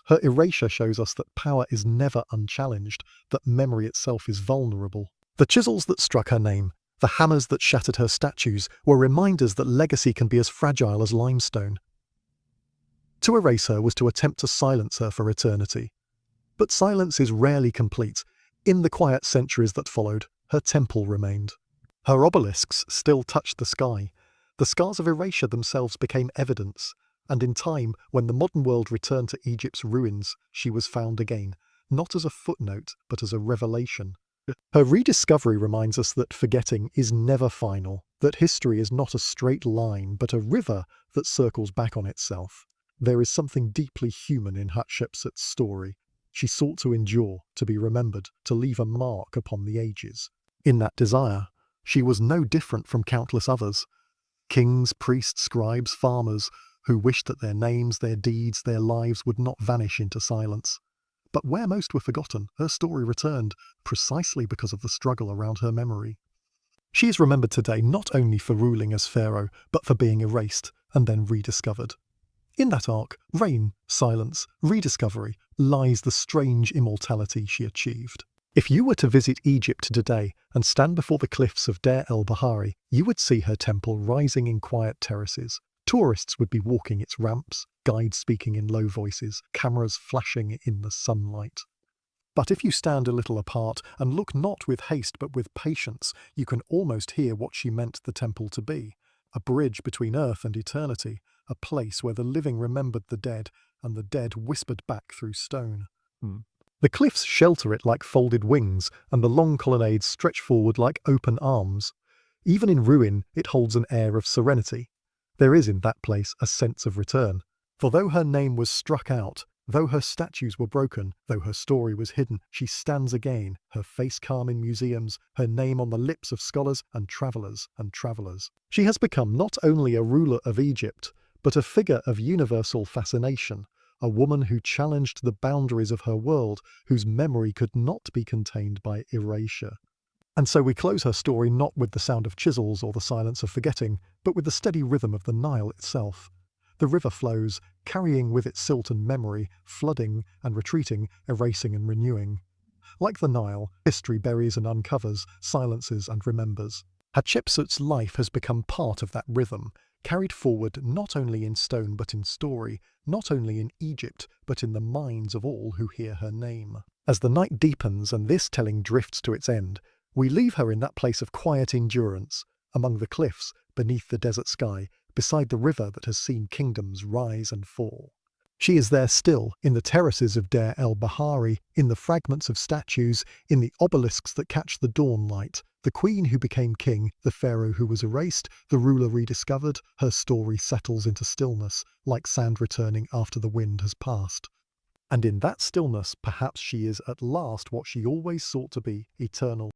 Her erasure shows us that power is never unchallenged, that memory itself is vulnerable. The chisels that struck her name, the hammers that shattered her statues, were reminders that legacy can be as fragile as limestone. To erase her was to attempt to silence her for eternity. But silence is rarely complete. In the quiet centuries that followed, her temple remained. Her obelisks still touched the sky. The scars of erasure themselves became evidence, and in time, when the modern world returned to Egypt's ruins, she was found again, not as a footnote, but as a revelation. Her rediscovery reminds us that forgetting is never final, that history is not a straight line, but a river that circles back on itself. There is something deeply human in Hatshepsut's story. She sought to endure, to be remembered, to leave a mark upon the ages. In that desire, she was no different from countless others. Kings, priests, scribes, farmers, who wished that their names, their deeds, their lives would not vanish into silence. But where most were forgotten, her story returned, precisely because of the struggle around her memory. She is remembered today not only for ruling as pharaoh, but for being erased and then rediscovered. In that arc, reign, silence, rediscovery, lies the strange immortality she achieved. If you were to visit Egypt today and stand before the cliffs of Deir el-Bahari, you would see her temple rising in quiet terraces. Tourists would be walking its ramps, guides speaking in low voices, cameras flashing in the sunlight. But if you stand a little apart and look not with haste but with patience, you can almost hear what she meant the temple to be: a bridge between earth and eternity, a place where the living remembered the dead and the dead whispered back through stone. The cliffs shelter it like folded wings, and the long colonnades stretch forward like open arms. Even in ruin, it holds an air of serenity. There is in that place a sense of return. For though her name was struck out, though her statues were broken, though her story was hidden, she stands again, her face calm in museums, her name on the lips of scholars and travellers. She has become not only a ruler of Egypt, but a figure of universal fascination, a woman who challenged the boundaries of her world, whose memory could not be contained by erasure. And so we close her story not with the sound of chisels or the silence of forgetting, but with the steady rhythm of the Nile itself. The river flows, carrying with it silt and memory, flooding and retreating, erasing and renewing. Like the Nile, history buries and uncovers, silences and remembers. Hatshepsut's life has become part of that rhythm, carried forward not only in stone but in story, not only in Egypt but in the minds of all who hear her name. As the night deepens and this telling drifts to its end, we leave her in that place of quiet endurance, among the cliffs, beneath the desert sky, beside the river that has seen kingdoms rise and fall. She is there still, in the terraces of Deir el-Bahari, in the fragments of statues, in the obelisks that catch the dawn light, the queen who became king, the pharaoh who was erased, the ruler rediscovered. Her story settles into stillness, like sand returning after the wind has passed. And in that stillness, perhaps she is at last what she always sought to be, eternal,